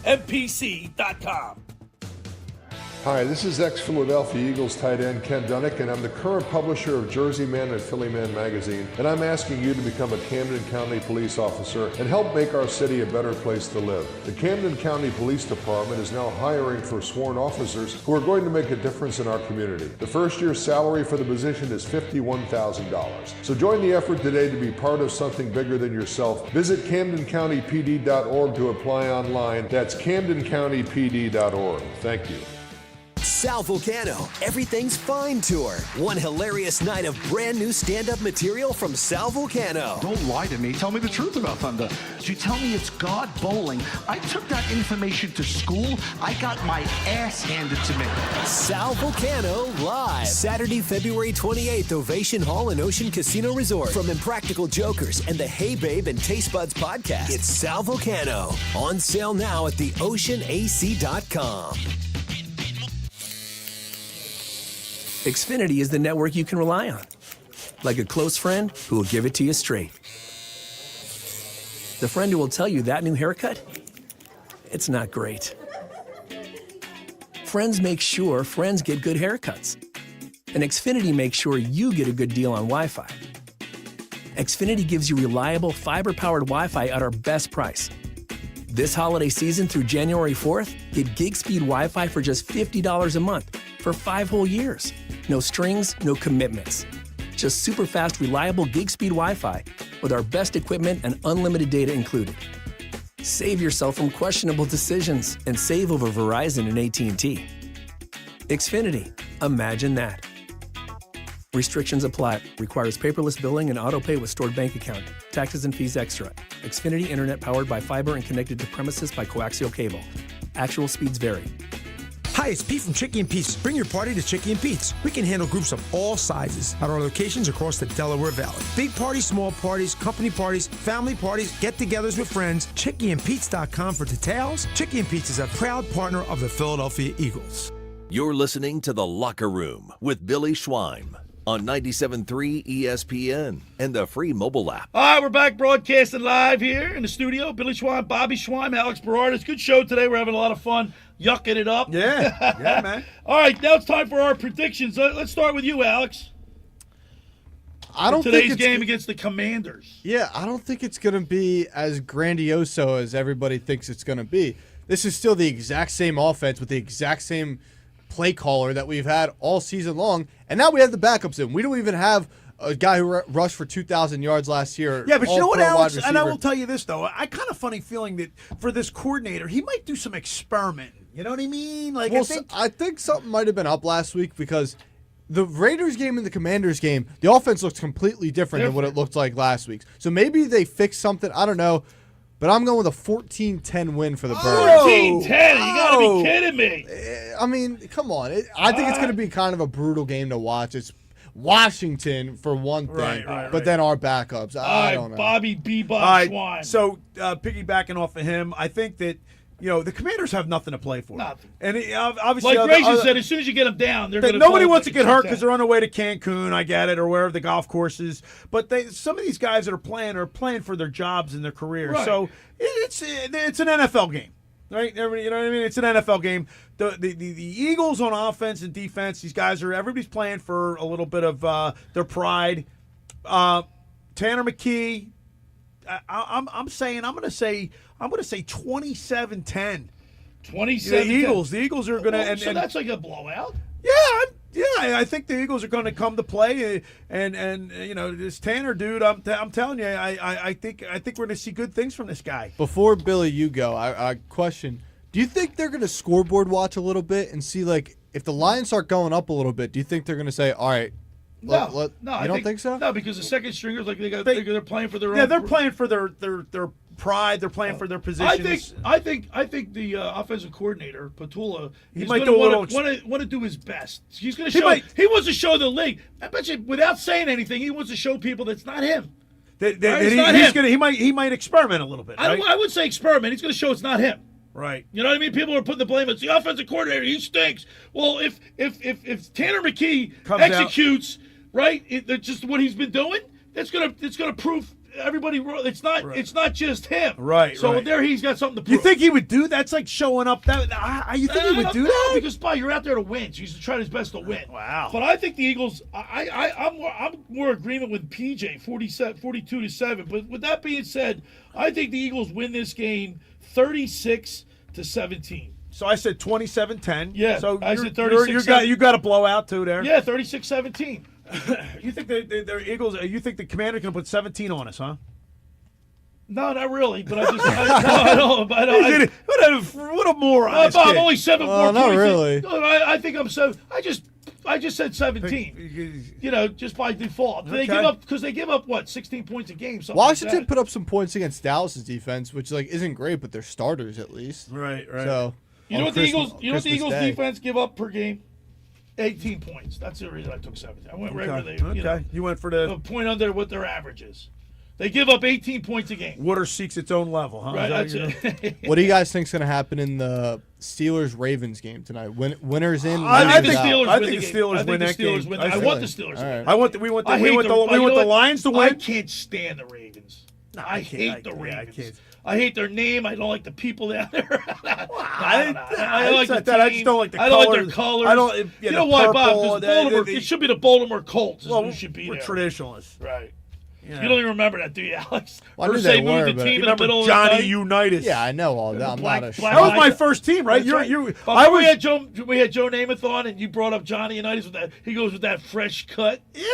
Hi, this is ex-Philadelphia Eagles tight end Ken Dunnick, and I'm the current publisher of Jersey Man and Philly Man magazine, and I'm asking you to become a Camden County police officer and help make our city a better place to live. The Camden County Police Department is now hiring for sworn officers who are going to make a difference in our community. The first year's salary for the position is $51,000. So join the effort today to be part of something bigger than yourself. Visit CamdenCountyPD.org to apply online. That's CamdenCountyPD.org. Thank you. Sal Vulcano, Everything's Fine Tour. One hilarious night of brand new stand-up material from Sal Vulcano. Don't lie to me. Tell me the truth about Thunder. Did you tell me it's God bowling? I took that information to school. I got my ass handed to me. Sal Vulcano live. Saturday, February 28th, Ovation Hall and Ocean Casino Resort. From Impractical Jokers and the Hey Babe and Taste Buds podcast, it's Sal Vulcano. On sale now at theoceanac.com. Xfinity is the network you can rely on. Like a close friend who will give it to you straight. The friend who will tell you that new haircut, it's not great. Friends make sure friends get good haircuts. And Xfinity makes sure you get a good deal on Wi-Fi. Xfinity gives you reliable fiber-powered Wi-Fi at our best price. This holiday season through January 4th, get gig speed Wi-Fi for just $50 a month for 5 whole years. No strings, no commitments. Just super fast, reliable gig speed Wi-Fi with our best equipment and unlimited data included. Save yourself from questionable decisions and save over Verizon and AT&T. Xfinity, imagine that. Restrictions apply. Requires paperless billing and auto pay with stored bank account. Taxes and fees extra. Xfinity Internet powered by fiber and connected to premises by coaxial cable. Actual speeds vary. Hi, it's Pete from Chicky and Pete's. Bring your party to Chicky and Pete's. We can handle groups of all sizes at our locations across the Delaware Valley. Big parties, small parties, company parties, family parties, get-togethers with friends. ChickyandPete's.com for details. Chicky and Pete's is a proud partner of the Philadelphia Eagles. You're listening to The Locker Room with Billy Schwein on 97.3 ESPN and the free mobile app. All right, we're back broadcasting live here in the studio. Billy Schwein, Bobby Schwein, Alex Berardis. Good show today. We're having a lot of fun yucking it up. Yeah, man. All right, now it's time for our predictions. Let's start with you, Alex. I don't today's think game against the Commanders. Yeah, I don't think it's going to be as grandioso as everybody thinks it's going to be. This is still the exact same offense with the exact same play caller that we've had all season long, and now we have the backups in. We don't even have a guy who rushed for 2,000 yards last year. Yeah, but you know what, Alex? And I will tell you this, though. I kind of funny feeling that for this coordinator, he might do some experimenting. You know what I mean? Like, well, I think something might have been up last week because the Raiders game and the Commanders game, the offense looks completely different than what it looked like last week. So maybe they fixed something. I don't know. But I'm going with a 14-10 win for the Birds. 14-10? You got to be kidding me. I mean, come on. I think it's going to be kind of a brutal game to watch. It's Washington for one thing, but then our backups. I don't know. Bobby Bebop Schwein. So piggybacking off of him, I think that the Commanders have nothing to play for. Nothing. And obviously, like Grayson said, as soon as you get them down, they're going to. Nobody wants to get hurt because they're on their way to Cancun. I get it, or wherever the golf course is. But some of these guys that are playing for their jobs and their career. Right. So it's an NFL game, right? You know what I mean? It's an NFL game. The Eagles on offense and defense. These guys everybody's playing for a little bit of their pride. Tanner McKee. I'm going to say 27-10. 27-10. The Eagles are going to. So that's like a blowout. Yeah, Yeah, I think the Eagles are going to come to play, and this Tanner dude. I'm telling you, I think we're going to see good things from this guy. Before Billy, you go. I question: do you think they're going to scoreboard watch a little bit and see if the lines start going up a little bit? Do you think they're going to say, "All right"? No, you don't think so? No, because the second stringers they're playing for their own. Yeah, they're playing for their pride. They're playing for their positions. I think the offensive coordinator Patula he might do want to do his best. He's going to show. He wants to show the league. I bet you, without saying anything, he wants to show people that's not him. He might experiment a little bit. Right? I would say experiment. He's going to show it's not him. Right. You know what I mean? People are putting the blame on the offensive coordinator. He stinks. Well, if Tanner McKee executes. Right, just what he's been doing. It's gonna prove everybody wrong. It's not just him. Right. So right. there he's got something to prove. You think he would do that? That's like showing up. You think he would do that? Because you're out there to win. So he's trying his best to win. Wow. But I think the Eagles. I'm more agreement with PJ 42-7. But with that being said, I think the Eagles win this game 36-17. So I said 27-10. Yeah. So I said 36. You got a blowout too there. Yeah, 36-17. You think the Eagles? You think the Commander's gonna put 17 on us, huh? No, not really. But I don't. What a moron! I'm only 7 more points. Not really. No, I think I'm 7. I just said 17. Just by default. Okay. They give up what 16 points a game. Washington like put up some points against Dallas's defense, which isn't great, but they're starters at least. Right. So you know what the Eagles defense give up per game? 18 points. That's the reason I took 17. I went right where they. You went for the point under what their average is. They give up 18 points a game. Water seeks its own level, huh? Right. That's it. What do you guys think is going to happen in the Steelers-Ravens game tonight? Winners in. I think the Steelers win that game. I want the Steelers to win. We want the Lions to win. I can't stand the Ravens. I hate the Ravens. I hate their name. I don't like the people down there. I like the team. I just don't like the colors. I don't like their colors. I don't. You know why, Bob? Because it should be the Baltimore Colts. Well, should be we're there. Traditionalists, right? Yeah. You don't even remember that, do you, Alex? Well, I knew they were, moved the team in the middle Johnny of the Unitas. Yeah, I know all that. That was my first team, right? We had Joe Namath on, and you brought up Johnny Unitas with that. He goes with that fresh cut. Yeah.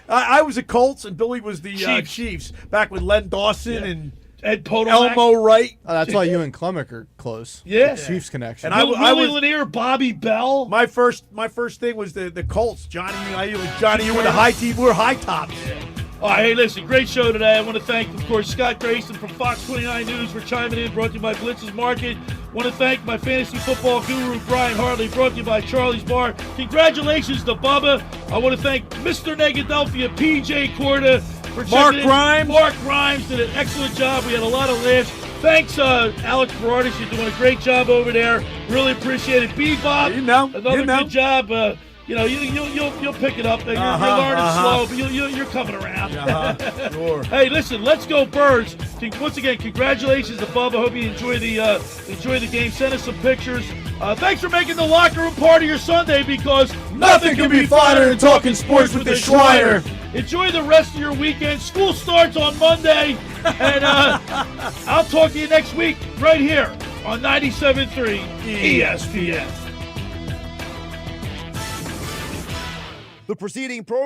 I was the Colts, and Billy was the Chiefs. Back with Len Dawson and Ed Potomac. Elmo Wright. Oh, that's why you and Clemick are close. Yeah. Chiefs connection. And Willie Lanier, Bobby Bell. My first thing was the Colts. Johnny, you were the high team. We were high tops. Yeah. All right, hey, listen, great show today. I want to thank, of course, Scott Grayson from Fox 29 News for chiming in, brought to you by Blitz's Market. I want to thank my fantasy football guru, Brian Hartley, brought to you by Charlie's Bar. Congratulations to Bubba. I want to thank Mr. Negadelphia, PJ Corda, for checking in. Mark Grimes did an excellent job. We had a lot of laughs. Thanks, Alex Berardis. You're doing a great job over there. Really appreciate it. Bebop, another good job. You'll pick it up. You're learning slow, but you're coming around. Sure. Hey, listen, let's go Birds. Once again, congratulations to Bubba. Hope you enjoy the game. Send us some pictures. Thanks for making the locker room part of your Sunday, because nothing can be finer than talking sports with the Schreiner. Enjoy the rest of your weekend. School starts on Monday, and I'll talk to you next week right here on 97.3 ESPN. The preceding program